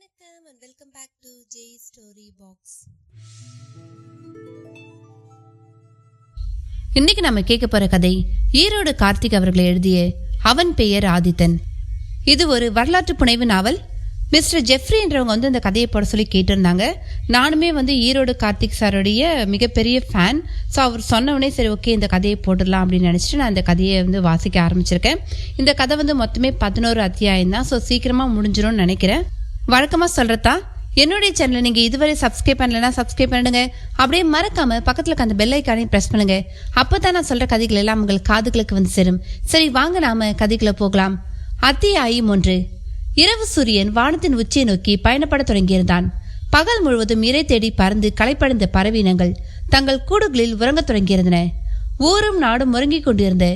வணக்கம் and welcome back to J Story Box. இன்னைக்கு நம்ம கேட்க போற கதை ஈரோடு கார்த்திக் அவர்கள் எழுதிய அவன் பெயர் ஆதித்தன். இது ஒரு வரலாற்று புனைவு நாவல். மிஸ்டர் ஜெஃப்ரி என்றவங்க இந்த கதையை போட சொல்லி கேட்டிருந்தாங்க. நானுமே ஈரோடு கார்த்திக் சாருடைய மிகப்பெரிய ஃபேன். ஸோ அவர் சொன்னவனே சரி ஓகே இந்த கதையை போட்டுடலாம் அப்படின்னு நினச்சிட்டு நான் இந்த கதையை வாசிக்க ஆரம்பிச்சிருக்கேன். இந்த கதை மொத்தமே 11 அத்தியாயம் தான். ஸோ சீக்கிரமாக முடிஞ்சிடும்னு நினைக்கிறேன். வழக்கமாக சொல்கிறதா என்னுடைய சேனலை நீங்கள் இதுவரை சப்ஸ்கிரைப் பண்ணலைன்னா சப்ஸ்கிரைப் பண்ணிடுங்க. அப்படியே மறக்காமல் பக்கத்தில் அந்த பெல் ஐக்கானையும் ப்ரெஸ் பண்ணுங்க. அப்போ தான் நான் சொல்கிற கதைகள் எல்லாம் உங்கள் காதுகளுக்கு சேரும். சரி வாங்க நாம கதைகளை போகலாம். அத்தியாயம் 1. இரவு சூரியன் வானத்தின் உச்சியை நோக்கி பயணப்பட தொடங்கியிருந்தான். பகல் முழுவதும் இறை தேடி பறந்து களைப்படைந்த பறவையினங்கள் தங்கள் கூடுகளில் உறங்கத் தொடங்கியிருந்தன. ஊரும் நாடும் உறங்கிக் கொண்டிருந்த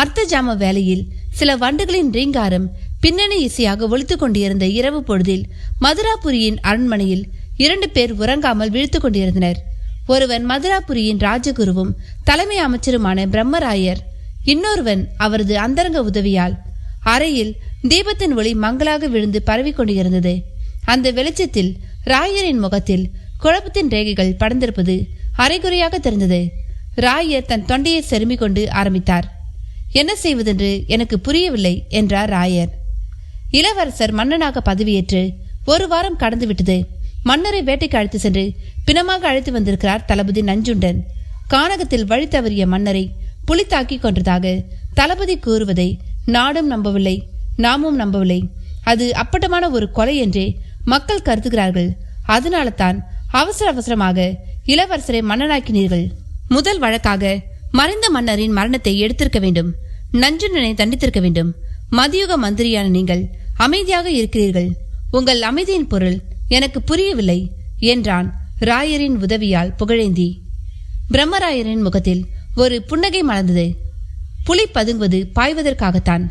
அர்த்த ஜாம வேளையில் சில வண்டுகளின் ரீங்காரம் பின்னணி இசையாக ஒலித்துக் கொண்டிருந்த இரவு பொழுதில் மதுராபுரியின் அரண்மனையில் 2 பேர் உறங்காமல் விழித்துக் கொண்டிருந்தனர். ஒருவன் மதுராபுரியின் ராஜகுருவும் தலைமை அமைச்சருமான பிரம்மராயர், இன்னொருவன் அவரது அந்தரங்க உதவியால். அறையில் தீபத்தின் ஒளி மங்களாக விழுந்து பரவி கொண்டிருந்தது. அந்த வெளிச்சத்தில் ராயரின் முகத்தில் குழப்பத்தின் ரேகைகள் படர்ந்திருப்பது அரைகுறையாக தெரிந்தது. ராயர் தன் தொண்டையை செருமிக் கொண்டு ஆரம்பித்தார். என்ன செய்வதென்று எனக்கு புரியவில்லை என்றார் ராயர். இளவரசர் மன்னனாக பதவியேற்று 1 வாரம் கடந்து விட்டது. மன்னரை வேட்டைக்கு அழைத்து சென்று பிணமாக அழைத்து வந்திருக்கிறார் தளபதி நஞ்சுண்டன். கானகத்தில் வழி தவறிய மன்னரை புலி தாக்கி கொன்றதாக தளபதி கூறுவதை நாடும் நம்பவில்லை, நாமும் நம்பவில்லை. அது அப்பட்டமான ஒரு கொலை என்றே மக்கள் கருதுகிறார்கள். அதனால தான் அவசரமாக இளவரசரை மன்னனாக்கினீர்கள். முதல் வழக்காக மறைந்த மன்னரின் மரணத்தை எடுத்திருக்க வேண்டும். நஞ்சுண்டனை தண்டித்திருக்க வேண்டும். மதியுக மந்திரியான நீங்கள் அமைதியாக இருக்கிறீர்கள். உங்கள் அமைதியின் பொருள் எனக்கு புரியவில்லை என்றான் ராயரின் உதவியால் புகழேந்தி. பிரம்மராயரின் முகத்தில் ஒரு புன்னகை மலர்ந்தது. புலி பதுங்குவது பாய்வதற்காகத்தான்.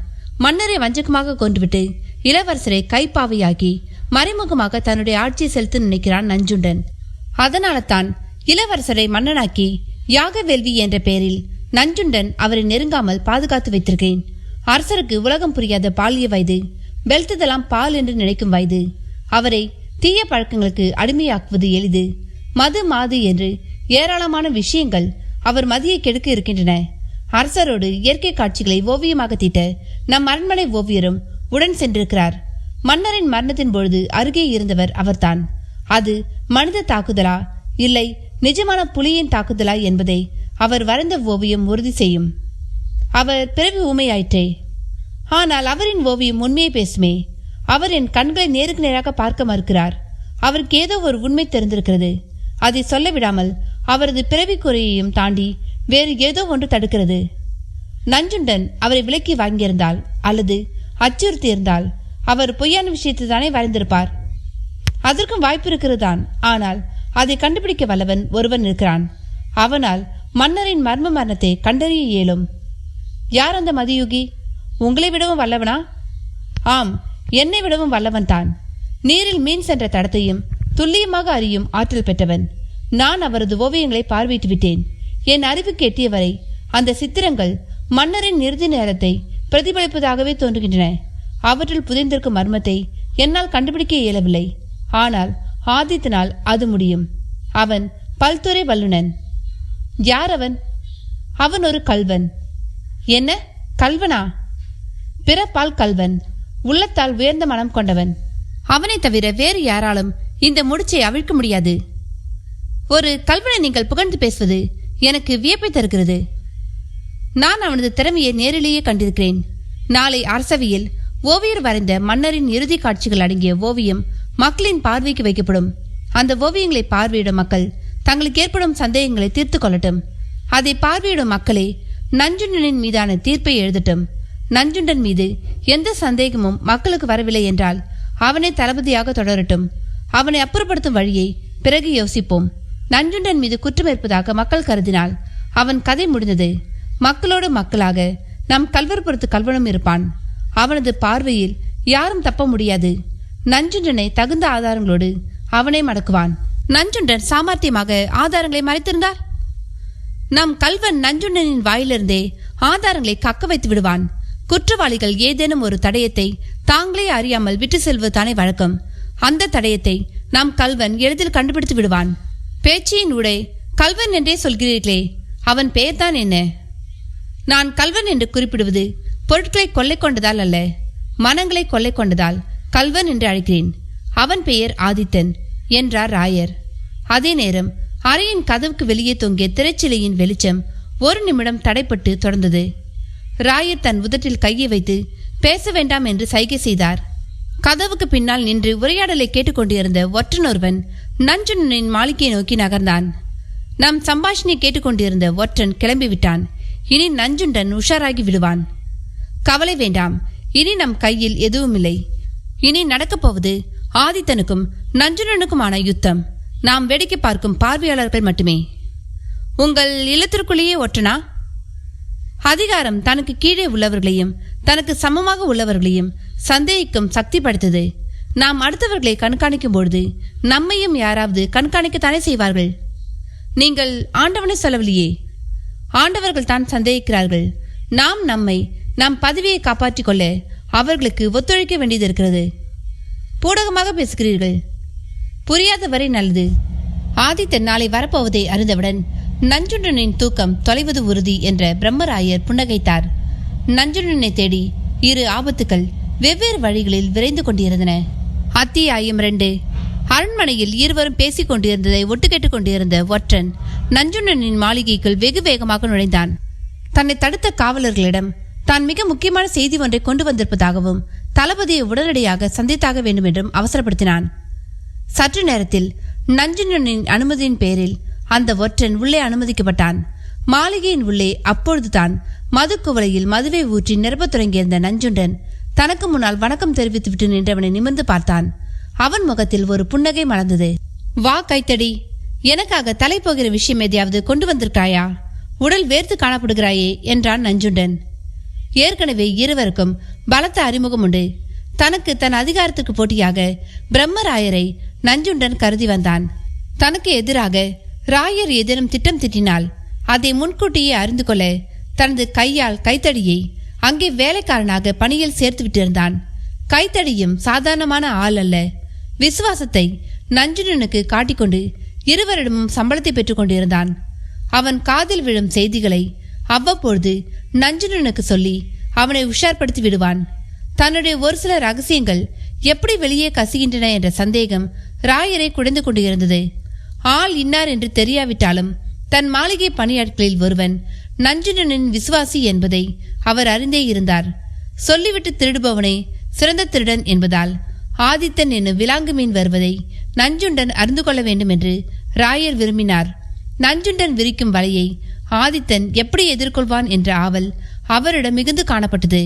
மன்னரை வஞ்சகமாக கொன்றுவிட்டு இளவரசரை கைப்பாவையாக்கி மறைமுகமாக தன்னுடைய ஆட்சியை செலுத்த நினைக்கிறான் நஞ்சுண்டன். அதனால தான் இளவரசரை மன்னனாக்கி யாக வேள்வி என்ற பெயரில் நஞ்சுண்டன் அவரை நெருங்காமல் பாதுகாத்து வைத்திருக்கேன். அரசருக்கு உலகம் புரியாத பாலிய வயது, வெல்த்ததெல்லாம் பால் என்று நினைக்கும் வயது. அவரை தீய பழக்கங்களுக்கு அடிமையாக்குவது எளிது. மது மாது என்று ஏராளமான விஷயங்கள் அவர் மதியை கெடுக்க இருக்கின்றன. அரசரோடு இயற்கை காட்சிகளை ஓவியமாக தீட்ட நம் அரண்மனை ஓவியரும் உடன் சென்றிருக்கிறார். மன்னரின் மரணத்தின் பொழுது அருகே இருந்தவர் அவர்தான். அது மனித தாக்குதலா இல்லை நிஜமான புலியின் தாக்குதலா என்பதை அவர் வரைந்த ஓவியம் உறுதி செய்யும். அவர் பிறவி ஊமையாயிற்றே, ஆனால் அவரின் ஓவியம் உண்மையை பேசுமே. அவர் என் கண்களை நேருக்கு நேராக பார்க்க மறுக்கிறார். அவருக்கு ஏதோ ஒரு உண்மை தெரிந்திருக்கிறது. அதை சொல்ல விடாமல் அவரது பிறவி குறையையும் தாண்டி வேறு ஏதோ ஒன்று தடுக்கிறது. நஞ்சுண்டன் அவரை விலக்கி வாங்கியிருந்தால் அல்லது அச்சுறுத்தி இருந்தால் அவர் பொய்யான விஷயத்தை தானே வரைந்திருப்பார். அதற்கும் வாய்ப்பு இருக்கிறதுதான். ஆனால் அதை கண்டுபிடிக்க வல்லவன் ஒருவன் இருக்கிறான். அவனால் மன்னரின் மர்ம மரணத்தை கண்டறிய இயலும். யார் அந்த மதியுகி? உங்களை விடவும் வல்லவனா? ஆம், என்னை விடவும் வல்லவன் தான். நீரில் மீன் சென்ற தடத்தையும் துல்லியமாக அறியும் ஆற்றல் பெற்றவன். நான் அவரது ஓவியங்களை பார்வையிட்டு விட்டேன். என் அறிவுக்கு எட்டியவரை அந்த சித்திரங்கள் மன்னரின் இறுதி நேரத்தை பிரதிபலிப்பதாகவே தோன்றுகின்றன. அவற்றில் புதைந்திருக்கும் மர்மத்தை என்னால் கண்டுபிடிக்க இயலவில்லை. ஆனால் ஆதித்தனால் அது முடியும். அவன் பல்துறை வல்லுனன். யார் அவன்? அவன் ஒரு கல்வன். என்ன கல்வனா? பிறப்பால் கல்வன், உள்ளத்தால் உயர்ந்த மனம் கொண்டவன். அவனை தவிர வேறு யாராலும் இந்த முடிச்சை அவிழ்க்க முடியாது. ஒரு கல்வனை நீங்கள் புகழ்ந்து பேசுவது எனக்கு வியப்பை தருகிறது. நான் அவனது திறமையை நேரிலேயே கண்டிருக்கிறேன். நாளை அரசவையில் ஓவியர் வரைந்த மன்னரின் இறுதி காட்சிகள் அடங்கிய ஓவியம் மக்களின் பார்வைக்கு வைக்கப்படும். அந்த ஓவியங்களை பார்வையிடும் மக்கள் தங்களுக்கு ஏற்படும் சந்தேகங்களை தீர்த்து கொள்ளட்டும். அதை பார்வையிடும் மக்களே நஞ்சுண்டனின் மீதான தீர்ப்பை எழுதட்டும். நஞ்சுண்டன் மீது எந்த சந்தேகமும் மக்களுக்கு வரவில்லை என்றால் அவனை தளபதியாக தொடரட்டும். அவனை அப்புறப்படுத்தும் வழியை பிறகு யோசிப்போம். நஞ்சுண்டன் மீது குற்றம் இருப்பதாக மக்கள் கருதினால் அவன் கதை முடிந்தது. மக்களோடு மக்களாக நம் கல்வர்புரத்து கல்வனும் இருப்பான். அவனது பார்வையில் யாரும் தப்ப முடியாது. நஞ்சுண்டனை தகுந்த ஆதாரங்களோடு அவனை மடக்குவான். நஞ்சுண்டன் சாமர்த்தியமாக ஆதாரங்களை மறைத்திருந்தார். நம் கல்வன் நஞ்சுண்டனின் வாயிலிருந்தே ஆதாரங்களை கக்க வைத்து விடுவான். குற்றவாளிகள் ஏதேனும் ஒரு தடயத்தை தாங்களே அறியாமல் விட்டு செல்வது தானே வழக்கம். அந்த தடயத்தை நாம் கல்வன் எளிதில் கண்டுபிடித்து விடுவான். பேச்சியின் ஊடே கல்வன் என்றே சொல்கிறீர்களே, அவன் பெயர்தான் என்ன? நான் கல்வன் என்று குறிப்பிடுவது பொருட்களை கொள்ளை கொண்டதால் அல்ல, மனங்களை கொள்ளை கொண்டதால் கல்வன் என்று அழைக்கிறேன். அவன் பெயர் ஆதித்தன் என்றார் ராயர். அதே நேரம் அறையின் கதவுக்கு வெளியே தொங்கிய திரைச்சிலையின் வெளிச்சம் ஒரு நிமிடம் தடைப்பட்டு தொடர்ந்தது. ராயர் தன் உதட்டில் கையை வைத்து பேச வேண்டாம் என்று சைகை செய்தார். கதவுக்கு பின்னால் நின்று உரையாடலை கேட்டுக்கொண்டிருந்த ஒற்றனொருவன் நஞ்சுண்டனின் மாளிகையை நோக்கி நகர்ந்தான். நம் சம்பாஷணை கேட்டுக்கொண்டிருந்த ஒற்றன் கிளம்பிவிட்டான். இனி நஞ்சுண்டன் உஷாராகி விடுவான். கவலை வேண்டாம், இனி நம் கையில் எதுவுமில்லை. இனி நடக்கப் போவது ஆதித்தனுக்கும் நஞ்சுண்டனுக்குமான யுத்தம். நாம் வேடிக்கை பார்க்கும் பார்வையாளர்கள் மட்டுமே. உங்கள் இல்லத்திற்குள்ளேயே ஒற்றனா? அதிகாரம் தனக்கு கீழே உள்ளவர்களையும் தனக்கு சமமாக உள்ளவர்களையும் சந்தேகிக்கும் சக்தி படைத்தது. நாம் அடுத்தவர்களை கண்காணிக்கும் பொழுது நம்மையும் யாராவது கண்காணிக்கத்தானே செய்வார்கள். நீங்கள் ஆண்டவனை சொல்லவில்லையே. ஆண்டவர்கள் தான் சந்தேகிக்கிறார்கள். நாம் நம் பதவியை காப்பாற்றிக் கொள்ள அவர்களுக்கு ஒத்துழைக்க வேண்டியது இருக்கிறது. பூடகமாக பேசுகிறீர்கள். புரியாத வரை நல்லது. ஆதித்தன் நாளை வரப்போவதை அறிந்தவுடன் நஞ்சுண்டனின் தூக்கம் தொலைவது உறுதி என்ற பிரம்மராயர் புன்னகைத்தார். நஞ்சுண்டனை தேடி இரு ஆபத்துக்கள் வெவ்வேறு வழிகளில் விரைந்து கொண்டிருந்தன. அத்தியாயம் 2. அரண்மனையில் இருவரும் பேசிக் கொண்டிருந்ததை ஒட்டு கேட்டுக் கொண்டிருந்த ஒற்றன் நஞ்சுண்டனின் மாளிகைக்குள் வெகு வேகமாக நுழைந்தான். தன்னை தடுத்த காவலர்களிடம் தான் மிக முக்கியமான செய்தி ஒன்றை கொண்டு வந்திருப்பதாகவும் தளபதியை உடனடியாக சந்தித்தாக வேண்டும் என்றும் அவசரப்படுத்தினான். சற்று நேரத்தில் நஞ்சுண்டனின் அனுமதியின் பேரில் அந்த ஒற்றன் உள்ளே அனுமதிக்கப்பட்டான். மாளிகையின் உள்ளே அப்பொழுதுதான் மதுக்குவளையில் மதுவை ஊற்றி நிரப்பத் தொடங்கியிருந்த நஞ்சுண்டன் தனக்கு முன்னால் வணக்கம் தெரிவித்துவிட்டு நின்றவனை நிமிர்ந்து பார்த்தான். அவன் முகத்தில் ஒரு புன்னகை மலர்ந்தது. வா கைத்தடி, எனக்காக தலை போகிற விஷயம் எதையாவது கொண்டு வந்திருக்காயா? உடல் வேர்த்து காணப்படுகிறாயே என்றான் நஞ்சுண்டன். ஏற்கனவே இருவருக்கும் பலத்த அறிமுகம் உண்டு. தனக்கு தன் அதிகாரத்துக்கு போட்டியாக பிரம்மராயரை நஞ்சுண்டன் கருதி வந்தான். தனக்கு எதிராக ராயர் ஏதேனும் திட்டம் திட்டினால் அதை முன்கூட்டியே அறிந்து கொள்ள தனது கையால் கைத்தடியை அங்கே வேலைக்காரனாக பணியில் சேர்த்து விட்டிருந்தான். கைத்தடியும் சாதாரணமான ஆள் அல்ல. விசுவாசத்தை நஞ்சுண்டனுக்கு காட்டிக்கொண்டு இருவரிடமும் சம்பளத்தை பெற்றுக் கொண்டிருந்தான். அவன் காதில் விழும் செய்திகளை அவ்வப்பொழுது நஞ்சுண்டனுக்கு சொல்லி அவனை உஷார்படுத்தி விடுவான். தன்னுடைய ஒரு சில ரகசியங்கள் எப்படி வெளியே கசிகின்றன என்ற சந்தேகம் ராயரை குடைந்து கொண்டிருந்தது. ஆள் இன்னார் என்று தெரியாவிட்டாலும் தன் மாளிகை பணியாட்களில் ஒருவன் நஞ்சுண்டனின் விசுவாசி என்பதை அவர் அறிந்தே இருந்தார். சொல்லிவிட்டு திருடுபவனை சிறந்த திருடன் என்பதால் ஆதித்தன் என்னும் விலாங்கு மீன் வருவதை நஞ்சுண்டன் அறிந்து கொள்ள வேண்டும் என்று ராயர் விரும்பினார். நஞ்சுண்டன் விரிக்கும் வலையை ஆதித்தன் எப்படி எதிர்கொள்வான் என்ற ஆவல் அவரிடம் மிகுந்து காணப்பட்டது.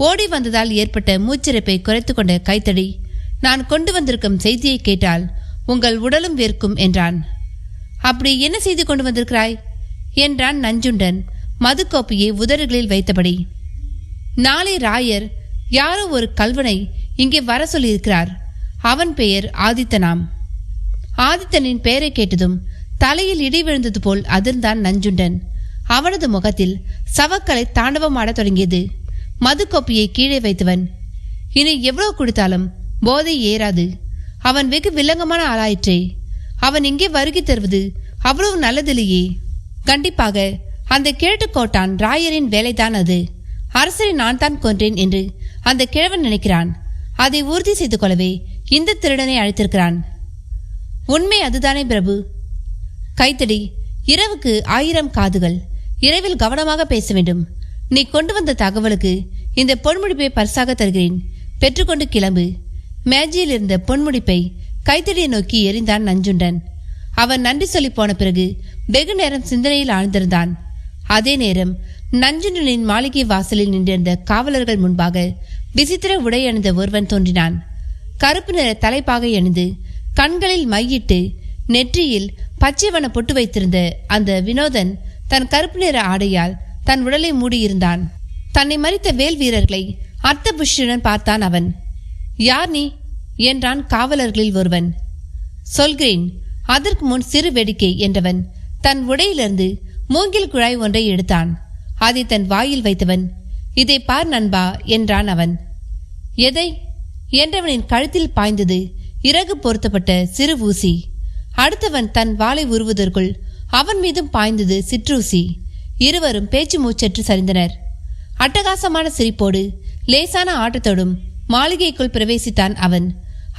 ஓடி வந்ததால் ஏற்பட்ட மூச்சிறைப்பை குறைத்து கொண்ட கைத்தடி, நான் கொண்டு வந்திருக்கும் செய்தியை கேட்டால் உங்கள் உடலும் வேர்க்கும் என்றான். அப்படி என்ன செய்து கொண்டு வந்திருக்கிறாய் என்றான் நஞ்சுண்டன் மதுக்கோப்பையை உதடுகளில் வைத்தபடி. நாளை ராயர் யாரோ ஒரு கல்வனை இங்கே வர சொல்லியிருக்கிறார். அவன் பெயர் ஆதித்தனாம். ஆதித்தனின் பெயரை கேட்டதும் தலையில் இடி விழுந்தது போல் அதிர்ந்தான் நஞ்சுண்டன். அவனது முகத்தில் சவக்கலை தாண்டவமாடத் தொடங்கியது. மதுக்கோப்பையை கீழே வைத்தவன், இனி எவ்வளவு குடித்தாலும் போதை ஏறாது. அவன் வெகு வில்லங்கமான ஆளாயிற்றே. அவன் இங்கே வருகை தருவது அவ்வளவு நல்லதில்லையே. கண்டிப்பாக அந்த கிழட்டுக்கோட்டான் ராயரின் வேலைதான் அது. அரசரை நான் தான் கொன்றேன் என்று அந்த கிழவன் நினைக்கிறான். அதை உறுதி செய்து கொள்ளவே இந்த திருடனை அழைத்திருக்கிறான். உண்மை அதுதானே பிரபு? கைத்தடி, இரவுக்கு 1000 காதுகள். இரவில் கவனமாக பேச வேண்டும். நீ கொண்டு வந்த தகவலுக்கு இந்த பொன்முடிப்பை பரிசாக தருகிறேன். பெற்றுக்கொண்டு கிளம்பு. மேஜையில் இருந்த பொன்முடிப்பை கைத்தடியை நோக்கி எறிந்தான் நஞ்சுண்டன். அவன் நன்றி சொல்லி போன பிறகு வெகு நேரம் சிந்தனையில் ஆழ்ந்திருந்தான். அதே நேரம் நஞ்சுண்டனின் மாளிகை வாசலில் நின்றிருந்த காவலர்கள் முன்பாக விசித்திர உடை அணிந்த ஒருவன் தோன்றினான். கருப்பு நிற தலைப்பாகை அணிந்து கண்களில் மையிட்டு நெற்றியில் பச்சை வண்ண பொட்டு வைத்திருந்த அந்த வினோதன் தன் கருப்பு நிற ஆடையால் தன் உடலை மூடியிருந்தான். தன்னை மறித்த வேல் வீரர்களை அர்த்த புஷ்டியுடன் பார்த்தான் அவன். யார் நீ என்றான் காவலர்களில் ஒருவன். சொல்கிறேன், அதற்கு முன் சிறு வேடிக்கை என்றவன் தன் உடையிலிருந்து மூங்கில் குழாய் ஒன்றை எடுத்தான். அதை தன் வாயில் வைத்தவன், இதை பார் நண்பா என்றான் அவன். எதை என்றவனின் கழுத்தில் பாய்ந்தது இறகு பொருத்தப்பட்ட சிறு ஊசி. அடுத்தவன் தன் வாளை உருவதற்குள் அவன் மீதும் பாய்ந்தது சிற்றூசி. இருவரும் பேச்சு மூச்சற்று சரிந்தனர். அட்டகாசமான சிரிப்போடு லேசான ஆட்டத்தோடும் மாளிகைக்குள் பிரவேசித்தான் அவன்.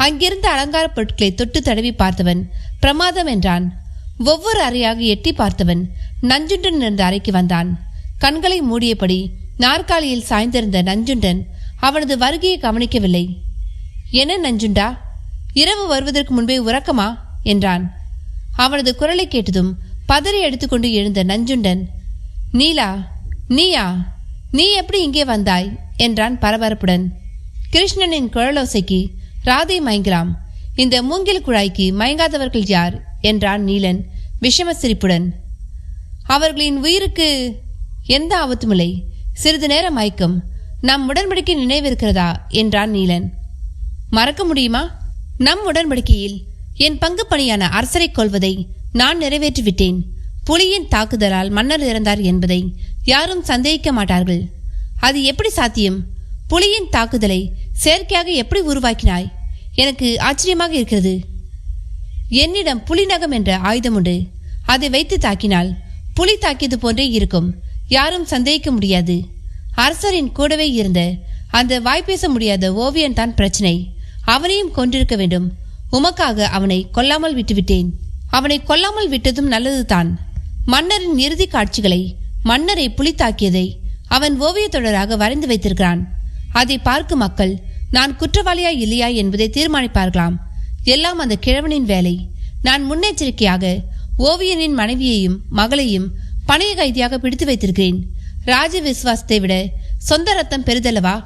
அங்கிருந்த அலங்கார பொருட்களை தொட்டு தடவி பார்த்தவன் பிரமாதம் என்றான். ஒவ்வொரு அறையாக எட்டி பார்த்தவன் நஞ்சுண்டன் இருந்த அறைக்கு வந்தான். கண்களை மூடியபடி நாற்காலியில் சாய்ந்திருந்த நஞ்சுண்டன் அவனது வருகையை கவனிக்கவில்லை. என்ன நஞ்சுண்டா, இரவு வருவதற்கு முன்பே உறக்கமா என்றான். அவனது குரலை கேட்டதும் பதறி எடுத்துக்கொண்டு எழுந்த நஞ்சுண்டன், நீலா, நீயா, நீ எப்படி இங்கே வந்தாய் என்றான் பரபரப்புடன். கிருஷ்ணனின் குழலோசைக்கு ராதை மயங்கலாம், இந்த மூங்கில் குழாய்க்கு மயங்காதவர்கள் யார் என்றான் நீலன் விஷம சிரிப்புடன். அவர்களின் உயிருக்கு எந்த ஆபத்துமில்லை, சிறிது நேரம் மயக்கம், நம் உடன்படிக்கை நினைவிருக்கிறதா என்றான் நீலன். மறக்க முடியுமா? நம் உடன்படிக்கையில் என் பங்கு பணியான அரசரை கொல்வதை நான் நிறைவேற்றிவிட்டேன். புலியின் தாக்குதலால் மன்னர் இறந்தார் என்பதை யாரும் சந்தேகிக்க மாட்டார்கள். அது எப்படி சாத்தியம்? புலியின் தாக்குதலை செயற்கையாக எப்படி உருவாக்கினாய்? எனக்கு ஆச்சரியமாக இருக்கிறது. என்னிடம் புலிநகம் என்ற ஆயுதம் உண்டு. அதை வைத்து தாக்கினால் புலி தாக்கியது போன்றே இருக்கும், யாரும் சந்தேகிக்க முடியாது. அரசரின் கூடவே இருந்த அந்த வாய்ப்பேச முடியாத ஓவியன் தான் பிரச்சனை. அவனையும் கொண்டிருக்க வேண்டும். உமக்காக அவனை கொல்லாமல் விட்டுவிட்டேன். அவனை கொல்லாமல் விட்டதும் நல்லதுதான். மன்னரின் இறுதி காட்சிகளை, மன்னரை புலி தாக்கியதை அவன் ஓவிய தொடராக வரைந்து வைத்திருக்கிறான். அதை பார்க்கும் மக்கள் நான் குற்றவாளியா இல்லையா என்பதை தீர்மானிப்பார்களாம். எல்லாம் அந்த கிழவனின் வேலை. நான் முன்னெச்சரிக்கையாக ஓவியனின் மனைவியையும் மகளையும் பணைய கைதியாக பிடித்து வைத்திருக்கிறேன். ராஜ விசுவாசத்தை விட சொந்த ரத்தம் பெரிதல்லவா?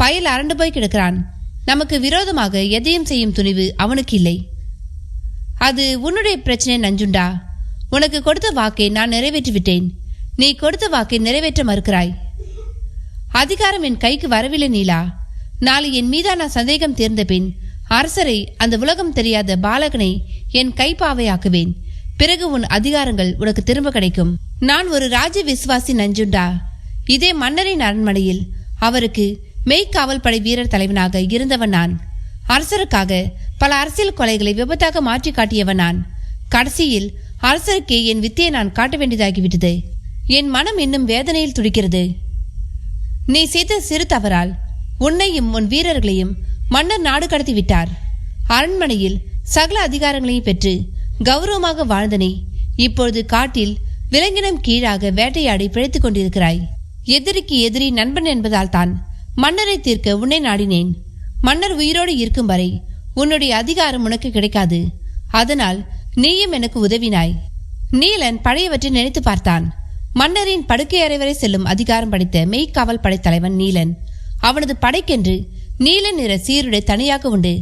பயல் அரண்டு போய் கிடக்கிறான். நமக்கு விரோதமாக எதையும் செய்யும் துணிவு அவனுக்கு இல்லை. அது உன்னுடைய பிரச்சனை நஞ்சுண்டா. உனக்கு கொடுத்த வாக்கை நான் நிறைவேற்றிவிட்டேன். நீ கொடுத்த வாக்கை நிறைவேற்ற மறுக்கிறாய். அதிகாரம் என் கைக்கு வரவில்லை நீலா. நாளை என் மீதான சந்தேகம் தீர்ந்த பின் அரசரை, அந்த உலகம் தெரியாத பாலகனை என் கைப்பாவையாக்குவேன். பிறகு உன் அதிகாரங்கள் உனக்கு திரும்ப கிடைக்கும். நான் ஒரு ராஜ விசுவாசி நஞ்சுண்டா. இதே மன்னரின் அரண்மனையில் அவருக்கு மெய்க்காவல் படை வீரர் தலைவனாக இருந்தவன் நான். அரசருக்காக பல அரசியல் கொலைகளை விபத்தாக மாற்றி காட்டியவன் நான். கடைசியில் அரசருக்கே என் வித்தையை நான் காட்ட வேண்டியதாகிவிட்டது. என் மனம் இன்னும் வேதனையில் துடிக்கிறது. நீ செய்த சிறு தவறால் உன்னையும் உன் வீரர்களையும் மன்னர் நாடு கடத்தி விட்டார். அரண்மனையில் சகல அதிகாரங்களையும் பெற்று கௌரவமாக வாழ்ந்த நீ இப்பொழுது காட்டில் விலங்கினம் கீழாக வேட்டையாடி பிழைத்துக் கொண்டிருக்கிறாய். எதிரிக்கு எதிரி நண்பன் என்பதால் தான் மன்னரை தீர்க்க உன்னை நாடினேன். மன்னர் உயிரோடு இருக்கும் வரை உன்னுடைய அதிகாரம் உனக்கு கிடைக்காது. அதனால் நீயும் எனக்கு உதவினாய். நீலன் பழையவற்றை நினைத்து பார்த்தான். மன்னரின் படுக்கை அறை வரை செல்லும் அதிகாரம் படைத்த மெய்க்காவல் படைத்தலைவன் நீலன். அவனது படைக்கென்று நீலன் நிற சீருடை தனியாக உண்டு.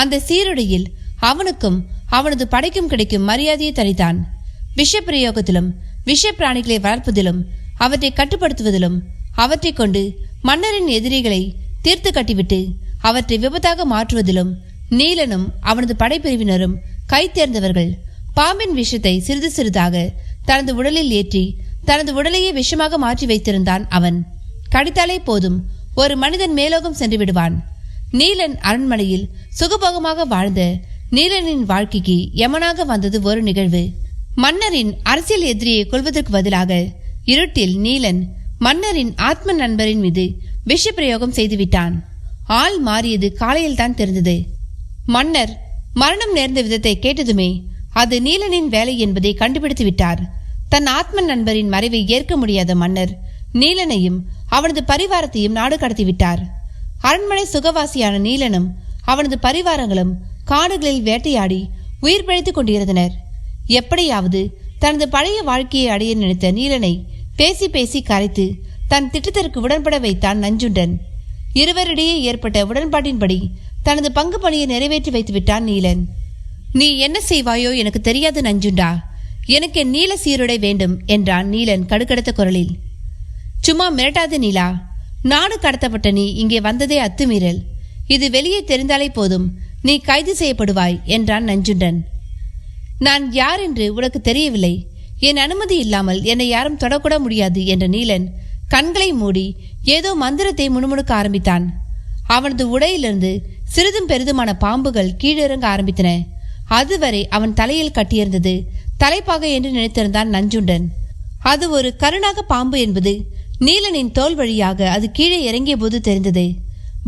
அந்த சீருடையில் அவனுக்கும் அவனது படைக்கும் கிடைக்கும் மரியாதையை தனித்தான். விஷ பிரயோகத்திலும் விஷ பிராணிகளை வளர்ப்பதிலும் அவற்றை கட்டுப்படுத்துவதிலும் அவற்றை கொண்டு மன்னரின் எதிரிகளை தீர்த்து கட்டிவிட்டு அவற்றை விபத்தாக மாற்றுவதிலும் நீலனும் அவனது படைப்பிரிவினரும் கை தேர்ந்தவர்கள். பாம்பின் விஷத்தை சிறிது சிறிதாக தனது உடலில் ஏற்றி தனது உடலையே விஷமாக மாற்றி வைத்திருந்தான் அவன். கடித்தாலே போதும், ஒரு மனிதன் மேலோகம் சென்று விடுவான். நீலன் அரண்மனையில் சுகபோகமாக வாழ்ந்த நீலனின் வாழ்க்கைக்கு யமனாக வந்தது ஒரு நிகழ்வு. மன்னரின் அரசியல் எதிரியை கொள்வதற்கு பதிலாக இருட்டில் நீலன் மன்னரின் ஆத்ம நண்பரின் மீது விஷ பிரயோகம் செய்துவிட்டான். ஆள் மாறியது காலையில் தான் தெரிந்தது. மன்னர் மரணம் நேர்ந்த விதத்தை கேட்டதுமே அது நீலனின் வேலை என்பதை கண்டுபிடித்து விட்டார். தன் ஆத்ம நண்பரின் மறைவை ஏற்க முடியாத மன்னர் நீலனையும் அவனது பரிவாரத்தையும் நாடு கடத்திவிட்டார். அரண்மனை சுகவாசியான நீலனும் அவனது பரிவாரங்களும் காடுகளில் வேட்டையாடி உயிர் பிழைத்துக் கொண்டிருந்தனர். எப்படியாவது தனது பழைய வாழ்க்கையை அடைய நினைத்த நீலனை பேசி பேசி கரைத்து தன் திட்டத்திற்கு உடன்பட வைத்தான் நஞ்சுண்டன். இருவரிடையே ஏற்பட்ட உடன்பாட்டின்படி தனது பங்கு பணியை நிறைவேற்றி வைத்து விட்டான் நீலன். நீ என்ன செய்வாயோ எனக்கு தெரியாது நஞ்சுண்டா, எனக்கு என் நீல சீருடை வேண்டும் என்றான் நீலன் கடுக்கடுத்த குரலில். சும்மா மிரட்டாது நீலா. நாடு கடத்தப்பட்ட நீ இங்கே வந்ததே அத்துமீறல். இது வெளியே தெரிந்தாலே போதும், நீ கைது செய்யப்படுவாய் என்றான் நஞ்சுண்டன். நான் யார் என்று உனக்கு தெரியவில்லை. என் அனுமதி இல்லாமல் என்னை யாரும் தொடக்கூட முடியாது என்ற நீலன் கண்களை மூடி ஏதோ மந்திரத்தை முணுமுணுக்க ஆரம்பித்தான். அவனது உடையிலிருந்து சிறிதும் பெரிதுமான பாம்புகள் கீழிறங்க ஆரம்பித்தன. அதுவரை அவன் தலையில் கட்டியிருந்தது தலைப்பாகை என்று நினைத்திருந்தான் நஞ்சுண்டன். அது ஒரு கருணாக பாம்பு என்பது நீலனின் தோல் வழியாக அது கீழே இறங்கிய போது தெரிந்தது.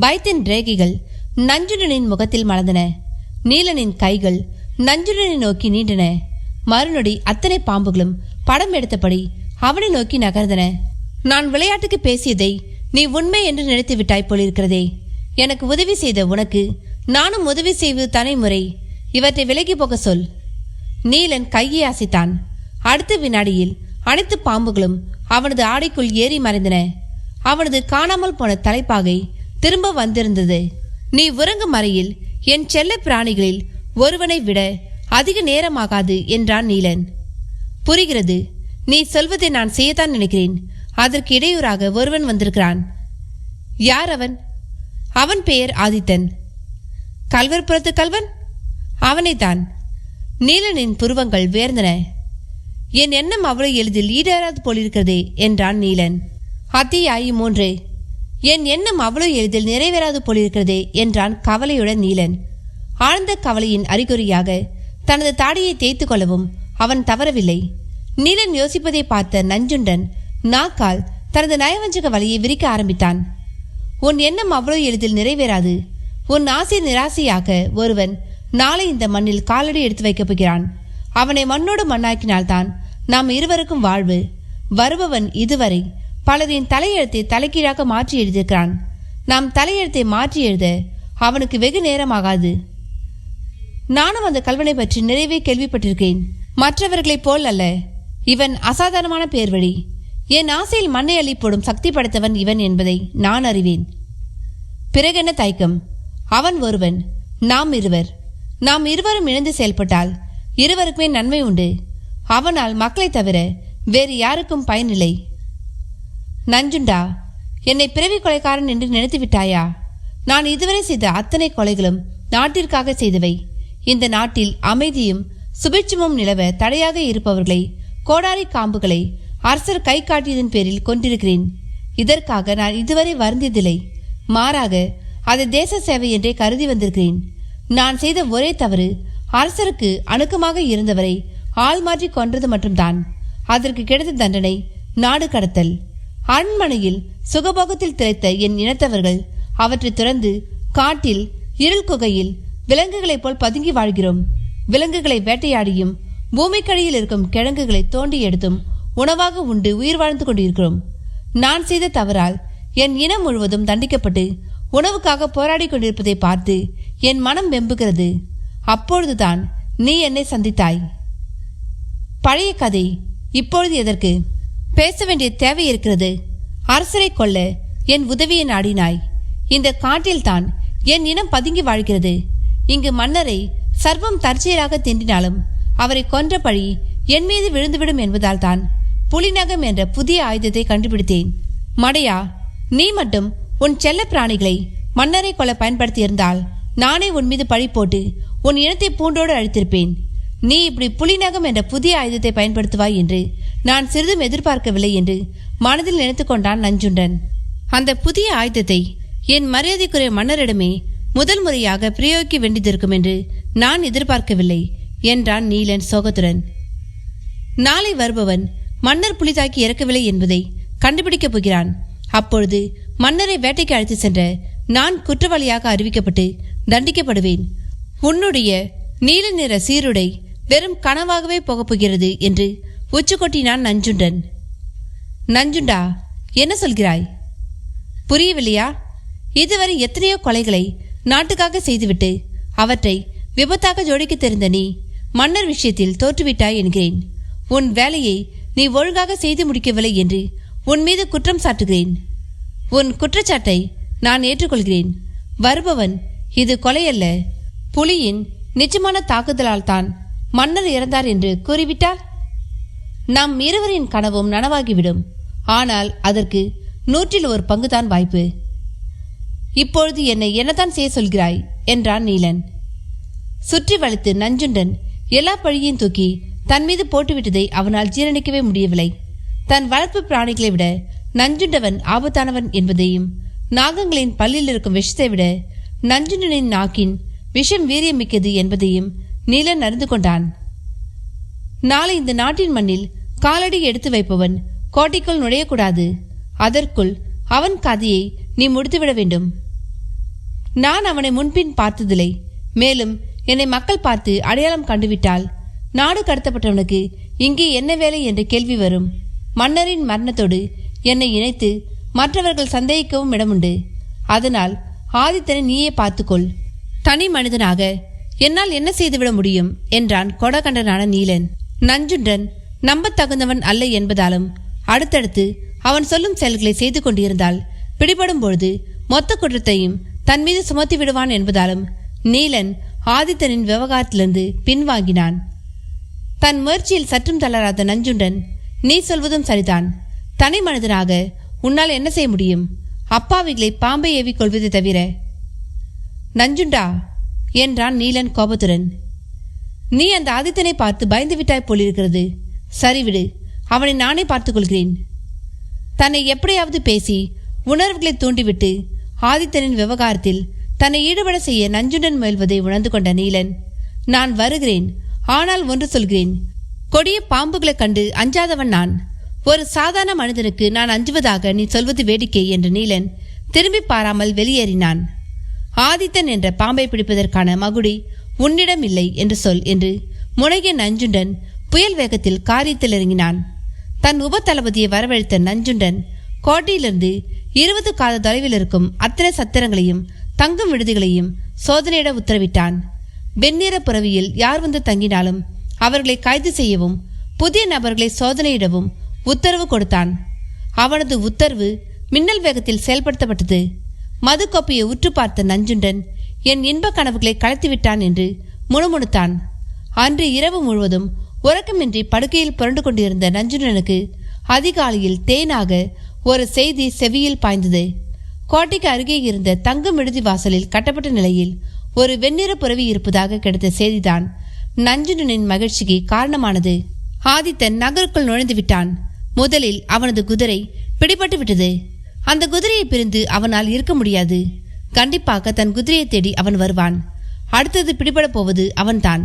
பயத்தின் ரேகைகள் நஞ்சுண்டனின் முகத்தில் மலர்ந்தன. நீலனின் கைகள் நஞ்சுண்டனை நோக்கி நீண்டன. மறுநொடி அத்தனை பாம்புகளும் படம் எடுத்தபடி அவனை நோக்கி நகர்ந்தன. நான் விளையாட்டுக்கு பேசியதை நீ உண்மை என்று நினைத்து விட்டாய் போலிருக்கிறதே. எனக்கு உதவி செய்த உனக்கு நானும் உதவி செய்வது தனி முறை. இவற்றை விலகி போக சொல். நீலன் கையை அசைத்தான். அடுத்த வினாடியில் அனைத்து பாம்புகளும் அவனது ஆடைக்குள் ஏறி மறைந்தன. அவனது காணாமல் போன தலைப்பாகை திரும்ப வந்திருந்தது. நீ உறங்கும் அறையில் என் செல்ல பிராணிகளில் ஒருவனை விட அதிக நேரமாகாது என்றான் நீலன். புரிகிறது. நீ சொல்வதை நான் செய்யத்தான் நினைக்கிறேன். அதற்கு இடையூறாக ஒருவன் வந்திருக்கிறான். யார் அவன்? அவன் பெயர் ஆதித்தன். கல்வர்புரத்து கல்வன்? அவனைத்தான். நீலனின் புருவங்கள் வேர்ந்தன. என் எண்ணம் அவ்வளவு எளிதில் ஈடேறாது போலிருக்கிறதே என்றான் நீலன். அத்தியாயம் 3. என் எண்ணம் அவ்வளவு எளிதில் நிறைவேறாது போலிருக்கிறதே என்றான் கவலையுடன் நீலன். ஆழ்ந்த கவலையின் அறிகுறியாக தனது தாடியை தேய்த்து கொள்ளவும் அவன் தவறவில்லை. நீலன் யோசிப்பதை பார்த்த நஞ்சுண்டன் நாக்கால் தனது நயவஞ்சக வலையை விரிக்க ஆரம்பித்தான். உன் எண்ணம் அவ்வளவு எளிதில் நிறைவேறாது. உன் ஆசை நிராசையாக ஒருவன் நாளை இந்த மண்ணில் காலடி எடுத்து வைக்கப் போகிறான். அவனை மண்ணோடு மண்ணாக்கினால்தான் நாம் இருவருக்கும் வாழ்வு. வருபவன் இதுவரை பலரின் தலையெழுத்தை தலைக்கீழாக மாற்றி எழுதியிருக்கிறான். நாம் தலையெழுத்தை மாற்றி எழுத அவனுக்கு வெகு நேரமாகாது. நானும் அந்த கல்வனை பற்றி நிறைவே கேள்விப்பட்டிருக்கேன். மற்றவர்களைப் போல் அல்ல. இவன் அசாதாரணமான பேர் வழி. என் ஆசையில் மண்ணை அள்ளி போடும் சக்தி படைத்தவன் இவன் என்பதை நான் அறிவேன். பிறகென்ன தயக்கம்? அவன் ஒருவன், நாம் இருவர். நாம் இருவரும் இணைந்து செயல்பட்டால் இருவருக்குமே நன்மை உண்டு. அவனால் மக்களை தவிர வேறு யாருக்கும் பயனில்லை. நஞ்சுண்டா, என்னை பிறவி கொலைக்காரன் என்று நினைத்து விட்டாயா? நான் இதுவரை செய்த அத்தனை கொலைகளும் நாட்டிற்காக செய்தவை. இந்த நாட்டில் அமைதியும் சுபிட்சமும் நிலவ தடையாக இருப்பவர்களை, கோடாரி காம்புகளை அரசர் கை காட்டியதன் பேரில் கொண்டிருக்கிறேன். இதற்காக நான் இதுவரை வருந்தியதில்லை. மாறாக அதை தேச சேவை என்றே கருதி வந்திருக்கிறேன். நான் செய்த ஒரே தவறு அரசருக்கு அணுக்கமாக இருந்தவரை ஆள் மாற்றி கொன்றது மட்டும்தான். அதற்கு கிடைத்த தண்டனை நாடு கடத்தல். அரண்மனையில் சுகபோகத்தில் திளைத்த என் இனத்தவர்கள் அவற்றை துறந்து காட்டில் இருள் குகையில் விலங்குகளைப் போல் பதுங்கி வாழ்கிறோம். விலங்குகளை வேட்டையாடியும் பூமிக்கடியில் இருக்கும் கிழங்குகளை தோண்டி எடுத்தும் உணவாக உண்டு உயிர் வாழ்ந்து கொண்டிருக்கிறோம். நான் செய்த தவறால் என் இனம் முழுவதும் தண்டிக்கப்பட்டு உணவுக்காக போராடி கொண்டிருப்பதை பார்த்து என் மனம் வெம்புகிறது. அப்பொழுதுதான் நீ என்னை சந்தித்தாய். பழைய கதை இப்பொழுது எதற்கு? பேச வேண்டிய தேவை இருக்கிறது. அரசரை கொல்ல என் உதவியை நாடினாய். இந்த காட்டில்தான் என் இனம் பதுங்கி வாழ்கிறது. இங்கு மன்னரை சர்வம் தற்செயலாக திண்டினாலும் அவரை கொன்ற பழி என் மீது விழுந்துவிடும் என்பதால் தான் புலிநகம் என்ற புதிய ஆயுதத்தை கண்டுபிடித்தேன். மடையா, நீ மட்டும் உன் செல்ல பிராணிகளை மன்னரை கொல்ல பயன்படுத்தியிருந்தால் நானே உன் மீது பழி போட்டு உன் இனத்தை பூண்டோடு அழித்திருப்பேன். நீ இப்படி புலிநகம் என்ற புதிய ஆயுதத்தை பயன்படுத்துவாய் என்று நான் சிறிதும் எதிர்பார்க்கவில்லை என்று மனதில் நினைத்து கொண்டான் நஞ்சுண்டன். அந்த புதிய ஆயுதத்தை என் மரியாதைக்குரிய மன்னரிடமே முதல் முறையாக பிரயோகிக்க வேண்டியதிருக்கும் என்று நான் எதிர்பார்க்கவில்லை என்றான் நீலன் சோகத்துடன். நாளை வருபவன் மன்னர் புலி தாக்கி இறக்கவில்லை என்பதை கண்டுபிடிக்கப் போகிறான். அப்பொழுது மன்னரை வேட்டைக்கு அழைத்து சென்ற நான் குற்றவாளியாக அறிவிக்கப்பட்டு தண்டிக்கப்படுவேன். உன்னுடைய நீல நிற சீருடை வெறும் கனவாகவே போகப் போகிறது என்று உச்சு கொட்டினான் நஞ்சுண்டன். நஞ்சுண்டா, என்ன சொல்கிறாய்? புரியவில்லையா? இதுவரை எத்தனையோ கொலைகளை நாட்டுக்காக செய்துவிட்டு அவற்றை விபத்தாக ஜோடிக்க தெரிந்த நீ மன்னர் விஷயத்தில் தோற்றுவிட்டாய் என்கிறேன். உன் வேலையை நீ ஒழுங்காக செய்து முடிக்கவில்லை என்று உன் மீது குற்றம் சாட்டுகிறேன். உன் குற்றச்சாட்டை நான் ஏற்றுக்கொள்கிறேன். வருபவன் இது கொலையல்ல, புலியின் நிஜமான தாக்குதலால் தான் மன்னர் இறந்தார் என்று கூறிவிட்டால் நம் இருவரின் கனவும் நனவாகிவிடும். ஆனால் அதற்கு 100 பங்குதான் வாய்ப்பு. இப்பொழுது என்னை என்னதான் செய்ய சொல்கிறாய் என்றான் நீலன். சுற்றி வளைத்து நஞ்சுண்டன் எல்லா பழியையும் தூக்கி தன் மீது போட்டுவிட்டதை அவனால் ஜீரணிக்கவே முடியவில்லை. தன் வளர்ப்பு பிராணிகளை விட நஞ்சுண்டவன் ஆபத்தானவன் என்பதையும் நாகங்களின் பல்லில் இருக்கும் விஷத்தை விட நஞ்சுண்டனின் நாக்கின் விஷம் வீரியமிக்கது என்பதையும் நீலன் அறிந்து கொண்டான். நாளை இந்த நாட்டின் மண்ணில் காலடி எடுத்து வைப்பவன் கோட்டைக்குள் நுழையக்கூடாது. அதற்குள் அவன் கதையை நீ முடித்துவிட வேண்டும். நான் அவனை முன்பின் பார்த்ததில்லை. மேலும் என்னை மக்கள் பார்த்து அடையாளம் கண்டுவிட்டால் நாடு கடத்தப்பட்டவனுக்கு இங்கே என்ன வேலை என்ற கேள்வி வரும். மன்னரின் மரணத்தோடு என்னை இணைத்து மற்றவர்கள் சந்தேகிக்கவும் இடமுண்டு. அதனால் ஆதித்தனை நீயே பார்த்துக்கொள். தனி மனிதனாக என்னால் என்ன செய்துவிட முடியும் என்றான் கொடகண்டனான நீலன். நஞ்சுண்டன் நம்பத்தகுந்தவன் அல்ல என்பதாலும் அடுத்தடுத்து அவன் சொல்லும் செயல்களை செய்து கொண்டிருந்தால் பிடிபடும் பொழுது மொத்த குற்றத்தையும் தன் மீது சுமத்தி விடுவான் என்பதாலும் நீலன் ஆதித்தனின் விவகாரத்திலிருந்து பின்வாங்கினான். தன் முயற்சியில் சற்றும் தளராத நஞ்சுண்டன், நீ சொல்வதும் சரிதான். தனி மனிதனாக உன்னால் என்ன செய்ய முடியும்? அப்பாவிகளை பாம்பை ஏவி கொள்வதை தவிர. நஞ்சுண்டா என்றான் நீலன் கோபத்துடன். நீ அந்த ஆதித்தனை பார்த்து பயந்து விட்டாய் போலிருக்கிறது. சரிவிடு, அவனை நானே பார்த்துக் கொள்கிறேன். தன்னை எப்படியாவது பேசி உணர்வுகளை தூண்டிவிட்டு ஆதித்தனின் விவகாரத்தில் தன்னை ஈடுபட செய்ய நஞ்சுண்டன் முயல்வதை உணர்ந்து கொண்ட நீலன், நான் வருகிறேன். ஆனால் ஒன்று சொல்கிறேன், கொடிய பாம்புகளை கண்டு அஞ்சாதவன் நான். ஒரு சாதாரண மனிதனுக்கு நான் அஞ்சுவதாக நீ சொல்வது வேடிக்கை என்று நீலன் திரும்பி பாராமல் வெளியேறினான். ஆதித்தன் என்ற பாம்பை பிடிப்பதற்கான மகுடி உன்னிடம் இல்லை என்று சொல் என்று முனைய நஞ்சுண்டன் புயல் வேகத்தில் காரியத்தில் இறங்கினான். தன் உப தளபதியை வரவழைத்த நஞ்சுண்டன் கோட்டையிலிருந்து 20 காத தொலைவில் இருக்கும் அத்தனை சத்திரங்களையும் தங்கும் விடுதிகளையும் சோதனையிட உத்தரவிட்டான். வெண்ணிற புறவியில் யார் வந்து தங்கினாலும் அவர்களை கைது செய்யவும் புதிய நபர்களை சோதனையிடவும் உத்தரவு கொடுத்தான். அவனது உத்தரவு மின்னல் வேகத்தில் செயல்படுத்தப்பட்டது. மதுக்கோப்பையை உற்று பார்த்த நஞ்சுண்டன் என் இன்ப கனவுகளை கலைத்துவிட்டான் என்று முணுமுணுத்தான். அன்று இரவு முழுவதும் உறக்கமின்றி படுக்கையில் புரண்டு கொண்டிருந்த நஞ்சுண்டனுக்கு அதிகாலையில் தேனாக ஒரு செய்தி செவியில் பாய்ந்தது. கோட்டைக்கு அருகே இருந்த தங்கும் விடுதி வாசலில் கட்டப்பட்ட நிலையில் ஒரு வெண்ணிற புறவி இருப்பதாக கிடைத்த செய்திதான் நஞ்சுண்டனின் மகிழ்ச்சிக்கு காரணமானது. ஆதித்தன் நகருக்குள் நுழைந்து விட்டான். முதலில் அவனது குதிரை பிடிபட்டு விட்டது. அந்த குதிரையை பிரிந்து அவனால் இருக்க முடியாது. கண்டிப்பாக தன் குதிரையை தேடி அவன் வருவான். அடுத்தது பிடிபடப் போவது அவன்தான்.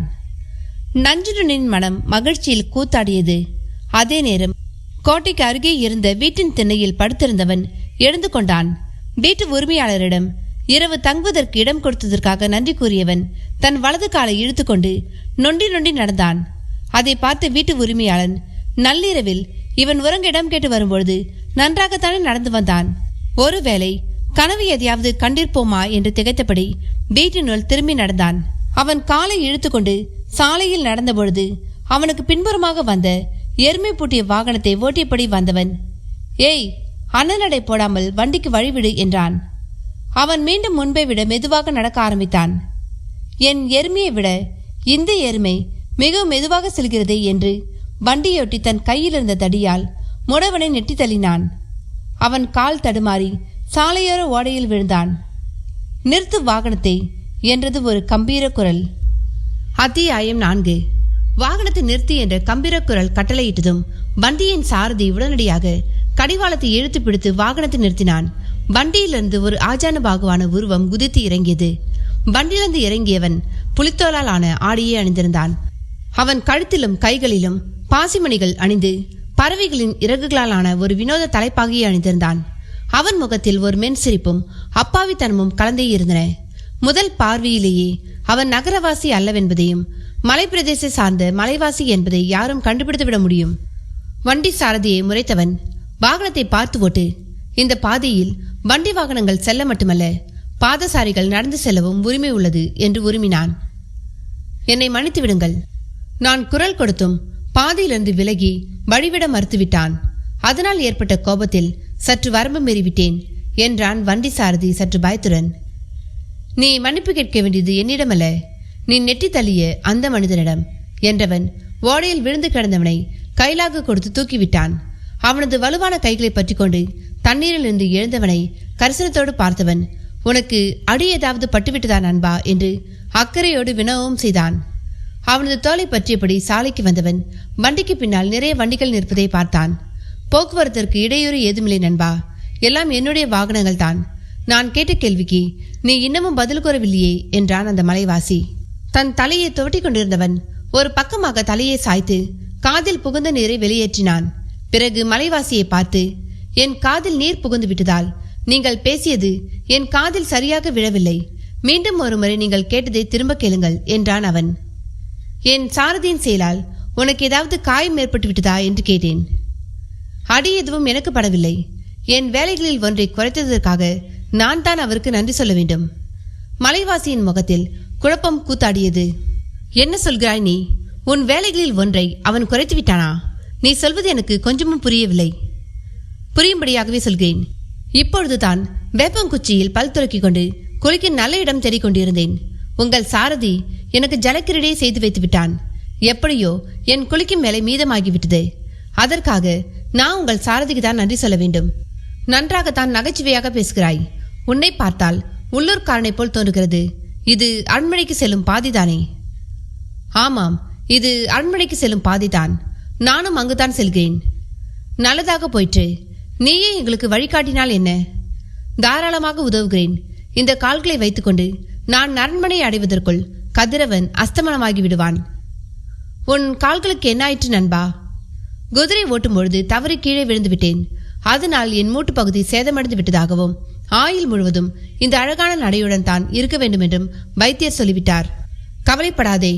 நஞ்சுண்டனின் மனம் மகிழ்ச்சியில் கூத்தாடியது. அதே நேரம் கோட்டைக்கு அருகே இருந்த வீட்டின் திண்ணையில் படுத்திருந்தவன் எழுந்து கொண்டான். வீட்டு உரிமையாளரிடம் இரவு தங்குவதற்கு இடம் கொடுத்ததற்காக நன்றி கூறியவன் தன் வலது காலை இழுத்துக்கொண்டு நொண்டி நொண்டி நடந்தான். அதை பார்த்த வீட்டு உரிமையாளன், நள்ளிரவில் இவன் உறங்க இடம் கேட்டு வரும்பொழுது நன்றாகத்தானே நடந்து வந்தான். ஒருவேளை கனவு எதையாவது கண்டிருப்போமா என்று திகைத்தபடி வீட்டினுள் திரும்பி நடந்தான். அவன் காலை இழுத்துக்கொண்டு சாலையில் நடந்தபொழுது அவனுக்கு பின்புறமாக வந்த எருமை பூட்டிய வாகனத்தை ஓட்டியபடி வந்தவன், ஏய், அண்ணனடை போடாமல் வண்டிக்கு வழிவிடு என்றான். அவன் மீண்டும் முன்பை விட மெதுவாக நடக்க ஆரம்பித்தான். என் எருமையை விட இந்த எருமை மிகவும் மெதுவாக செல்கிறதே என்று வண்டியொட்டி தன் கையில் இருந்த தடியால் முடவனை நெட்டி தள்ளினான். அவன் கால் தடுமாறி சாலையோர ஓடையில் விழுந்தான். நிறுத்து வாகனத்தை என்றது ஒரு கம்பீர குரல். அத்தியாயம் 4. வாகனத்தை நிறுத்தி என்ற கம்பீர குரல் கட்டளையிட்டதும் வண்டியின் சாரதி உடனடியாக கடிவாளத்தை இழுத்து பிடித்து வாகனத்தை நிறுத்தினான். வண்டியிலிருந்து ஒரு ஆஜான பாகுவான உருவம் குதித்து இறங்கியது. வண்டியிலிருந்து இறங்கியவன் புலித்தோலால் ஆன ஆடையை அணிந்திருந்தான். அவன் கழுத்திலும் கைகளிலும் பாசிமணிகள் அணிந்து பறவைகளின் இறகுகளாலான ஒரு வினோத தலைப்பாகையை அணிந்திருந்தான். அவன் முகத்தில் ஒரு மென் சிரிப்பும் அப்பாவித்தனமும் கலந்தே இருந்தன. முதல் பார்வையிலேயே அவன் நகரவாசி அல்லவென்பதையும் மலைப்பிரதேச சார்ந்த மலைவாசி என்பதை யாரும் கண்டுபிடித்துவிட முடியும். வண்டி சாரதியை முறைத்தவன், வாகனத்தை பார்த்து ஓட்டு. இந்த பாதையில் வண்டி வாகனங்கள் செல்ல மட்டுமல்ல, பாதசாரிகள் நடந்து செல்லவும் உரிமை உள்ளது என்று உரிமினான். என்னை மன்னித்து விடுங்கள். நான் குரல் கொடுத்தும் பாதையிலிருந்து விலகி வழிவிட மறுத்துவிட்டான். அதனால் ஏற்பட்ட கோபத்தில் சற்று வரம்பு மீறிவிட்டேன் என்றான் வண்டி சாரதி சற்று பயத்துடன். நீ மன்னிப்பு கேட்க வேண்டியது என்னிடமல்ல, நீ நெட்டி தள்ளிய அந்த மனிதனிடம் என்றவன் ஓடையில் விழுந்து கிடந்தவனை கைலாக கொடுத்து தூக்கிவிட்டான். அவனது வலுவான கைகளை பற்றி கொண்டு தண்ணீரில் இருந்து எழுந்தவனை கரிசனத்தோடு பார்த்தவன், உனக்கு அடி ஏதாவது பட்டுவிட்டதா நண்பா என்று அக்கறையோடு வினவவும் செய்தான். அவனது தோலை பற்றியபடி சாலைக்கு வந்தவன் வண்டிக்கு பின்னால் நிறைய வண்டிகள் நிற்பதை பார்த்தான். போக்குவரத்திற்கு இடையூறு ஏதுமில்லை நண்பா, எல்லாம் என்னுடைய வாகனங்கள் தான். நான் கேட்ட கேள்விக்கு நீ இன்னமும் பதில் கூறவில்லையே என்றான் அந்த மலைவாசி. தன் தலையை துவட்டி கொண்டிருந்தவன் ஒரு பக்கமாக தலையை சாய்த்து காதில் புகுந்த நீரை வெளியேற்றினான். பிறகு மலைவாசியை பார்த்து, என் காதில் நீர் புகுந்து விட்டதால் நீங்கள் பேசியது என் காதில் சரியாக விழவில்லை. மீண்டும் ஒருமுறை நீங்கள் கேட்டதை திரும்ப கேளுங்கள் என்றான் அவன். என் சாரதியின் செயலால் உனக்கு ஏதாவது காயம் ஏற்பட்டு விட்டதா என்று கேட்டேன். அடி எதுவும் எனக்கு படவில்லை. என் வேலைகளில் ஒன்றை குறைத்ததற்காக நான் தான் அவருக்கு நன்றி சொல்ல வேண்டும். மலைவாசியின் முகத்தில் குழப்பம் கூத்தாடியது. என்ன சொல்கிறாய் நீ? உன் வேலைகளில் ஒன்றை அவன் குறைத்து விட்டானா? நீ சொல்வது எனக்கு கொஞ்சமும் புரியவில்லை. புரியும்படியாகவே சொல்கிறேன். இப்பொழுதுதான் வேப்பங்குச்சியில் பல் துலக்கிக் கொண்டு குளிக்க நல்ல இடம் தேடிக்கொண்டிருந்தேன். உங்கள் சாரதி எனக்கு ஜலக்கிரடையை செய்து வைத்து விட்டான். எப்படியோ என் குளிக்கும் வேலை மீதமாகிவிட்டது. அதற்காக நான் உங்கள் சாரதிக்கு தான் நன்றி சொல்ல வேண்டும். நன்றாகத்தான் நகைச்சுவையாக பேசுகிறாய். உன்னை பார்த்தால் உள்ளூர்காரனை போல் தோன்றுகிறது. இது அரண்மனைக்கு செல்லும் பாதிதானே? ஆமாம், இது அரண்மனைக்கு செல்லும் பாதிதான். நானும் அங்குதான் செல்கிறேன். நல்லதாக போயிற்று. நீயே எங்களுக்கு வழிகாட்டினால் என்ன? தாராளமாக உதவுகிறேன். இந்த கால்களை வைத்துக்கொண்டு நான் அரண்மனை அடைவதற்குள் கதிரவன் அஸ்தமனமாகி விடுவான். உன் கால்களுக்கு என்ன ஆயிற்று நண்பா? குதிரை ஓட்டும் பொழுது தவறி கீழே விழுந்து விட்டேன். அதனால் என் மூட்டு பகுதி சேதமடைந்து விட்டதாகவும் ஆயுள் முழுவதும் இந்த அழகான நடையுடன் தான் இருக்க வேண்டும் என்றும் வைத்தியர் சொல்லிவிட்டார். கவலைப்படாதே,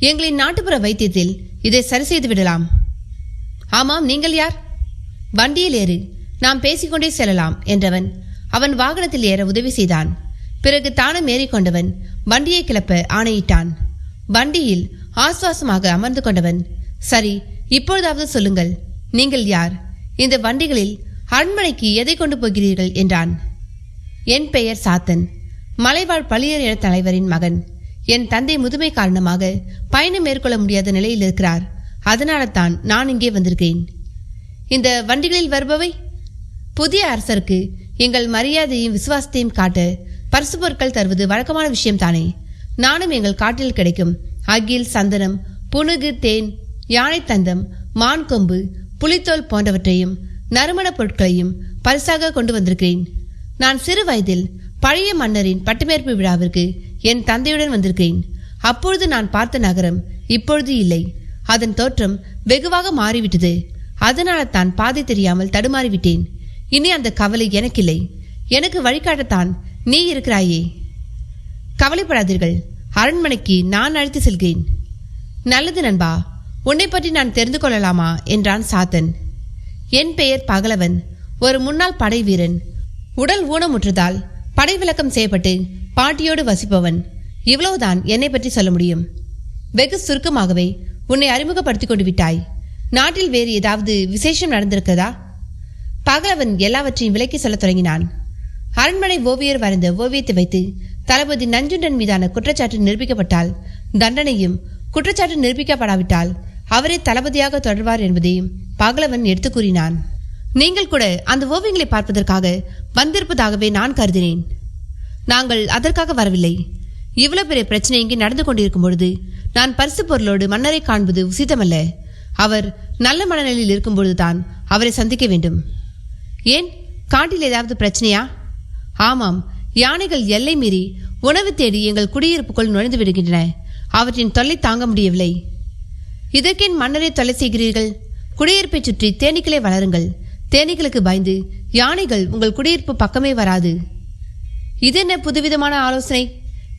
எங்களின் நாட்டுப்புற வைத்தியத்தில் இதை சரி செய்து விடலாம். ஆமாம், நீங்கள் யார்? வண்டியில் ஏறு, நாம் பேசிக்கொண்டே செல்லலாம் என்றவன் அவன் வாகனத்தில் ஏற உதவி செய்தான். பிறகு தானும் ஏறிக்கொண்டவன் வண்டியை கிளப்ப ஆணையிட்டான். வண்டியில் ஆசுவாசமாக அமர்ந்து கொண்டவன், சரி, இப்பொழுதாவது சொல்லுங்கள், நீங்கள் யார்? இந்த வண்டிகளில் அரண்மனைக்கு எதை கொண்டு போகிறீர்கள் என்றான். என் பெயர் சாத்தன், மலைவாழ் பழியர் இன தலைவரின் மகன். என் தந்தை முதுமை காரணமாக பயணம் மேற்கொள்ள முடியாத நிலையில் இருக்கிறார். அதனால தான் நான் இங்கே வந்திருக்கேன். இந்த வண்டிகளில் வருபவை புதிய அரசருக்கு எங்கள் மரியாதையும் விசுவாசத்தையும் காட்ட பரிசு பொருட்கள் தருவது வழக்கமான விஷயம்தானே. நானும் எங்கள் காட்டில் கிடைக்கும் அகில், சந்தனம், புனுகு, தேன், யானை தந்தம், மான் கொம்பு, புலித்தோல் போன்றவற்றையும் நறுமண பொருட்களையும் பரிசாக கொண்டு வந்திருக்கிறேன். நான் சிறு வயதில் பழைய மன்னரின் பட்டமேற்பு விழாவிற்கு என் தந்தையுடன் வந்திருக்கிறேன். அப்பொழுது நான் பார்த்த நகரம் இப்பொழுது இல்லை. அதன் தோற்றம் வெகுவாக மாறிவிட்டது. அதனால தான் பாதை தெரியாமல் தடுமாறிவிட்டேன். இனி அந்த கவலை எனக்கில்லை. எனக்கு வழிகாட்டத்தான் நீ இருக்கிறாயே. கவலைப்படாதீர்கள், அரண்மனைக்கு நான் அழைத்து செல்கிறேன். நல்லது நண்பா, உன்னை பற்றி நான் தெரிந்து கொள்ளலாமா என்றான் சாத்தன். என் பெயர் பகலவன், ஒரு முன்னாள் படை வீரன். உடல் ஊனமுற்றதால் படை விலக்கம் செய்யப்பட்டு பாட்டியோடு வசிப்பவன். இவ்வளவுதான் என்னை பற்றி சொல்ல முடியும். வெகு சுருக்கமாகவே உன்னை அறிமுகப்படுத்திக் கொண்டு விட்டாய். நாட்டில் வேறு ஏதாவது விசேஷம் நடந்திருக்கிறதா? பகலவன் எல்லாவற்றையும் விலக்கி சொல்ல தொடங்கினான். அரண்மனை ஓவியர் வரைந்த ஓவியத்தை வைத்து தளபதி நஞ்சுண்டன் மீதான குற்றச்சாட்டு நிரூபிக்கப்பட்டால் தண்டனையும், குற்றச்சாட்டு நிரூபிக்கப்படாவிட்டால் அவரே தளபதியாக தொடர்வார் என்பதையும் பகலவன் எடுத்து கூறினான். நீங்கள் கூட அந்த ஓவியங்களை பார்ப்பதற்காக வந்திருப்பதாகவே நான் கருதினேன். நாங்கள் அதற்காக வரவில்லை. இவ்வளவு பெரிய பிரச்சனை இங்கே நடந்து கொண்டிருக்கும் பொழுது நான் பரிசு பொருளோடு மன்னரை காண்பது உசிதமல்ல. அவர் நல்ல மனநிலையில் இருக்கும் பொழுதுதான் அவரை சந்திக்க வேண்டும். ஏன், காட்டில் ஏதாவது பிரச்சனையா? ஆமாம், யானைகள் எல்லை மீறி உணவு தேடி எங்கள் குடியிருப்புக்குள் நுழைந்து விடுகின்றன. அவற்றின் தொல்லை தாங்க முடியவில்லை. இதற்கேன் மன்னரை தொல்லை செய்கிறீர்கள்? குடியிருப்பை சுற்றி தேனீக்களை வளருங்கள். தேனீக்களுக்கு பயந்து யானைகள் உங்கள் குடியிருப்பு பக்கமே வராது. இதென்ன புதுவிதமான ஆலோசனை?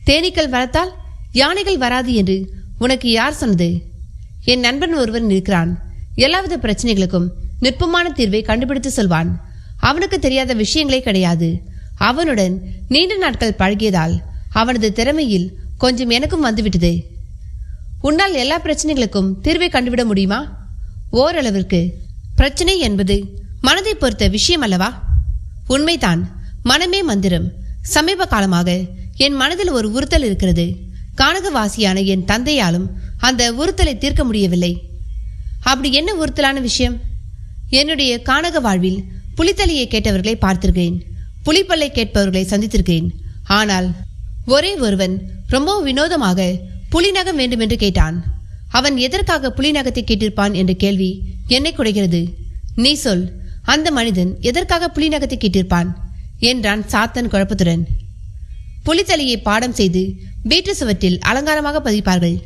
தேனீக்கள் வளர்த்தால் யானைகள் வராது என்று உனக்கு யார் சொன்னது? என் நண்பன் ஒருவன் இருக்கிறான். எல்லாவித பிரச்சனைகளுக்கும் நுட்பமான தீர்வை கண்டுபிடித்து சொல்வான். அவனுக்கு தெரியாத விஷயங்களே கிடையாது. அவனுடன் நீண்ட நாட்கள் பழகியதால் அவனது திறமையில் கொஞ்சம் எனக்கும் வந்துவிட்டது. உன்னால் எல்லா பிரச்சனைகளுக்கும் தீர்வை கண்டுவிட முடியுமா? ஓரளவிற்கு. பிரச்சனை என்பது மனதை பொறுத்த விஷயம் அல்லவா? உண்மைதான், மனமே மந்திரம். சமீப காலமாக என் மனதில் ஒரு உறுத்தல் இருக்கிறது. கானகவாசியான என் தந்தையாலும் அந்த உறுத்தலை தீர்க்க முடியவில்லை. அப்படி என்ன உறுத்தலான விஷயம்? என்னுடைய கானக வாழ்வில் புலித்தலையை கேட்டவர்களை பார்த்திருக்கிறேன், புலிப்பல்லை கேட்பவர்களை சந்தித்திருக்கிறேன். ஆனால் ஒரே ஒருவன் ரொம்ப வினோதமாக புலிநகம் வேண்டும் என்று கேட்டான். அவன் எதற்காக புலிநகத்தை கேட்டிருப்பான் என்ற கேள்வி என்னை குடைகிறது. நீ சொல், அந்த மனிதன் எதற்காக புலிநகத்தை கேட்டிருப்பான்? என்றான் சாத்தன் குழப்பத்துடன். புலித்தலையை பாடம் செய்து வீட்டு சுவற்றில் அலங்காரமாக பதிப்பார்கள்.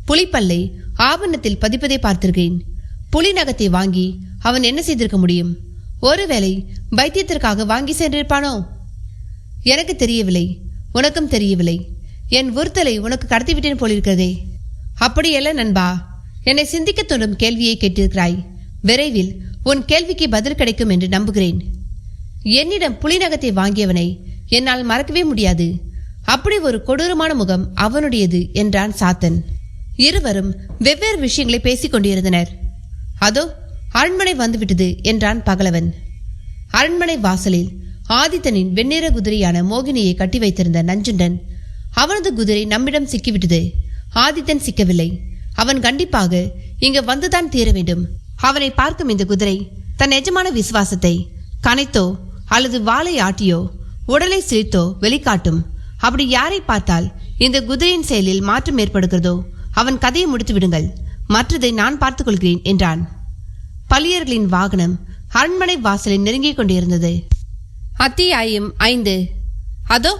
புலிப்பல்லை ஆபரணத்தில் பதிப்பதை பார்த்திருக்கிறேன். புலி நகத்தை வாங்கி அவன் என்ன செய்திருக்க முடியும்? ஒருவேளை வைத்தியத்திற்காக வாங்கி சென்றிருப்பானோ? எனக்கு தெரியவில்லை, உனக்கும் தெரியவில்லை. என் உறுத்தலை உனக்கு கடத்திவிட்டேன் போலிருக்கிறதே. அப்படியல்ல நண்பா, என்னை சிந்திக்க தோன்றும் கேள்வியை கேட்டிருக்கிறாய். விரைவில் உன் கேள்விக்கு பதில் கிடைக்கும் என்று நம்புகிறேன். என்னிடம் புலிநகத்தை வாங்கியவனை என்னால் மறக்கவே முடியாது. அப்படி ஒரு கொடூரமான முகம் அவனுடையது என்றான் சாத்தன். இருவரும் வெவ்வேறு விஷயங்களை பேசிக் கொண்டிருந்தனர். அதோ அரண்மனை வந்துவிட்டது என்றான் பகலவன். அரண்மனை வாசலில் ஆதித்தனின் வெண்ணிற குதிரையான மோகினியை கட்டி வைத்திருந்த நஞ்சுண்டன், அவனது குதிரை நம்மிடம் சிக்கிவிட்டது. ஆதித்தன் சிக்கவில்லை. அவன் கண்டிப்பாக இங்கு வந்துதான் தீர வேண்டும். அவனை பார்க்கும் இந்த குதிரை தன் எஜமான விசுவாசத்தை கனைத்தோ அல்லது வாளை ஆட்டியோ உடலை சிரித்தோ வெளிக்காட்டும். அப்படி யாரை பார்த்தால் இந்த குதிரையின் செயலில் மாற்றம் ஏற்படுகிறதோ அவன் கதையை முடித்து விடுங்கள், மற்றதை நான் பார்த்துக் கொள்கிறேன் என்றான். பள்ளியர்களின் வாகனம் அரண்மனை வாசலில் நெருங்கிக் கொண்டிருந்தது. அத்தியாயம் 5. அதோ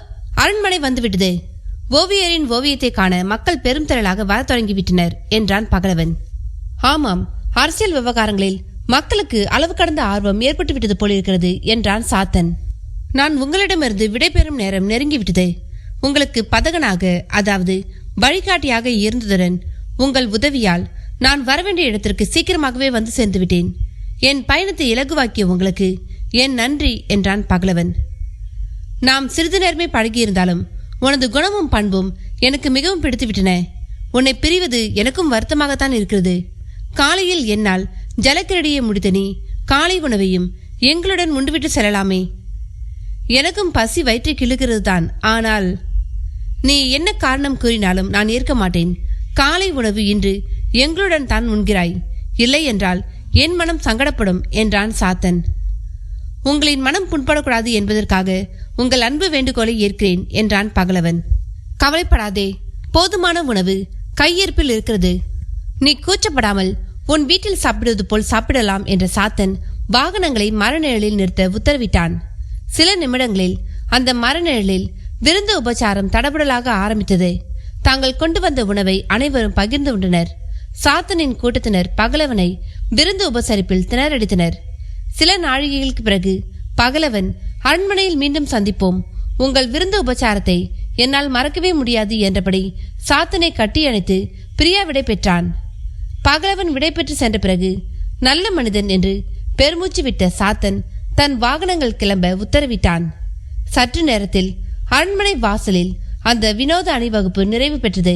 அரண்மனை வந்துவிட்டது. ஓவியரின் ஓவியத்தை காண மக்கள் பெரும் திரளாக வர தொடங்கிவிட்டனர் என்றான் பகலவன். ஆமாம், அரசியல் விவகாரங்களில் மக்களுக்கு அளவு கடந்த ஆர்வம் ஏற்பட்டுவிட்டது போலிருக்கிறது என்றான் சாத்தன். நான் உங்களிடமிருந்து விடைபெறும் நேரம் நெருங்கிவிட்டது. உங்களுக்கு பதகனாக, அதாவது வழிகாட்டியாக இருந்ததுடன் உங்கள் உதவியால் நான் வரவேண்டிய இடத்திற்கு சீக்கிரமாகவே வந்து சேர்ந்து விட்டேன். என் பயணத்தை இலகுவாக்கிய உங்களுக்கு என் நன்றி என்றான் பகலவன். நாம் சிறிது நேரமே பழகியிருந்தாலும் உனது குணமும் பண்பும் எனக்கு மிகவும் பிடித்துவிட்டன. உன்னை பிரிவது எனக்கும் வருத்தமாகத்தான் இருக்கிறது. காலையில் என்னால் ஜலக்கிரடியை முடித்த நீ காலை உணவையும் எங்களுடன் உண்டுவிட்டு செல்லலாமே. எனக்கும் பசி வயிற்றை கிழுகிறது தான். ஆனால் நீ என்ன காரணம் கூறினாலும் நான் ஏற்க மாட்டேன். காலை உணவு இன்று எங்களுடன் தான் உண்கிறாய். இல்லை என்றால் என் மனம் சங்கடப்படும் என்றான் சாத்தன். உங்களின் மனம் புண்படக்கூடாது என்பதற்காக உங்கள் அன்பு வேண்டுகோளை ஏற்கிறேன் என்றான் பகலவன். கவலைப்படாதே, போதுமான உணவு கையிருப்பில் இருக்கிறது. நீ கூச்சப்படாமல் உன் வீட்டில் சாப்பிடுவது போல் சாப்பிடலாம் என்ற சாத்தன் வாகனங்களை மரநிழலில் நிறுத்த உத்தரவிட்டான். சில நிமிடங்களில் அந்த மரநிழலில் விருந்து உபச்சாரம் தடபுடலாக ஆரம்பித்தது. தாங்கள் கொண்டு வந்த உணவை அனைவரும் பகிர்ந்து உண்டனர். சாத்தனின் கூட்டத்தினர் பகலவனை விருந்து உபசரிப்பில் திணறடித்தனர். சில நாழிகைகளுக்கு பிறகு பகலவன், அரண்மனையில் மீண்டும் சந்திப்போம். உங்கள் விருந்து உபச்சாரத்தை என்னால் மறக்கவே முடியாது என்றபடி சாத்தனை கட்டி அணைத்து பிரியா விடை பெற்றான். பகலவன் விடை பெற்று சென்ற பிறகு நல்ல மனிதன் என்று பெருமூச்சு விட்ட சாத்தன் தன் வாகனங்கள் கிளம்ப உத்தரவிட்டான். சற்று நேரத்தில் அரண்மனை வாசலில் அந்த வினோத அணிவகுப்பு நிறைவு பெற்றது.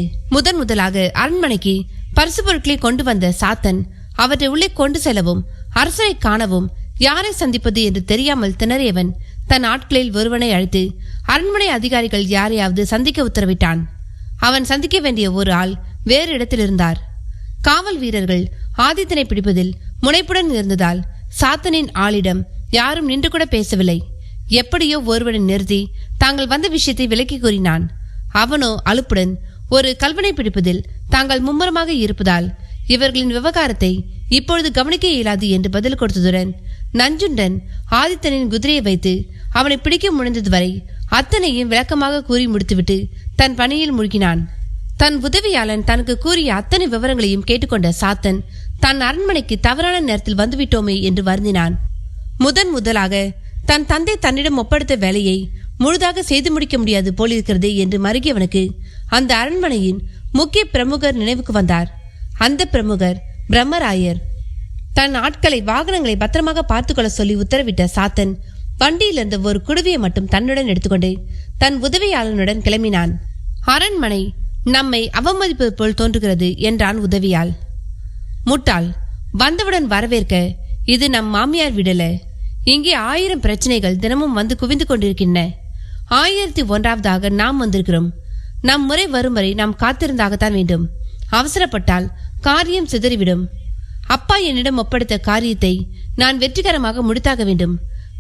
முதலாக அரண்மனைக்கு பரிசு பொருட்களை கொண்டு வந்த சாத்தன் அவற்றை உள்ளே கொண்டு செல்லவும் அரசரை காணவும் யாரை சந்திப்பது என்று தெரியாமல் திணறியவன் தன் ஆட்களில் ஒருவனை அழைத்து அரண்மனை அதிகாரிகள் யாரையாவது சந்திக்க உத்தரவிட்டான். அவன் சந்திக்க வேண்டிய ஒரு ஆள் வேறு இடத்தில் இருந்தார். காவல் வீரர்கள் ஆதித்தனை பிடிப்பதில் முனைப்புடன் இருந்ததால் சாத்தனின் ஆளிடம் யாரும் நின்று கூட பேசவில்லை. எப்படியோ ஒருவனை நிறுத்தி தாங்கள் வந்த விஷயத்தை விலக்கி கூறினான். அவனோ அலுப்புடன் ஒரு கல்வனை பிடிப்பதில் தாங்கள் மும்முரமாக இருப்பதால் இவர்களின் விவகாரத்தை இப்பொழுது கவனிக்க இயலாது என்று பதில் கொடுத்ததுடன் நஞ்சுண்டன் ஆதித்தனின் குதிரையை வைத்து அவனை பிடிக்க முனைந்தது வரை அத்தனையும் விளக்கமாக கூறி முடித்துவிட்டு தன் பணியில் மூழ்கினான். தன் உதவியாளன் தனக்கு கூறிய அத்தனை விவரங்களையும் கேட்டுக்கொண்ட சாத்தன் தன் அரண்மனைக்கு தவறான நேரத்தில் வந்துவிட்டோமே என்று வருந்தினான். முதலாக தன் தந்தை தன்னிடம் ஒப்படைத்த வேலையை முழுதாக செய்து முடிக்க முடியாது போலிருக்கிறது என்று மருகியவனுக்கு அந்த அரண்மனையின் முக்கிய பிரமுகர் நினைவுக்கு வந்தார். அந்த பிரமுகர் பிரம்மராயர். தன் ஆட்களை வாகனங்களை பத்திரமாக பார்த்துக்கொள்ள சொல்லி உத்தரவிட்ட சாத்தன் வண்டியில் இருந்த ஒரு குடுவையை மட்டும் தன்னுடன் எடுத்துக்கொண்டு தன் உதவியாளனுடன் கிளம்பினான். அரண்மனை நம்மை அவமதிப்பது போல் தோன்றுகிறது என்றான் உதவியாள். முட்டாள், வந்தவுடன் வரவேற்க இது நம் மாமியார் விடல. இங்கே 1000 பிரச்சனைகள் தினமும் வந்து குவிந்து கொண்டிருக்கின்றன. 1001வது நாம் வந்திருக்கிறோம். நம் முறை வரும் வரை நாம் காத்திருந்தாகத்தான் வேண்டும். அவசரப்பட்டால் காரியம் சிதறிவிடும். அப்பா என்னிடம் ஒப்படைத்த காரியத்தை நான் வெற்றிகரமாக முடித்தாக வேண்டும்.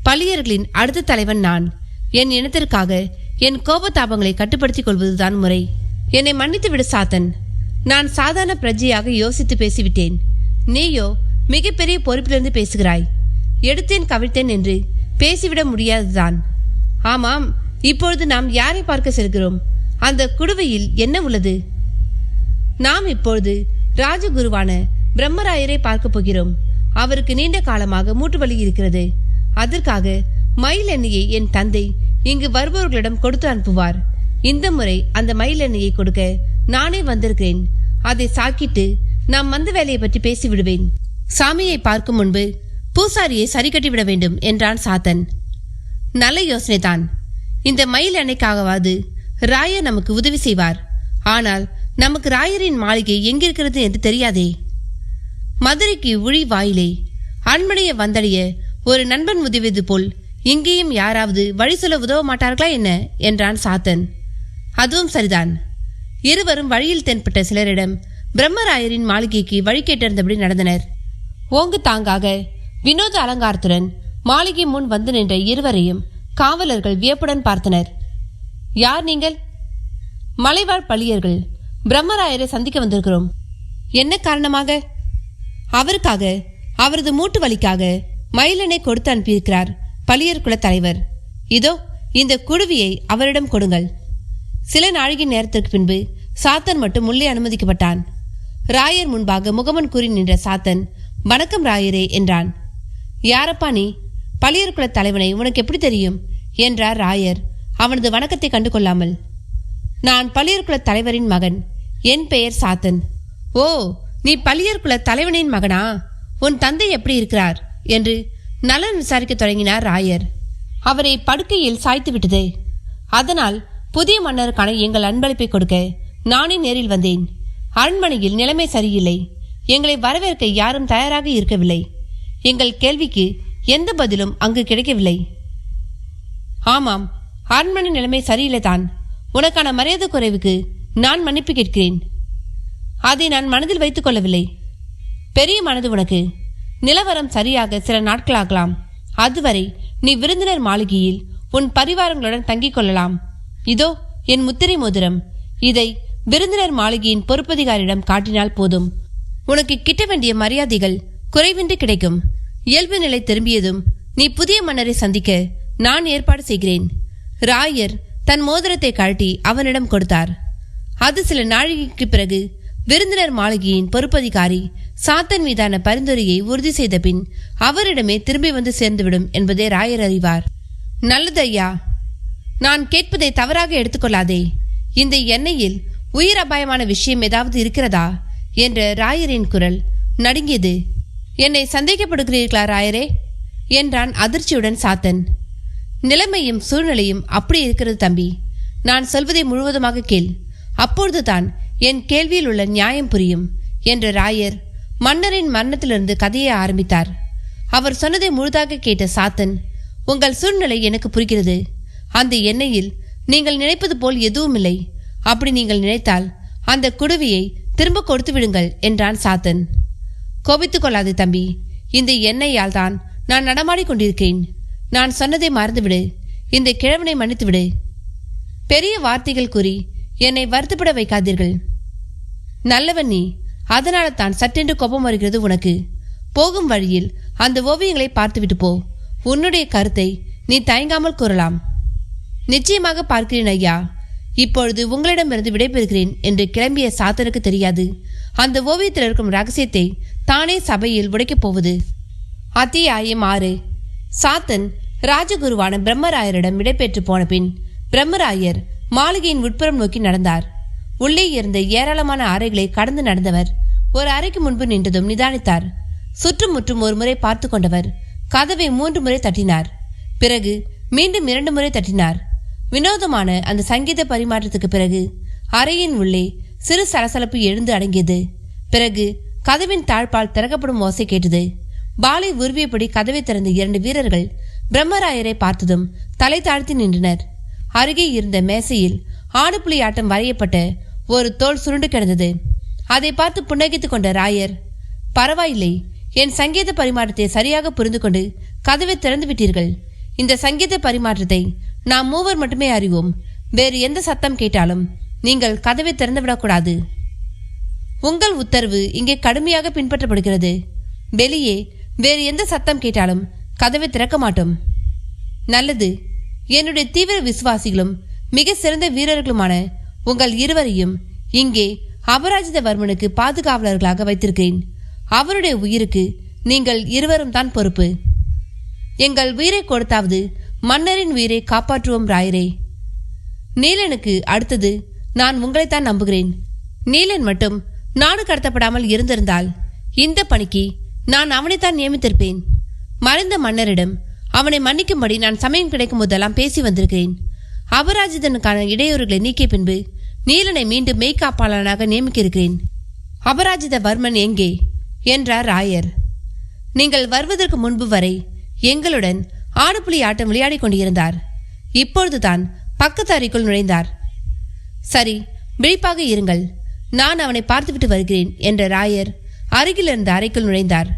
பள்ளியர்களின் அடுத்த தலைவன் நான். என் இனத்திற்காக என் கோபதாபங்களை கட்டுப்படுத்திக் கொள்வதுதான் முறை. என்னை மன்னித்து விடு சாத்தன். நான் சாதாரண பிரஜையாக யோசித்து பேசிவிட்டேன். நீயோ மிகப்பெரிய பொறுப்பிலிருந்து பேசுகிறாய். எடுத்தேன் கவிழ்த்தேன் என்று பேசிவிட முடியாதுதான். ஆமாம், இப்பொழுது நாம் யாரை பார்க்க செல்கிறோம்? அந்த குடுவையில் என்ன உள்ளது? நாம் இப்பொழுது ராஜகுருவான பிரம்மராயரை பார்க்க போகிறோம். அவருக்கு நீண்ட காலமாக மூட்டு வலி இருக்கிறது. அதற்காக மயில் எண்ணெயை என் தந்தை இங்கு வருபவர்களிடம் கொடுத்து அனுப்புவார். இந்த முறை அந்த மயில் எண்ணெயை கொடுக்க நானே வந்திருக்கிறேன். அதை சாக்கிட்டு நாம் வந்த வேலையை பற்றி பேசிவிடுவேன். சாமியை பார்க்கும் முன்பு பூசாரியை சரி கட்டிவிட வேண்டும் என்றான் சாத்தன். நல்ல யோசனைதான். இந்த மயில் எண்ணெய்க்காகவாது ராயர் நமக்கு உதவி செய்வார். ஆனால் நமக்கு ராயரின் மாளிகை எங்கிருக்கிறது என்று தெரியாதே. மதுரைக்கு உழி வாயிலே அரண்மனைய வந்தடைய ஒரு நண்பன் உதவியது போல் இங்கேயும் யாராவது வழி சொல்ல உதவ மாட்டார்களா என்ன என்றான் சாத்தன். அதுவும் சரிதான். இருவரும் வழியில் தென்பட்ட சிலரிடம் பிரம்மராயரின் மாளிகைக்கு வழி கேட்டிருந்தபடி நடந்தனர். ஓங்கு தாங்காக வினோத அலங்காரத்துடன் மாளிகை முன் வந்து நின்ற இருவரையும் காவலர்கள் வியப்புடன் பார்த்தனர். யார் நீங்கள்? மலைவாழ் பள்ளியர்கள். பிரம்மராயரை சந்திக்க வந்திருக்கிறோம். என்ன காரணமாக? அவருக்காக, அவரது மூட்டு வலிக்காக மயிலனை கொடுத்து அனுப்பியிருக்கிறார் பள்ளியர் குல தலைவர். இதோ இந்த குடுவியை அவரிடம் கொடுங்கள். சில நாழிகை நேரத்திற்கு பின்பு சாத்தன் மட்டும் உள்ளே அனுமதிக்கப்பட்டான். ராயர் முன்பாக முகமன் கூறி நின்ற சாத்தன், வணக்கம் ராயரே என்றான். யாரப்பா நீ? பள்ளியர் குல தலைவனை உனக்கு எப்படி தெரியும் என்றார் ராயர் அவனது வணக்கத்தை கண்டு கொள்ளாமல். நான் பள்ளியர் குல தலைவரின் மகன். என் பெயர் சாத்தன். ஓ, நீ பள்ளியர் குல தலைவனின் மகனா? உன் தந்தை எப்படி இருக்கிறார் என்று நலன் விசாரிக்க தொடங்கினார் ராயர். அவரை படுக்கையில் சாய்த்து விட்டது. அதனால் புதிய மன்னருக்கான எங்கள் அன்பளிப்பை கொடுக்க நானே நேரில் வந்தேன். அரண்மனையில் நிலைமை சரியில்லை. எங்களை வரவேற்க யாரும் தயாராக இருக்கவில்லை. எங்கள் கேள்விக்கு எந்த பதிலும் அங்கு கிடைக்கவில்லை. ஆமாம், அரண்மனை நிலைமை சரியில்லை தான். உனக்கான மரியாதை குறைவுக்கு நான் மன்னிப்பு கேட்கிறேன். அதை நான் மனதில் வைத்துக் கொள்ளவில்லை. பெரிய மனது உனக்கு. நிலவரம் சரியாக சில நாட்களாகலாம். அதுவரை நீ விருந்தினர் மாளிகையில் உன் பரிவாரங்களுடன் தங்கிக் கொள்ளலாம். இதோ என் முத்திரை மோதிரம். இதை விருந்தினர் மாளிகையின் பொறுப்பதிகாரியிடம் காட்டினால் போதும். உனக்கு கிட்ட வேண்டிய மரியாதைகள் குறைவின்றி கிடைக்கும். இயல்பு நிலை திரும்பியதும் நீ புதிய மன்னரை சந்திக்க நான் ஏற்பாடு செய்கிறேன். ராயர் தன் மோதிரத்தை கழட்டி அவனிடம் கொடுத்தார். அது சில நாழிகைக்கு பிறகு விருந்தினர் மாளிகையின் பொறுப்பதிகாரி சாத்தன் மீதான பரிந்துரையை உறுதி செய்த பின் அவரிடமே திரும்பி வந்து சேர்ந்துவிடும் என்பதை ராயர் அறிவார். நல்லது ஐயா. நான் கேட்பதை தவறாக எடுத்துக்கொள்ளாதே. இந்த எண்ணெயில் உயிர் அபாயமான விஷயம் ஏதாவது இருக்கிறதா என்ற ராயரின் குரல் நடுங்கியது. என்னை சந்தேகப்படுகிறீர்களா ராயரே என்றான் அதிர்ச்சியுடன் சாத்தன். நிலைமையும் சூழ்நிலையும் அப்படி இருக்கிறது தம்பி. நான் சொல்வதை முழுவதுமாக கேள். அப்பொழுதுதான் என் கேள்வியில் உள்ள நியாயம் புரியும் என்ற ராயர் மன்னரின் மரணத்திலிருந்து கதையை ஆரம்பித்தார். அவர் சொன்னதை முழுதாக கேட்ட சாத்தன், உங்கள் சூழ்நிலை எனக்கு புரிகிறது. அந்த எண்ணெயில் நீங்கள் நினைப்பது போல் எதுவும் இல்லை. அப்படி நீங்கள் நினைத்தால் அந்த குடுவையை திரும்ப கொடுத்து விடுங்கள் என்றான் சாத்தன். கோபித்துக் கொள்ளாதே தம்பி. இந்த எண்ணெயால் தான் நான் நடமாடி கொண்டிருக்கிறேன். நான் சொன்னதை மறந்துவிடு. இந்த கிழவனை மன்னித்துவிடு. பெரிய வார்த்தைகள் கூறி என்னை வருத்தப்பட வைக்காதீர்கள். நல்லவன் நீ. அதனால தான் சட்டென்று கோபம் வருகிறது உனக்கு. போகும் வழியில் அந்த ஓவியங்களை பார்த்துவிட்டு போ. உன்னுடைய கருத்தை நீ தயங்காமல் கூறலாம். நிச்சயமாக பார்க்கிறேன் ஐயா. இப்பொழுது உங்களிடமிருந்து விடைபெறுகிறேன் என்று கிளம்பிய சாத்தனுக்கு தெரியாது அந்த ஓவியத்தில் இருக்கும் ரகசியத்தை தானே சபையில் உடைக்கப் போவது. அத்தியாயம் 6. சாத்தன் ராஜகுருவான பிரம்மராயரிடம் விடைபெற்று போன பின் பிரம்மராயர் மாளிகையின் உட்புறம் நோக்கி நடந்தார். உள்ளே இருந்த ஏராளமான அறைகளை கடந்து நடந்தவர் ஒரு அறைக்கு முன்பு நின்றதும் நிதானித்தார். சுற்றும் முற்றும் ஒரு முறை பார்த்து கொண்டவர் கதவை 3 முறை தட்டினார். பிறகு மீண்டும் 2 முறை தட்டினார். வினோதமான அந்த சங்கீத பரிமாற்றத்துக்கு பிறகு அறையின் உள்ளே சிறு சலசலப்பு எழுந்து அடங்கியது. பிறகு கதவின் தாழ்பால் திறக்கப்படும் ஓசை கேட்டது. பாலை உருவியபடி கதவை திறந்த 2 வீரர்கள் பிரம்மராயரை பார்த்ததும் தலை தாழ்த்தி நின்றனர். அருகே இருந்த மேசையில் ஆடுபுலி ஆட்டம் வரையப்பட்ட ஒரு தோல் சுருண்டு கிடந்தது. அதை பார்த்து புன்னகைத்துக் கொண்ட ராயர், பரவாயில்லை, என் சங்கீத பரிமாற்றத்தை சரியாக புரிந்து கொண்டு கதவை திறந்து விட்டீர்கள். இந்த சங்கீத பரிமாற்றத்தை நாம் 3 மட்டுமே அறிவோம். வேறு எந்த சத்தம் கேட்டாலும் நீங்கள் கதவை திறந்துவிடக்கூடாது. உங்கள் உத்தரவு இங்கே கடுமையாக பின்பற்றப்படுகிறது. வெளியே வேறு எந்த சத்தம் கேட்டாலும் கதவை திறக்க மாட்டோம். நல்லது. என்னுடைய தீவிர விசுவாசிகளும் மிக சிறந்த வீரர்களுமான உங்கள் இருவரையும் இங்கே அபராஜிதவர்மனுக்கு பாதுகாவலர்களாக வைத்திருக்கிறேன். அவருடைய உயிருக்கு நீங்கள் இருவரும் தான் பொறுப்பு. எங்கள் உயிரை கொடுத்தாவது மன்னரின் உயிரை காப்பாற்றுவோம் ராயரே. நீலனுக்கு அடுத்தது நான் உங்களைத்தான் நம்புகிறேன். நீலன் மட்டும் நாடு கடத்தப்படாமல் இருந்திருந்தால் இந்த பணிக்கு நான் அவனைத்தான் நியமித்திருப்பேன். மறைந்த மன்னரிடம் அவனை மன்னிக்கும்படி நான் சமயம் கிடைக்கும் போதெல்லாம் பேசி வந்திருக்கிறேன். அபராஜிதனுக்கான இடையூறுகளை நீக்கிய பின்பு நீலனை மீண்டும் மெய்காப்பாளனாக நியமிக்க இருக்கிறேன். அபராஜிதவர்மன் எங்கே என்றார் ராயர். நீங்கள் வருவதற்கு முன்பு வரை எங்களுடன் ஆடுபுலி ஆட்டம் விளையாடி கொண்டிருந்தார். இப்பொழுதுதான் பக்கத்து அறைக்குள் நுழைந்தார். சரி, விழிப்பாக இருங்கள், நான் அவனை பார்த்துவிட்டு வருகிறேன் என்ற ராயர் அருகில் இருந்த அறைக்குள் நுழைந்தார்.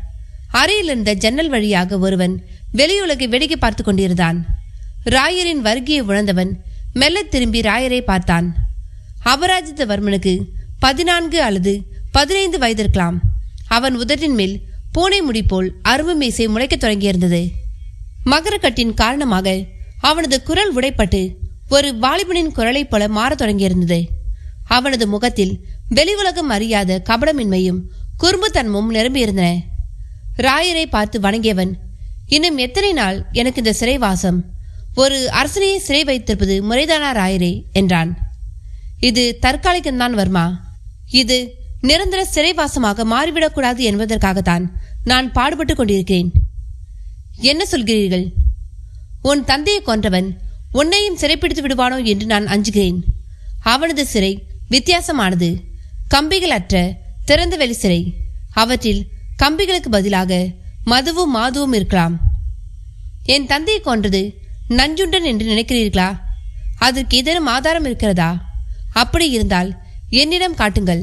அறையில் இருந்த ஜன்னல் வழியாக ஒருவன் வெளியுலகை வேடிக்கை பார்த்து கொண்டிருந்தான். ராயரின் வருகையை உணர்ந்தவன் மெல்ல திரும்பி ராயரை பார்த்தான். அபராஜிதவர்மனுக்கு 14 அல்லது 15 வயதிருக்கலாம். அவன் உதட்டின் மேல் பூனை முடி போல் அரும்பு மீசை முளைக்க தொடங்கியிருந்தது. மகரக்கட்டின் காரணமாக அவனது குரல் உடைப்பட்டு ஒரு வாலிபனின் குரலைப் போல மாறத் தொடங்கியிருந்தது. அவனது முகத்தில் வெளி உலகம் அறியாத கபடமின்மையும் குறும்புத்தன்மும் நிரம்பியிருந்தன. ராயரை பார்த்து வணங்கியவன், இன்னும் எத்தனை நாள் எனக்கு இந்த சிறைவாசம்? ஒரு அரசனையை சிறை வைத்திருப்பது முறைதானா ராயரே என்றான். இது தற்காலிகம்தான் வர்மா. இது நிரந்தர சிறைவாசமாக மாறிவிடக்கூடாது என்பதற்காகத்தான் நான் பாடுபட்டு கொண்டிருக்கிறேன். என்ன சொல்கிறீர்கள்? உன் தந்தையை கொன்றவன் உன்னையும் சிறைப்பிடித்து விடுவானோ என்று நான் அஞ்சுகிறேன். அவனது சிறை வித்தியாசமானது. கம்பிகள் அற்ற திறந்த வெளி சிறை. அவற்றில் கம்பிகளுக்கு பதிலாக மதுவும் மாதுவும் இருக்கலாம். என் தந்தையை கொன்றது நஞ்சுண்டன் என்று நினைக்கிறீர்களா? அதற்கு ஏதேனும் ஆதாரம் இருக்கிறதா? அப்படி இருந்தால் என்னிடம் காட்டுங்கள்.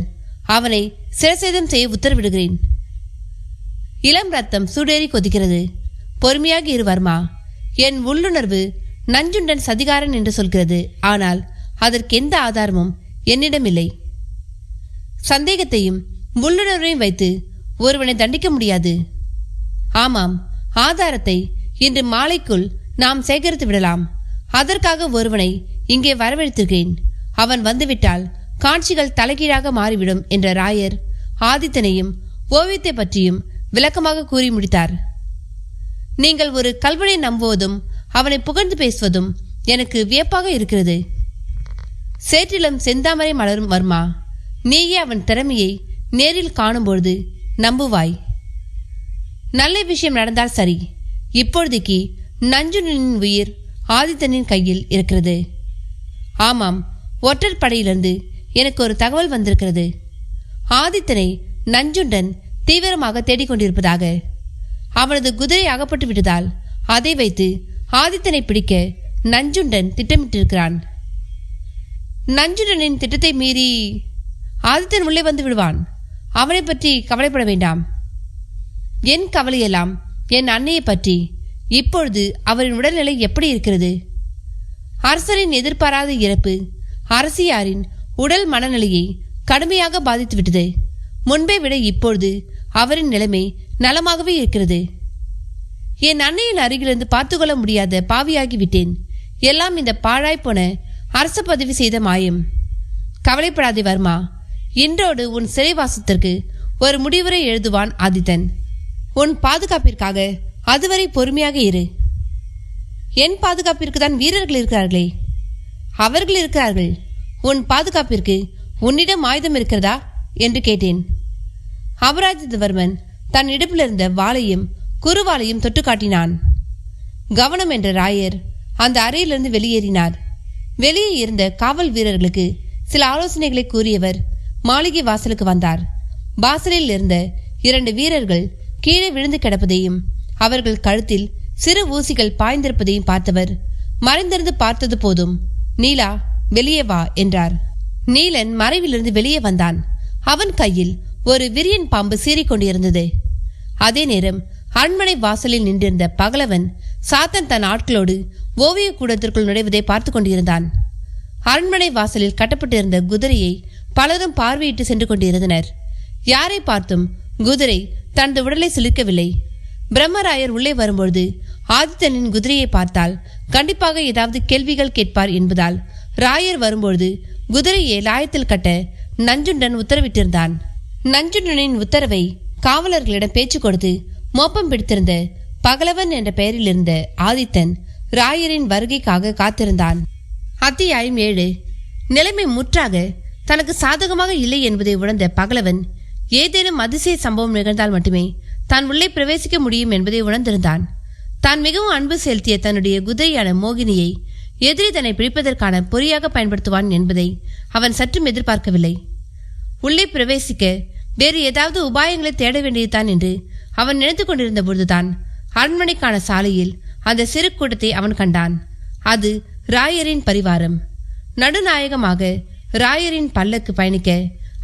அவனை சிரசேதம் செய்ய உத்தரவிடுகிறேன். இளம் ரத்தம் சூடேறி கொதிக்கிறது. பொறுமையாக இரு வர்மா. என் உள்ளுணர்வு நஞ்சுண்டன் சதிகாரன் என்று சொல்கிறது. ஆனால் அதற்கு எந்த ஆதாரமும் என்னிடம் இல்லை. சந்தேகத்தையும் உள்ளுணர்வையும் வைத்து ஒருவனை தண்டிக்க முடியாது. ஆமாம், ஆதாரத்தை இன்று மாலைக்குள் நாம் சேகரித்து விடலாம். அதற்காக ஒருவனை இங்கே வரவழைத்திருக்கிறேன். அவன் வந்துவிட்டால் காட்சிகள் தலைகீழாக மாறிவிடும் என்ற ராயர் ஆதித்தனையும் ஓவியத்தை பற்றியும் விளக்கமாக கூறி முடித்தார். நீங்கள் ஒரு கல்வனை நம்புவதும் அவனை புகழ்ந்து பேசுவதும் எனக்கு வியப்பாக இருக்கிறது. சேற்றிலும் செந்தாமரை மலரும் வர்மா. நீயே அவன் திறமையை நேரில் காணும்பொழுது நம்புவாய். நல்ல விஷயம் நடந்தால் சரி. இப்பொழுதைக்கு நஞ்சுண்டனின் உயிர் ஆதித்தனின் கையில் இருக்கிறது. ஆமாம், ஒற்றர் படையிலிருந்து எனக்கு ஒரு தகவல் வந்திருக்கிறது. ஆதித்தனை நஞ்சுண்டன் தீவிரமாக தேடிக்கொண்டிருப்பதாக. அவனது குதிரை அகப்பட்டு விட்டதால் அதை வைத்து ஆதித்தனை பிடிக்க நஞ்சுண்டன் திட்டமிட்டிருக்கிறான். நஞ்சுண்டனின் திட்டத்தை மீறி ஆதித்தன் உள்ளே வந்து விடுவான். அவனை பற்றி கவலைப்பட வேண்டாம். என் கவலையெல்லாம் என் அன்னையை பற்றி. இப்பொழுது அவரின் உடல்நிலை எப்படி இருக்கிறது? அரசரின் எதிர்பாராத இறப்பு அரசியாரின் உடல் மனநிலையை கடுமையாக பாதித்துவிட்டது. முன்பை விட இப்பொழுது அவரின் நிலைமை நலமாகவே இருக்கிறது. என் அன்னையின் அருகிலிருந்து பார்த்துக்கொள்ள முடியாத பாவியாகிவிட்டேன். எல்லாம் இந்த பாழாய்ப்போன அரச பதவி செய்த மாயம். கவலைப்படாதே வர்மா. இன்றோடு உன் சிறைவாசத்திற்கு ஒரு முடிவுரை எழுதுவான் ஆதித்தன். உன் பாதுகாப்பிற்காக அதுவரை பொறுமையாக இரு. என் பாதுகாப்பிற்கு தான் வீரர்கள் இருக்கிறார்களே. அவர்கள் இருக்கிறார்கள். உன் பாதுகாப்பிற்கு உன்னிடம் ஆயுதம் இருக்கிறதா என்று கேட்டேன். அபராஜிதவர்மன் தன் இடுப்பிலிருந்த வாளையும் குறுவாளையும் தொட்டு காட்டினான். கவனம் என்ற ராயர் அந்த அறையிலிருந்து வெளியேறினார். வெளியே இருந்த காவல் வீரர்களுக்கு சில ஆலோசனைகளை கூறியவர் மாளிகை வாசலுக்கு வந்தார். வாசலில் இருந்த 2 வீரர்கள் கீழே விழுந்து கிடப்பதையும் அவர்கள் கழுத்தில் சிறு ஊசிகள் பாய்ந்திருப்பதையும் பார்த்தவர் மறைந்திருந்து பார்த்தது போதும். நீலா, வெளியே வா என்றார். நீலன் மறைவிலிருந்து வெளியே வந்தான். அவன் கையில் ஒரு விரியன் பாம்பு சீறிக்கொண்டிருந்தது. அதே நேரம் அரண்மனை வாசலில் நின்றிருந்த பகலவன் சாத்தன் தன் ஆட்களோடு ஓவிய கூடத்திற்குள் நுழைவதை பார்த்து கொண்டிருந்தான். அரண்மனை வாசலில் கட்டப்பட்டிருந்த குதிரையை பலரும் பார்வையிட்டு சென்று கொண்டிருந்தனர். யாரை பார்த்தும் குதிரை தனது உடலை சிலிர்க்கவில்லை. பிரம்மராயர் உள்ளே வரும்பொழுது ஆதித்தனின் குதிரையை பார்த்தால் கண்டிப்பாக ஏதாவது கேள்விகள் கேட்பார் என்பதால் ராயர் வரும்பொழுது குதிரையை லாயத்தில் கட்ட நஞ்சுண்டன் உத்தரவிட்டிருந்தான். நஞ்சுண்டனின் உத்தரவை காவலர்களிடம் பேச்சு கொடுத்து மோப்பம் பிடித்திருந்த பகலவன் என்ற பெயரில் இருந்த ஆதித்தன் ராயரின் வருகைக்காக காத்திருந்தான். அத்தியாயம் 7. நிலைமை முற்றாக தனக்கு சாதகமாக இல்லை என்பதை உணர்ந்த பகலவன் ஏதேனும் அதிசய சம்பவம் நிகழ்ந்தால் மட்டுமே தான் உள்ளே பிரவேசிக்க முடியும் என்பதை உணர்ந்திருந்தான். தான் மிகவும் அன்பு செலுத்திய தன்னுடைய குதிரையான மோகினியை எதிரி தன்னை பிடிப்பதற்கான பொறியாக பயன்படுத்துவான் என்பதை அவன் சற்றும் எதிர்பார்க்கவில்லை. உள்ளே பிரவேசிக்க வேறு ஏதாவது உபாயங்களை தேட வேண்டியதுதான் என்று அவன் நினைத்து கொண்டிருந்த பொழுதுதான் அரண்மனைக்கான சாலையில் அந்த சிறு கூட்டத்தை அவன் கண்டான். அது ராயரின் பரிவாரம். நடுநாயகமாக ராயரின் பல்லக்கு பயணிக்க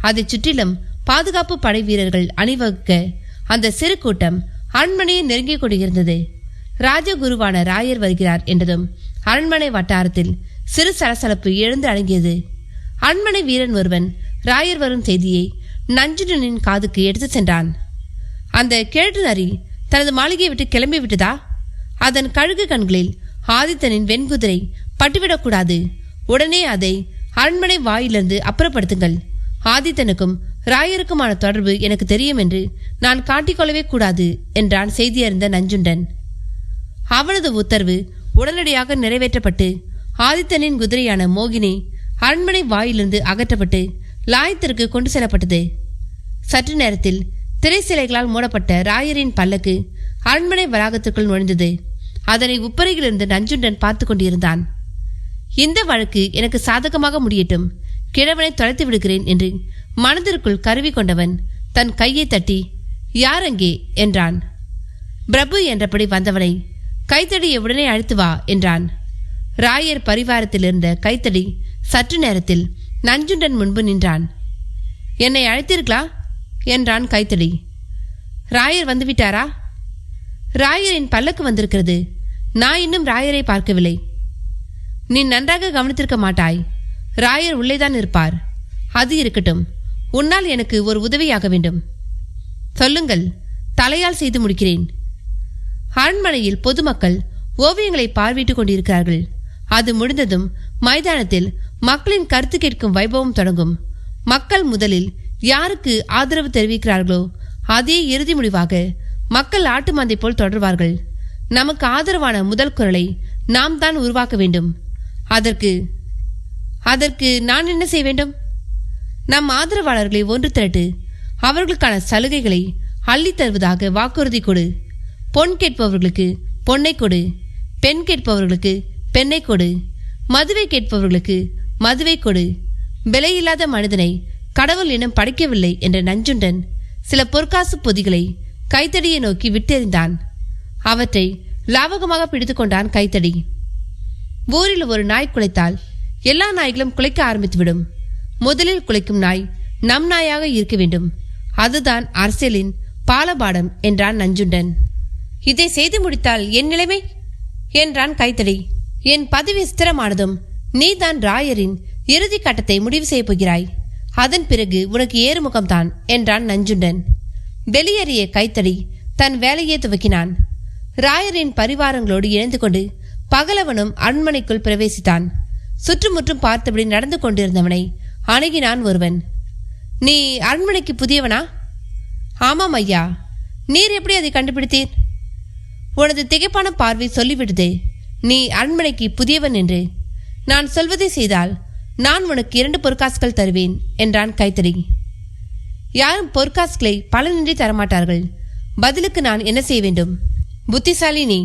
அதை சுற்றிலும் பாதுகாப்பு படை வீரர்கள் அணிவகுக்க அந்த சிறு கூட்டம் அரண்மனையை நெருங்கிக் கொண்டிருந்தது. ராஜகுருவான ராயர் வருகிறார் என்றதும் அரண்மனை வட்டாரத்தில் சிறு சலசலப்பு எழுந்து அடங்கியது. அரண்மனை வீரன் ஒருவன் ராயர் வரும் செய்தியை நஞ்சுண்டனின் காதுக்கு எடுத்து சென்றான். அந்த கிழட்டு நரி தனது மாளிகையை விட்டு கிளம்பி விட்டதா? அதன் கழுகு கண்களில் ஆதித்தனின் வெண்குதிரை பட்டுவிடக்கூடாது. உடனே அதை அரண்மனை வாயிலிருந்து அப்புறப்படுத்துங்கள். ஆதித்தனுக்கும் ராயருக்குமான தொடர்பு எனக்கு தெரியும் என்று நான் காட்டிக்கொள்ளவே கூடாது என்றான் செய்தி அறிந்த நஞ்சுண்டன். அவனது உத்தரவு உடனடியாக நிறைவேற்றப்பட்டு ஆதித்தனின் குதிரையான மோகினி அரண்மனை வாயிலிருந்து அகற்றப்பட்டு லாயத்திற்கு கொண்டு செல்லப்பட்டது. சற்று நேரத்தில் திரை சிலைகளால் மூடப்பட்ட ராயரின் பல்லக்கு அரண்மனை வளாகத்திற்குள் நுழைந்தது. அதனை உப்பரையிலிருந்து நஞ்சுண்டன் பார்த்து கொண்டிருந்தான். இந்த வழக்கு எனக்கு சாதகமாக முடியட்டும், கிழவனை தொலைத்து விடுகிறேன் என்று மனதிற்குள் கருவி கொண்டவன் தன் கையை தட்டி யாரங்கே என்றான். பிரபு என்றபடி வந்தவனை கைத்தடியை உடனே அழைத்து வா என்றான். ராயர் பரிவாரத்தில் இருந்த கைத்தடி சற்று நேரத்தில் நஞ்சுண்டன் முன்பு நின்றான். என்னை அழைத்தீர்களா என்றான் கைத்தடி. ராயர் வந்துவிட்டாரா? ராயரின் பல்லக்கு வந்திருக்கிறது. நான் இன்னும் ராயரை பார்க்கவில்லை. நீ நன்றாக கவனித்திருக்க மாட்டாய். ராயர் உள்ளேதான் இருப்பார். அது இருக்கட்டும், உன்னால் எனக்கு ஒரு உதவியாக வேண்டும். சொல்லுங்கள், தலையால் செய்து முடிக்கிறேன். அரண்மனையில் பொதுமக்கள் ஓவியங்களை பார்வையிட்டுக் கொண்டிருக்கிறார்கள். அது முடிந்ததும் மைதானத்தில் மக்களின் கருத்து கேட்கும் வைபவம் தொடங்கும். மக்கள் முதலில் யாருக்கு ஆதரவு தெரிவிக்கிறார்களோ அதே இறுதி முடிவாக மக்கள் ஆட்டு மந்தை போல் தொடர்வார்கள். நமக்கு ஆதரவான முதல் குரலை நாம் தான் உருவாக்க வேண்டும். அதற்கு நான் என்ன செய்ய வேண்டும்? நம் ஆதரவாளர்களை ஒன்று திரட்டு அவர்களுக்கான சலுகைகளை அள்ளி தருவதாக வாக்குறுதி கொடு. பொன் கேட்பவர்களுக்கு பொன்னை கொடு, பெண் கேட்பவர்களுக்கு பெண்ணை கொடு, மதுவை கேட்பவர்களுக்கு மதுவை கொடு. விலையில்லாத மனிதனை கடவுள் இனம் படைக்கவில்லை என்ற நஞ்சுண்டன் சில பொற்காசு பொதிகளை கைத்தடியை நோக்கி விட்டெறிந்தான். அவற்றை லாவகமாக பிடித்து கொண்டான் கைத்தடி. ஊரில் ஒரு நாய் குலைத்தால் எல்லா நாய்களும் குலைக்க ஆரம்பித்துவிடும். முதலில் குலைக்கும் நாய் நம் நாயாக இருக்க வேண்டும். அதுதான் அரசியலின் பாலபாடம் என்றான் நஞ்சுண்டன். இதை செய்து முடித்தால் என் நிலைமை என்றான் கைத்தடி. என் பதவி ஸ்திரமானதும் நீதான் ராயரின் இறுதி கட்டத்தை முடிவு செய்ய போகிறாய். அதன் பிறகு உனக்கு ஏறுமுகம்தான் என்றான் நஞ்சுண்டன். வெளியேறிய கைத்தடி தன் வேலையை துவக்கினான். ராயரின் பரிவாரங்களோடு இணைந்து கொண்டு பகலவனும் அரண்மனைக்குள் பிரவேசித்தான். சுற்றுமுற்றும் பார்த்தபடி நடந்து கொண்டிருந்தவனை அணுகினான் ஒருவன். நீ அரண்மனைக்கு புதியவனா? ஆமாம் ஐயா. நீர் எப்படி அதை கண்டுபிடித்தீர்? உனது திகைப்பான பார்வை சொல்லிவிடுதே நீ அரண்மனைக்கு புதியவன் என்று. நான் சொல்வதை செய்தால் நான் உனக்கு 2 பொற்காசுகள் தருவேன் என்றான் கைத்தடி. யாரும் பொற்காசுகளை பலனின்றி தரமாட்டார்கள். பதிலுக்கு நான் என்ன செய்ய வேண்டும்? புத்திசாலி நீ.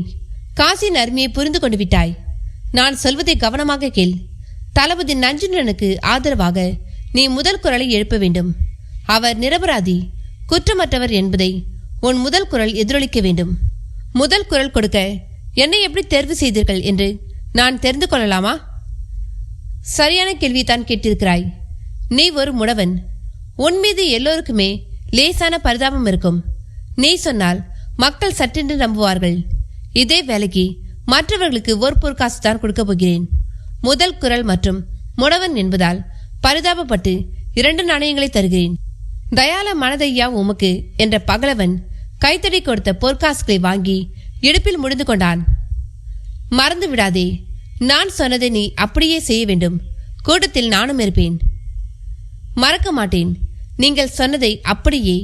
காசின் அருமையை புரிந்து கொண்டு விட்டாய். நான் சொல்வதை கவனமாக கேள். தளபதி நஞ்சுண்டனுக்கு ஆதரவாக நீ முதல் குரலை எழுப்ப வேண்டும். அவர் நிரபராதி, குற்றமற்றவர் என்பதை உன் முதல் குரல் எதிரொலிக்க வேண்டும். முதல் குரல் கொடுக்க என்னை எப்படி தேர்வு செய்தீர்கள் என்று நான் தெரிந்து கொள்ளலாமா? சரியான கேள்விதான் கேட்டிருக்கிறாய். நீ ஒரு முடவன். உன் மீது எல்லோருக்குமே லேசான பரிதாபம் இருக்கும். நீ சொன்னால் மக்கள் சட்டென்று நம்புவார்கள். இதே வேலைக்கு மற்றவர்களுக்கு ஒரு பொற்காசு தான் கொடுக்க போகிறேன். முதல் குரல் மற்றும் முடவன் என்பதால் பரிதாபப்பட்டு 2 நாணயங்களை தருகிறேன். தயால மனதையா உமக்கு என்ற பகலவன் கைத்தடி கொடுத்த பொற்காசுகளை வாங்கி இடுப்பில் முடிந்து கொண்டான். மறந்து விடாதே, நான் சொன்னதை நீ அப்படியே செய்ய வேண்டும். கூட்டத்தில் நானும் இருப்பேன். மறக்க மாட்டேன். நீங்கள் சொன்னதை அப்படியே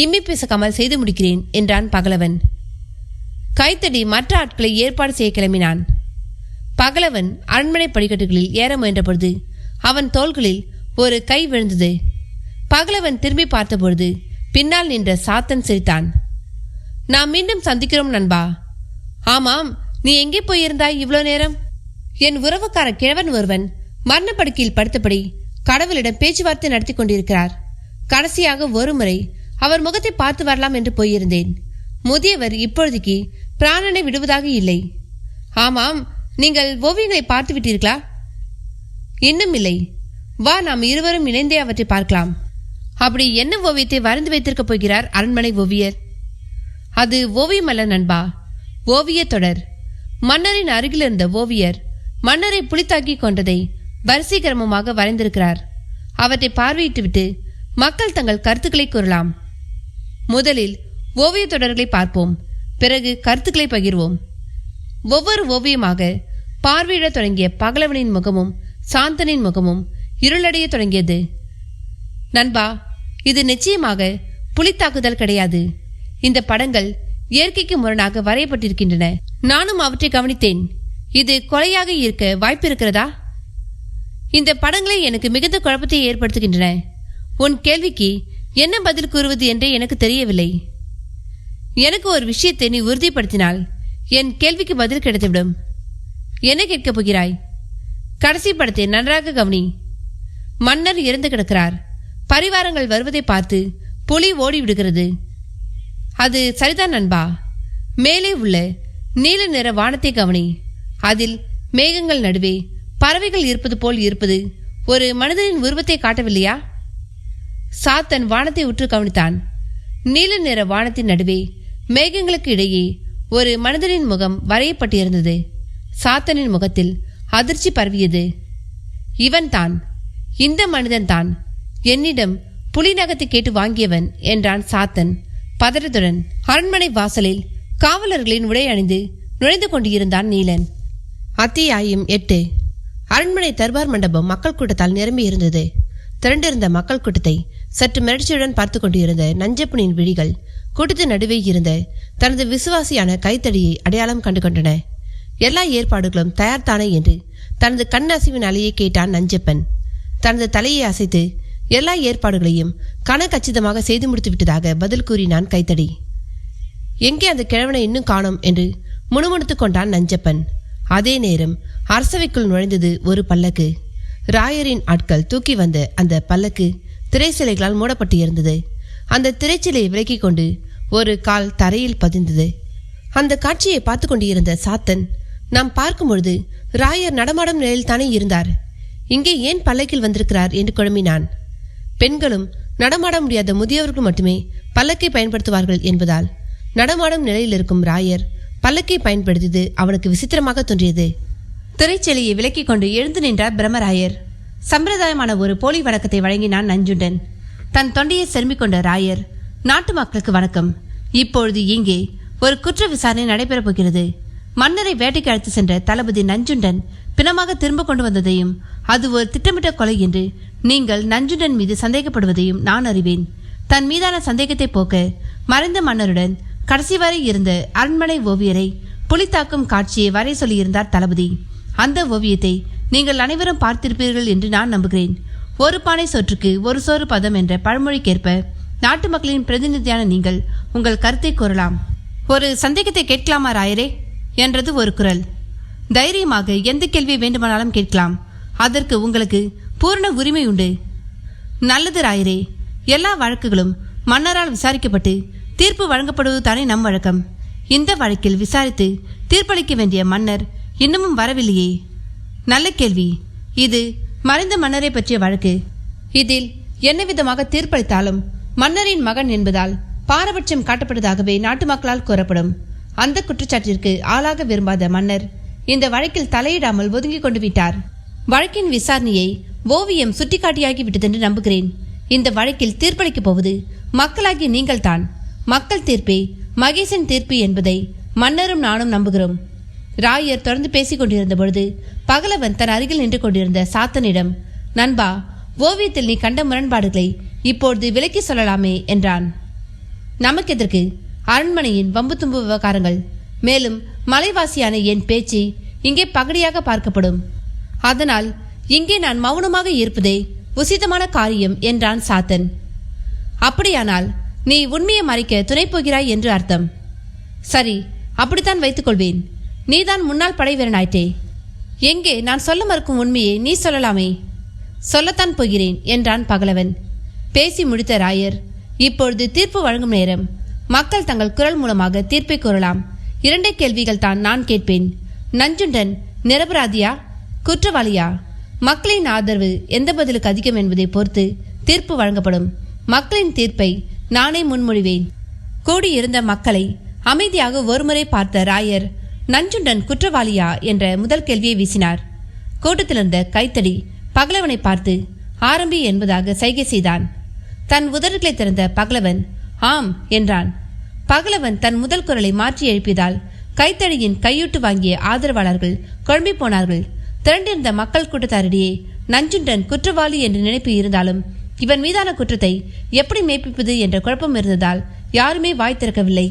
இம்மி பிசக்காமல் செய்து முடிக்கிறேன் என்றான் பகலவன். கைத்தடி மற்ற ஆட்களை ஏற்பாடு செய்ய கிளம்பினான். பகலவன் அரண்மனை படிக்கட்டுகளில் ஏற முயன்றபொழுது அவன் தோள்களில் ஒரு கை விழுந்தது. பகலவன் திரும்பி பார்த்தபொழுது பின்னால் நின்ற சாத்தன் சிரித்தான். நாம் மீண்டும் சந்திக்கிறோம் நண்பா. ஆமாம், நீ எங்கே போயிருந்தாய் இவ்வளோ நேரம்? என் உறவுக்கார கிழவன் ஒருவன் மரணப்படுக்கையில் படுத்தபடி கடவுளிடம் பேச்சுவார்த்தை நடத்தி கொண்டிருக்கிறார். கடைசியாக ஒரு முறை அவர் முகத்தை பார்த்து வரலாம் என்று போயிருந்தேன். முதியவர் இப்பொழுதைக்கு பிராணனை விடுவதாக இல்லை. ஆமாம், நீங்கள் ஓவியங்களை பார்த்து விட்டீர்களா? இன்னும் இல்லை. வா, நாம் இருவரும் இணைந்தே அவற்றை பார்க்கலாம். அப்படி என்ன ஓவியத்தை வரைந்து வைத்திருக்கப் போகிறார் அரண்மனை ஓவியர்? அது ஓவியம் அல்ல நண்பா, ஓவிய தொடர். மன்னரின் அருகில் இருந்த ஓவியர் மன்னரை புலித்தாக்கி கொண்டதை வரிசைக்கிரமமாக வரைந்திருக்கிறார். அவற்றை பார்வையிட்டுவிட்டு மக்கள் தங்கள் கருத்துக்களை கூறலாம். முதலில் ஓவிய தொடர்களை பார்ப்போம், பிறகு கருத்துக்களை பகிர்வோம். ஒவ்வொரு ஓவியமாக பார்வையிட தொடங்கிய பகலவனின் முகமும் சாந்தனின் முகமும் இருளடைய தொடங்கியது. நண்பா, இது நிச்சயமாக புலித்தாக்குதல் கிடையாது. இந்த படங்கள் இயற்கைக்கு முரணாக வரையப்பட்டிருக்கின்றன. நானும் அவற்றை கவனித்தேன். இது கொலையாக இருக்க வாய்ப்பு இருக்கிறதா? இந்த படங்களை எனக்கு மிகுந்த குழப்பத்தை ஏற்படுத்துகின்றன. உன் கேள்விக்கு என்ன பதில் கூறுவது என்றே எனக்கு தெரியவில்லை. எனக்கு ஒரு விஷயத்தை நீ உறுதிப்படுத்தினால் என் கேள்விக்கு பதில் கிடைத்துவிடும். என்ன கேட்கப் போகிறாய்? கடைசி படத்தை நன்றாக கவனி. மன்னர் இறந்து கிடக்கிறார். பரிவாரங்கள் வருவதை பார்த்து புலி ஓடிவிடுகிறது. அது சரிதான் நண்பா. மேலே உள்ள நீல நிற வானத்தை கவனி. அதில் மேகங்கள் நடுவே பறவைகள் இருப்பது போல் இருப்பது ஒரு மனிதனின் உருவத்தை காட்டவில்லையா? சாத்தன் வானத்தை உற்று கவனித்தான். நீல நிற வானத்தின் நடுவே மேகங்களுக்கு இடையே ஒரு மனிதனின் முகம் வரையப்பட்டிருந்தது. சாத்தனின் முகத்தில் அதிர்ச்சி பரவியது. இவன் தான், இந்த மனிதன் தான் என்னிடம் புலி நகத்தை கேட்டு வாங்கியவன் என்றான் சாத்தன் பதற்றத்துடன். அரண்மனை வாசலில் காவலர்களின் உடை அணிந்து நுழைந்து கொண்டிருந்தான் நீலன். அத்தியாயம் 8. அரண்மனை தர்பார் மண்டபம் மக்கள் கூட்டத்தால் நிரம்பி இருந்தது. திரண்டிருந்த மக்கள் கூட்டத்தை சற்று மிரட்சியுடன் பார்த்து கொண்டிருந்த நஞ்சப்பனின் விழிகள் கூட்டத்தின் நடுவே இருந்த தனது விசுவாசியான கைத்தடியை அடையாளம் கண்டு கொண்டன. எல்லா ஏற்பாடுகளும் தயார்தானே என்று தனது கண் அசைவின் அலையை கேட்டான் நஞ்சப்பன். தனது தலையை அசைத்து எல்லா ஏற்பாடுகளையும் கணக்கச்சிதமாக செய்து முடித்து விட்டதாக பதில் கூறினான் கைத்தடி. எங்கே அந்த கிழவனை இன்னும் காணோம் என்று முணுமுணுத்துக் கொண்டான் நஞ்சப்பன். அதே நேரம் அரசவைக்குள் நுழைந்தது ஒரு பல்லக்கு. ராயரின் ஆட்கள் தூக்கி வந்த அந்த பல்லக்கு திரைச்சிலைகளால் மூடப்பட்டு இருந்தது. அந்த திரைச்சிலையை விலக்கிக் கொண்டு ஒரு கால் தரையில் பதிந்தது. அந்த காட்சியை பார்த்து கொண்டிருந்த சாத்தன், நாம் பார்க்கும் பொழுது ராயர் நடமாடும் நிலையில் தானே இருந்தார், இங்கே ஏன் பல்லக்கில் வந்திருக்கிறார் என்று குழம்பினான். பெண்களும் நடமாட முடியாத முதியவர்கள் மட்டுமே பல்லக்கை பயன்படுத்துவார்கள் என்பதால் நடமாடும் நிலையில் இருக்கும் ராயர் பல்லக்கை பயன்படுத்தியது அவனுக்கு விசித்திரமாக தோன்றியது. திரைச்செலியை விலக்கிக் கொண்டு எழுந்து நின்றார் பிரம்மராயர். சம்பிரதாயமான ஒரு போலி வணக்கத்தை வழங்கினான் நஞ்சுண்டன். தன் தொண்டையை செரும்பிக் கொண்ட ராயர், நாட்டு மக்களுக்கு வணக்கம். இப்பொழுது இங்கே ஒரு குற்ற விசாரணை நடைபெறப் போகிறது. மன்னரை வேட்டைக்கு அழைத்து சென்ற தளபதி நஞ்சுண்டன் பிணமாக திரும்ப கொண்டு வந்ததையும் அது ஒரு திட்டமிட்ட கொலை என்று நீங்கள் நஞ்சுண்டன் மீது சந்தேகப்படுவதையும் நான் அறிவேன். தன் மீதான சந்தேகத்தை போக்க மறைந்த மன்னருடன் கடைசி வரை இருந்த அரண்மனை ஓவியரை புலித்தாக்கும் காட்சியை வரை சொல்லியிருந்தார் தளபதி. அந்த ஓவியத்தை நீங்கள் அனைவரும் பார்த்திருப்பீர்கள் என்று நான் நம்புகிறேன். ஒரு பானை சோற்றுக்கு ஒரு சோறு பதம் என்ற பழமொழிக்கேற்ப நாட்டு மக்களின் பிரதிநிதியான நீங்கள் உங்கள் கருத்தை கூறலாம். ஒரு சந்தேகத்தை கேட்கலாமா ராயரே என்றது ஒரு குரல். தைரியமாக எந்த கேள்வியை வேண்டுமானாலும் கேட்கலாம். அதற்கு உங்களுக்கு பூர்ண உரிமை உண்டு. நல்லது ராயரே. எல்லா வழக்குகளும் மன்னரால் விசாரிக்கப்பட்டு தீர்ப்பு வழங்கப்படுவது தானே நம் வழக்கம். இந்த வழக்கில் விசாரித்து தீர்ப்பளிக்க வேண்டிய மன்னர் இன்னமும் வரவில்லையே. நல்ல கேள்வி. இது மறைந்த மன்னரை பற்றிய வழக்கு. இதில் என்ன விதமாக தீர்ப்பளித்தாலும் மன்னரின் மகன் என்பதால் பாரபட்சம் காட்டப்படுவதாகவே நாட்டு மக்களால் கூறப்படும். அந்த குற்றச்சாட்டிற்கு ஆளாக விரும்பாத மன்னர் இந்த வழக்கில் தலையிடாமல் ஒதுங்கி கொண்டு விட்டார். வழக்கின் விசாரணையை ஓவியம் சுட்டிக்காட்டியாகி விட்டதென்று நம்புகிறேன். இந்த வழக்கில் தீர்ப்பளிக்கப் போவது மக்களாகி நீங்கள்தான். மக்கள் தீர்ப்பே மகேசன் தீர்ப்பு என்பதை மன்னரும் நானும் நம்புகிறோம். ராயர் தொடர்ந்து பேசிக் கொண்டிருந்த பொழுது பகலவன் தன் அருகில் நின்று கொண்டிருந்த சாத்தனிடம், நண்பா, ஓவியத்தில் நீ கண்ட முரண்பாடுகளை இப்பொழுது விலக்கி சொல்லலாமே என்றான். நமக்கு எதற்கு அரண்மனையின் வம்பு தும்பு விவகாரங்கள்? மேலும் மலைவாசியான என் பேச்சு இங்கே பகடியாக பார்க்கப்படும். அதனால் இங்கே நான் மௌனமாக இருப்பதே உசிதமான காரியம் என்றான் சாத்தன். அப்படியானால் நீ உண்மையை மறைக்க துணை போகிறாய் என்று அர்த்தம். சரி, அப்படித்தான் வைத்துக் கொள்வேன். நீதான் முன்னாள் படை வீரனாயிட்டே. எங்கே நான் சொல்ல மறுக்கும் உண்மையை நீ சொல்லலாமே. சொல்லத்தான் போகிறேன் என்றான் பகலவன். பேசி முடித்த ராயர், இப்பொழுது தீர்ப்பு வழங்கும் நேரம். மக்கள் தங்கள் குரல் மூலமாக தீர்ப்பை கூறலாம். 2 கேள்விகள் தான் நான் கேட்பேன். நஞ்சுண்டன் நிரபராதியா, குற்றவாளியா? மக்களின் ஆதரவு எந்த பதிலுக்கு அதிகம் என்பதை பொறுத்து தீர்ப்பு வழங்கப்படும். மக்களின் தீர்ப்பை நானே முன்மொழிவேன். கூடியிருந்த மக்களை அமைதியாக ஒருமுறை பார்த்த ராயர், நஞ்சுண்டன் குற்றவாளியா என்ற முதல் கேள்வியை வீசினார். கூட்டத்திலிருந்த கைத்தடி பகலவனை பார்த்து ஆரம்பி என்பதாக சைகை செய்தான். தன் உதடுகளை திறந்த பகலவன் ஆம் என்றான். பகலவன் தன் முதல் குரலை மாற்றி எழுப்பியதால் கைத்தடியின் கையூட்டு வாங்கிய ஆதரவாளர்கள் குழம்பி போனார்கள். திரண்டிருந்த மக்கள் கூட்டத்தாரிடையே நஞ்சுண்டன் குற்றவாளி என்ற நினைப்பு இருந்தாலும் இவன் மீதான குற்றத்தை எப்படி மெய்ப்பிப்பது என்ற குழப்பம் இருந்ததால் யாருமே வாய் திறக்கவில்லை.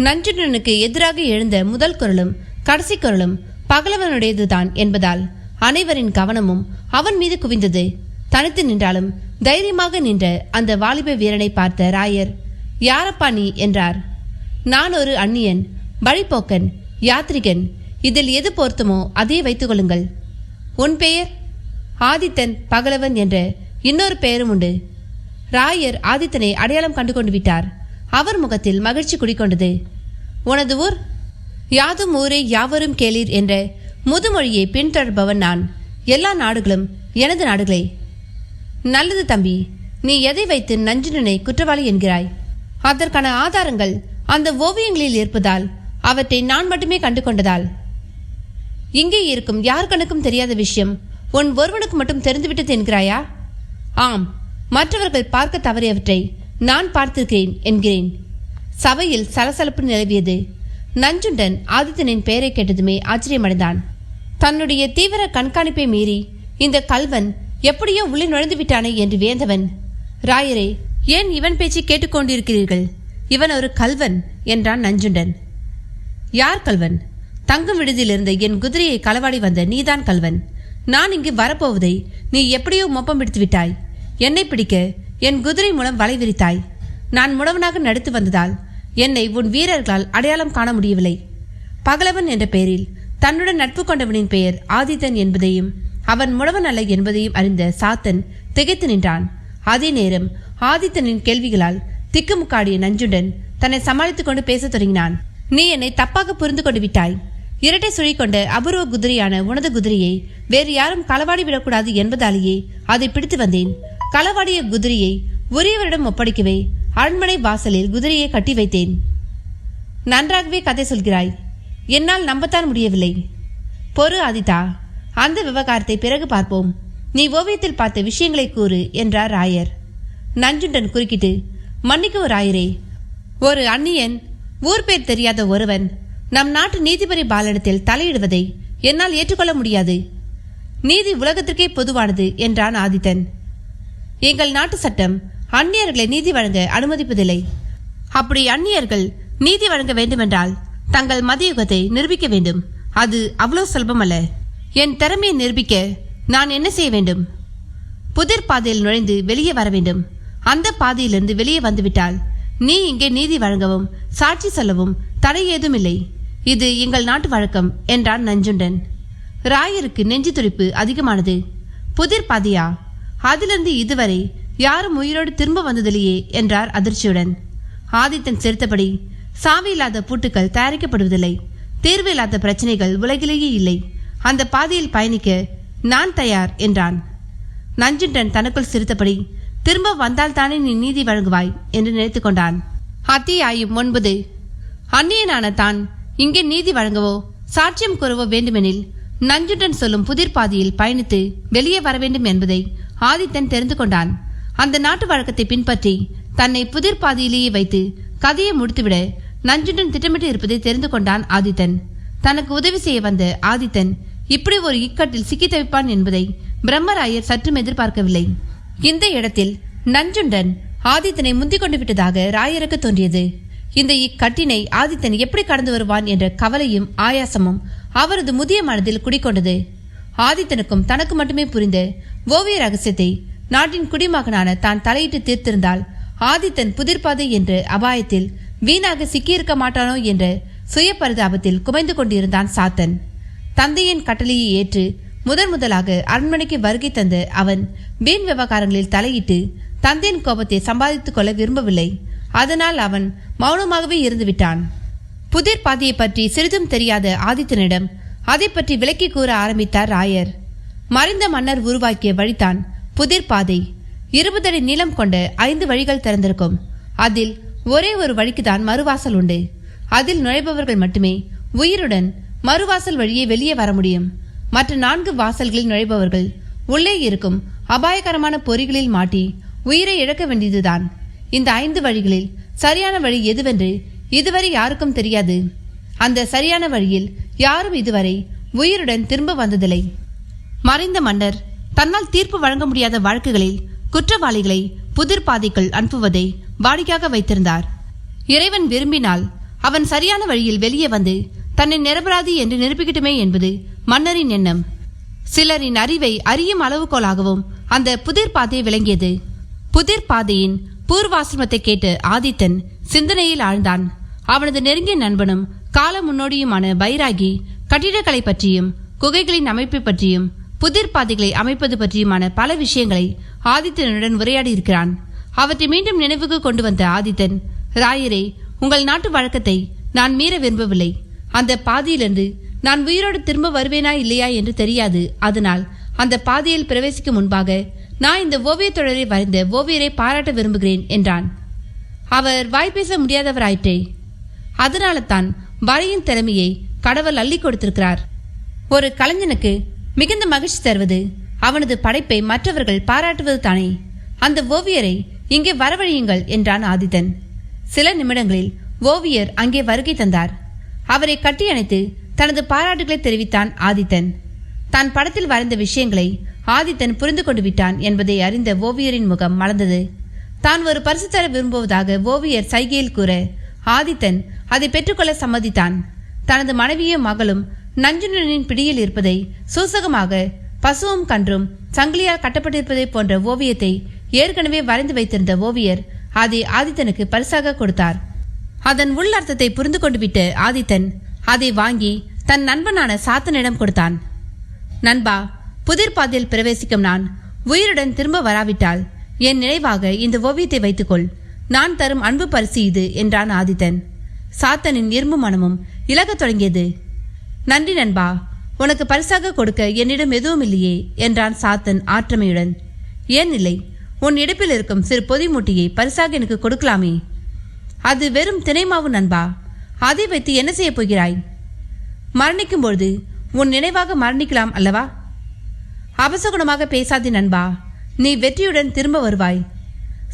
நஞ்சுண்டனுக்கு எதிராக எழுந்த முதல் குரலும் கடைசி குரலும் பகலவனுடையதுதான் என்பதால் அனைவரின் கவனமும் அவன் மீது குவிந்தது. தனித்து நின்றாலும் தைரியமாக நின்ற அந்த வாலிப வீரனை பார்த்த ராயர், யாரப்பா நீ என்றார். நான் ஒரு அந்நியன், வழிபோக்கன், யாத்ரிகன். இதில் எது பொருத்தமோ அதே வைத்துக் கொள்ளுங்கள். உன் பெயர்? ஆதித்தன் பகலவன் என்ற இன்னொரு பெயரும் உண்டு. ராயர் ஆதித்தனை அடையாளம் கண்டு கொண்டு விட்டார். அவர் முகத்தில் மகிழ்ச்சி குடிக்கொண்டது. உனது ஊர்? யாதும் ஊரே யாவரும் கேளீர் என்ற முதுமொழியை பின்தொடர்பவன் நான். எல்லா நாடுகளும் எனது நாடுகளே. நல்லது தம்பி, நீ எதை வைத்து நஞ்சுண்டனை குற்றவாளி என்கிறாய்? அதற்கான ஆதாரங்கள் அந்த ஓவியங்களில் இருப்பதால், அவற்றை நான் மட்டுமே கண்டு கொண்டதால். இங்கே இருக்கும் யார் கணக்கும் தெரியாத விஷயம் உன் ஒருவனுக்கு மட்டும் தெரிந்துவிட்டது என்கிறாயா? ஆம், மற்றவர்கள் பார்க்க தவறியவற்றை நான் பார்த்திருக்கிறேன் என்கிறேன். சபையில் சலசலப்பு நிலவியது. நஞ்சுண்டன் ஆதித்தனின் பெயரை கேட்டதுமே ஆச்சரியமடைந்தான். தன்னுடைய தீவிர கண்காணிப்பை மீறி இந்த கல்வன் எப்படியோ உள்ளே நுழைந்து விட்டானே என்று வியந்தவன், ராயரே, ஏன் இவன் பேச்சு கேட்டுக்கொண்டிருக்கிறீர்கள்? இவன் ஒரு கல்வன் என்றான் நஞ்சுண்டன். யார் கல்வன்? தங்கும் விடுதியிலிருந்து என் குதிரையை களவாடி வந்த நீதான் கல்வன். நான் இங்கு வரப்போவதை நீ எப்படியோ மொப்பம் பிடித்து விட்டாய். என்னை பிடிக்க என் குதிரை மூலம் வலை விரித்தாய். நான் முடவனாக நடித்து வந்ததால் என்னை உன் வீரர்களால் அடையாளம் காண முடியவில்லை. பகலவன் என்ற பெயரில் தன்னுடன் நட்பு கொண்டவனின் பெயர் ஆதித்தன் என்பதையும் அவன் முடவன் அல்ல என்பதையும் அறிந்த சாத்தன் திகைத்து நின்றான். அதே நேரம் ஆதித்தனின் கேள்விகளால் திக்குமுக்காடிய நஞ்சுண்டன் தன்னை சமாளித்துக் கொண்டு பேசத் தொடங்கினான். நீ என்னை தப்பாக புரிந்து கொண்டு விட்டாய். இரட்டை சுழி கொண்ட அபூர்வ குதிரையான உனது குதிரையை வேறு யாரும் களவாடி விடக்கூடாது என்பதாலேயே அதை பிடித்து வந்தேன். களவாடிய குதிரையை உரியவரிடம் ஒப்படைக்கவே அரண்மனை வாசலில் குதிரையை கட்டி வைத்தேன். நன்றாகவே கதை சொல்கிறாய். என்னால் நம்பத்தான் முடியவில்லை. பொறு ஆதித்தா, அந்த விவகாரத்தை பிறகு பார்ப்போம். நீ ஓவியத்தில் பார்த்த விஷயங்களை கூறு என்றார் ராயர். நஞ்சுண்டன் குறுக்கிட்டு, மன்னிக்கும் ராயரே, ஒரு அந்நியன், ஊர் பேர் தெரியாத ஒருவன் நம் நாட்டு நீதிபதி பாலனிடத்தில் தலையிடுவதை என்னால் ஏற்றுக்கொள்ள முடியாது. நீதி உலகத்திற்கே பொதுவானது என்றான் ஆதித்தன். எங்கள் நாட்டு சட்டம் அந்நியர்களை நீதி வழங்க அனுமதிப்பதில்லை. அப்படி அந்நியர்கள் நீதி வழங்க வேண்டுமென்றால் தங்கள் மதியுகத்தை நிரூபிக்க வேண்டும். அது அவ்வளவு சுலபமல்ல. என் திறமையை நிரூபிக்க நான் என்ன செய்ய வேண்டும்? புதிர் பாதையில் நுழைந்து வெளியே வர வேண்டும். அந்த பாதையிலிருந்து வெளியே வந்துவிட்டால் நீ இங்கே நீதி வழங்கவும் சாட்சி சொல்லவும் தடை ஏதும் இல்லை. இது எங்கள் நாட்டு வழக்கம் என்றான் நஞ்சுண்டன். ராயருக்கு நெஞ்சு துடிப்பு அதிகமானது. புதிர் பாதையா? அதிலிருந்து இதுவரை யாரும் உயிரோடு திரும்ப வந்ததில்லையே என்றார் அதிர்ச்சியுடன். ஆதித்தன் சிரித்தபடி, சாவி இல்லாத பூட்டுக்கள் தயாரிக்கப்படுவதில்லை. தீர்வு இல்லாத பிரச்சனைகள் உலகிலேயே இல்லை. அந்த பாதையில் பயணிக்க நான் தயார் என்றான். நஞ்சுண்டன் தனக்குள் சிரித்தபடி, திரும்ப வந்தால்தானே நீ நீதி வழங்குவாய் என்று நினைத்து கொண்டான். அத்தியாயம் 9. அந்நியனான தான் இங்கே நீதி வழங்கவோ சாட்சியம் கூறவோ வேண்டுமெனில் நஞ்சுண்டன் சொல்லும் புதிர் பாதையில் பயணித்து வெளியே வர வேண்டும் என்பதை ஆதித்தன் தெரிந்து கொண்டான். அந்த நாட்டு வழக்கத்தை பின்பற்றி தன்னை புதிர் பாதையிலேயே வைத்து கதையை முடித்துவிட நஞ்சுண்டன் திட்டமிட்டு இருப்பதை தெரிந்து கொண்டான் ஆதித்தன். தனக்கு உதவி செய்ய வந்த ஆதித்தன் இப்படி ஒரு இக்கட்டில் சிக்கி தவிப்பான் என்பதை பிரம்மராயர் சற்றும் எதிர்பார்க்கவில்லை. இந்த இடத்தில் நஞ்சுண்டன் ஆதித்தனை முந்திக் கொண்டு விட்டதாக ராயருக்கு தோன்றியது. இந்த இக்கட்டினை ஆதித்தன் எப்படி கடந்து வருவான் என்ற கவலையும் ஆயாசமும் அவரது முதிய மனதில் குடிக்கொண்டது. ஆதித்தனுக்கும் தனக்கு மட்டுமே புரிந்த ஓவிய ரகசியத்தை நாட்டின் குடிமகனான தான் தலையிட்டு தீர்த்திருந்தால் ஆதித்தன் புதிர்பாதை என்ற அபாயத்தில் வீணாக சிக்கியிருக்க மாட்டானோ என்ற சுய பரிதாபத்தில் குமைந்து கொண்டிருந்தான் சாத்தன். தந்தையின் கட்டளையை ஏற்று முதலாக அரண்மனைக்கு வருகை தந்த அவன் வீண் விவகாரங்களில் தலையிட்டு தந்தையின் கோபத்தை சம்பாதித்துக் கொள்ள விரும்பவில்லை. அதனால் அவன் மௌனமாகவே இருந்துவிட்டான். புதிர் பாதையை பற்றி சிறிதும் தெரியாத ஆதித்தனிடம் அதை பற்றி விளக்கி கூற ஆரம்பித்தார் ராயர். மறைந்த மன்னர் உருவாக்கிய வழிதான் புதிர் பாதை. 20 அடி நீளம் கொண்ட 5 வழிகள் திறந்திருக்கும். அதில் ஒரே ஒரு வழிக்குதான் மறுவாசல் உண்டு. அதில் நுழைபவர்கள் மட்டுமே உயிருடன் மறுவாசல் வழியே வெளியே வர முடியும். மற்ற 4 வாசல்களில் நுழைபவர்கள் உள்ளே இருக்கும் அபாயகரமான பொறிகளில் மாட்டி உயிரை இழக்க வேண்டியதுதான். இந்த 5 வழிகளில் சரியான வழி எதுவென்று இதுவரை யாருக்கும் தெரியாது. அந்த சரியான வழியில் யாரும் இதுவரை உயிருடன் திரும்ப வந்ததில்லை. மறைந்த மன்னர் தன்னால் தீர்ப்பு வழங்க முடியாத வழக்குகளில் குற்றவாளிகளை புதிர் பாதைக்குள் அனுப்புவதை வாடிக்கையாக வைத்திருந்தார். இறைவன் விரும்பினால் அவன் சரியான வழியில் வெளியே வந்து தன்னை நிரபராதி என்று நிரூபிக்கட்டுமே என்பது மன்னரின் எண்ணம். சிலரின் அறிவை அறியும் அளவுகோலாகவும் அந்த புதிர் பாதை விளங்கியது. புதிர் பாதையின் பூர்வாசிரமத்தை கேட்டு ஆதித்தன் சிந்தனையில் ஆழ்ந்தான். அவனது நெருங்கிய நண்பனும் கால முன்னோடியுமான பைராகி கட்டிடக்கலை பற்றியும் குகைகளின் அமைப்பை பற்றியும் புதிர் பாதைகளை அமைப்பது பற்றியுமான பல விஷயங்களை ஆதித்தனுடன் உரையாடி இருக்கிறான். அவற்றை மீண்டும் நினைவுக்கு கொண்டு வந்த ஆதித்தன், ராயரே, உங்கள் நாட்டு வழக்கத்தை நான் மீற விரும்பவில்லை. அந்த பாதையிலிருந்து நான் உயிரோடு திரும்ப வருவேனா இல்லையா என்று தெரியாது. அதனால் அந்த பாதையில் பிரவேசிக்கும் முன்பாக நான் இந்த ஓவியத் தொடரை வரைந்த ஓவியரை பாராட்ட விரும்புகிறேன் என்றான். அவர் வாய்ப்பேச முடியாதவராயிற்றே. அதனால தான் வரையின் திறமையை கடவுள் அள்ளி கொடுத்திருக்கிறார். ஒரு கலைஞனுக்கு மிகுந்த மகிழ்ச்சி தருவது அவனது படைப்பை மற்றவர்கள் பாராட்டுவது தானே. அந்த ஓவியரை இங்கே வரவழையுங்கள் என்றான் ஆதித்தன். சில நிமிடங்களில் ஓவியர் அங்கே வருகை தந்தார். அவரை கட்டி அணைத்து தனது பாராட்டுகளை தெரிவித்தான் ஆதித்தன். தான் படத்தில் வரைந்த விஷயங்களை ஆதித்தன் புரிந்து கொண்டு விட்டான் என்பதை அறிந்த ஓவியரின் முகம் மலர்ந்தது. தான் ஒரு பரிசு தர விரும்புவதாக ஓவியர் சைகையில் கூற ஆதித்தன் அதை பெற்றுக்கொள்ள சம்மதித்தான். தனது மனைவியும் மகளும் நஞ்சுண்டனின் பிடியில் இருப்பதை சூசகமாக பசுவும் கன்றும் சங்கிலியால் கட்டப்பட்டிருப்பதை போன்ற ஓவியத்தை ஏற்கனவே வரைந்து வைத்திருந்த ஓவியர் அதை ஆதித்தனுக்கு பரிசாக கொடுத்தார். அதன் உள்ளர்த்தத்தை புரிந்து கொண்டு விட்ட ஆதித்தன் அதை வாங்கி தன் நண்பனான சாத்தனிடம் கொடுத்தான். நண்பா, புதிர் பாதையில் பிரவேசிக்கும் நான் உயிருடன் திரும்ப வராவிட்டால் என் நினைவாக இந்த ஓவியத்தை வைத்துக்கொள். நான் தரும் அன்பு பரிசு இது என்றான் ஆதித்தன். சாத்தனின் இரும்பு மனமும் இலகத் தொடங்கியது. நன்றி நண்பா, உனக்கு பரிசாக கொடுக்க என்னிடம் எதுவும் இல்லையே என்றான் சாத்தன் ஆற்றமையுடன். ஏன் இல்லை? உன் இடுப்பில் இருக்கும் சிறு பொதி மூட்டையை பரிசாக எனக்கு கொடுக்கலாமே. அது வெறும் தினைமாவு நண்பா. அதை வைத்து என்ன செய்ய போகிறாய்? மரணிக்கும் பொழுது உன் நினைவாக மரணிக்கலாம் அல்லவா? அபசகுணமாக பேசாதே நண்பா. நீ வெற்றியுடன் திரும்ப வருவாய்.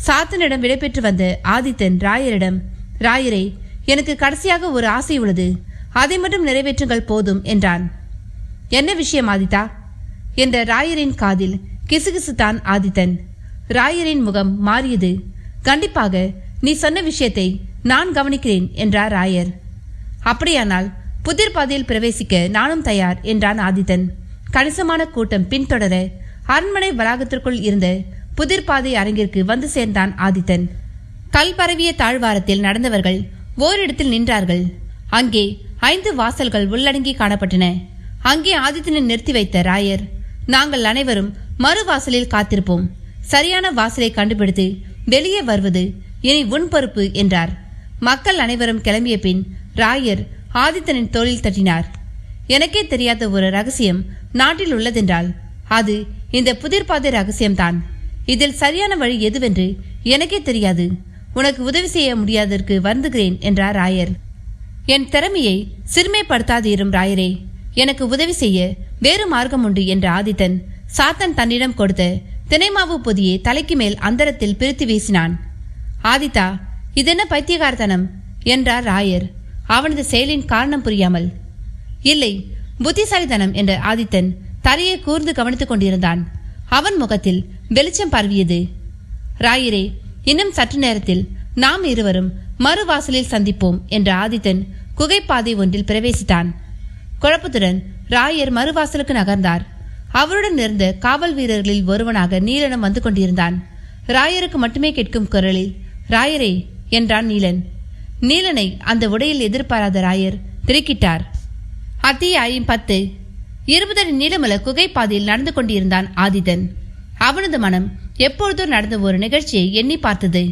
சாத்தனிடம் விடைபெற்று வந்த ஆதித்தன் ராயரிடம், ராயரே, எனக்கு கடைசியாக ஒரு ஆசை உள்ளது. அதை மட்டும் நிறைவேற்றுங்கள் போதும் என்றான். என்ன விஷயம் ஆதித்தா என்ற ராயரின் காதில் கிசுகிசுத்தான் ஆதித்தன். ராயரின் முகம் மாறியது. கண்டிப்பாக நீ சொன்ன விஷயத்தை நான் கவனிக்கிறேன் என்றார் ராயர். அப்படியானால் புதிர் பாதையில் பிரவேசிக்க நானும் தயார் என்றான் ஆதித்தன். கணிசமான கூட்டம் பின்தொடர அரண்மனை வளாகத்திற்குள் இருந்த புதிர் பாதை அரங்கிற்கு வந்து சேர்ந்தான் ஆதித்தன். கல் பரவிய தாழ்வாரத்தில் நடந்தவர்கள் ஓரிடத்தில் நின்றார்கள். அங்கே 5 வாசல்கள் உள்ளடங்கி காணப்பட்டன. அங்கே ஆதித்தனை நிறுத்தி வைத்த ராயர், நாங்கள் அனைவரும் மறுவாசலில் காத்திருப்போம். சரியான வாசலை கண்டுபிடித்து வெளியே வருவது இனி உன் பொறுப்பு என்றார். மக்கள் அனைவரும் கிளம்பிய பின் ராயர் ஆதித்தனின் தோளில் தட்டினார். எனக்கே தெரியாத ஒரு ரகசியம் நாட்டில் உள்ளதென்றால் அது இந்த புதிர்பாதை ரகசியம்தான். இதில் சரியான வழி எதுவென்று எனக்கே தெரியாது. உனக்கு உதவி செய்ய முடியாததற்கு வருந்துகிறேன் என்றார் ராயர். என் திறமையை சிறுமைப்படுத்தாதீரும் ராயரே. எனக்கு உதவி செய்ய வேறு மார்க்கம் உண்டு என்ற ஆதித்தன் சாத்தன் தன்னிடம் கொடுத்த தினைமாவு பொதியை தலைக்கு மேல் அந்தரத்தில் பிரித்து வீசினான். ஆதித்தா, இதென்ன பைத்தியகாரத்தனம் என்றார் ராயர் அவனது செயலின் காரணம் புரியாமல். இல்லை, புத்திசாலித்தனம் என்ற ஆதித்தன் தலையை கூர்ந்து கவனித்துக் கொண்டிருந்தான். அவன் முகத்தில் வெளிச்சம் பரவியது. ராயரே, இன்னும் சற்று நேரத்தில் நாம் இருவரும் மறுவாசலில் சந்திப்போம் என்ற ஆதித்தன் குகைப்பாதை ஒன்றில் பிரவேசித்தான். குழப்பத்துடன் ராயர் மறுவாசலுக்கு நகர்ந்தார். அவருடன் இருந்த காவல் வீரர்களில் ஒருவனாக நீலனும் வந்து கொண்டிருந்தான். ராயருக்கு மட்டுமே கேட்கும் குரலில், ராயரே என்றான் நீலன். நீலனை அந்த உடையில் எதிர்பாராத ராயர் திடுக்கிட்டார். அத்தியாயம் 10. 20 அடி நீளமுள்ள குகைப்பாதையில் நடந்து கொண்டிருந்தான் ஆதித்தன். அவனது மனம் எப்பொழுதோ நடந்த ஒரு நிகழ்ச்சியை எண்ணி பார்த்தது.